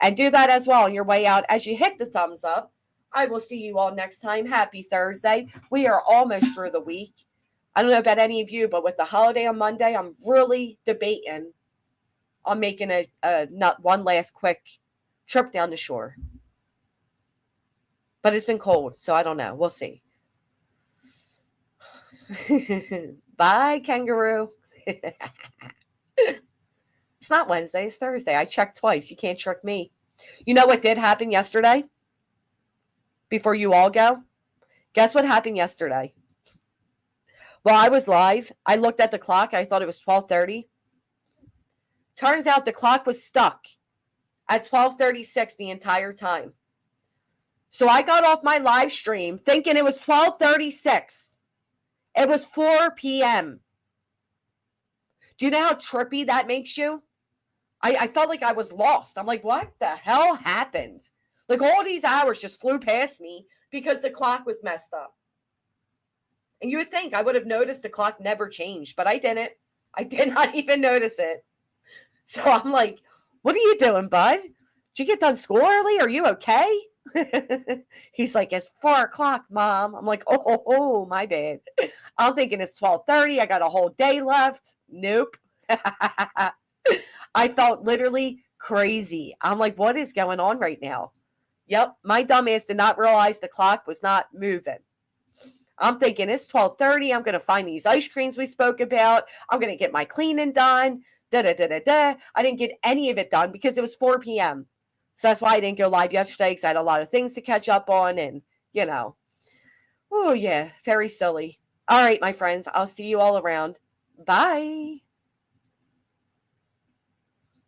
And do that as well on your way out. As you hit the thumbs up, I will see you all next time. Happy Thursday. We are almost through the week. I don't know about any of you, but with the holiday on Monday, I'm really debating on making one last quick trip down the shore. But it's been cold, so I don't know. We'll see. Bye, kangaroo. It's not Wednesday, it's Thursday. I checked twice. You can't trick me. You know what did happen yesterday? Before you all go? Guess what happened yesterday? While I was live, I looked at the clock. I thought it was 12:30. Turns out the clock was stuck at 12:36 the entire time. So I got off my live stream thinking it was 12:36. It was 4 p.m. Do you know how trippy that makes you? I felt like I was lost. I'm like, what the hell happened? Like all these hours just flew past me because the clock was messed up. And you would think I would have noticed the clock never changed, but I didn't. I did not even notice it. So I'm like, what are you doing, bud? Did you get done school early? Are you okay? He's like, it's 4 o'clock, Mom. I'm like, oh, my bad. I'm thinking it's 12:30. I got a whole day left. Nope. I felt literally crazy. I'm like, what is going on right now? Yep, my dumbass did not realize the clock was not moving. I'm thinking it's 12:30. I'm going to find these ice creams we spoke about. I'm going to get my cleaning done. I didn't get any of it done because it was 4 p.m. So that's why I didn't go live yesterday because I had a lot of things to catch up on and, oh, yeah, very silly. All right, my friends, I'll see you all around. Bye.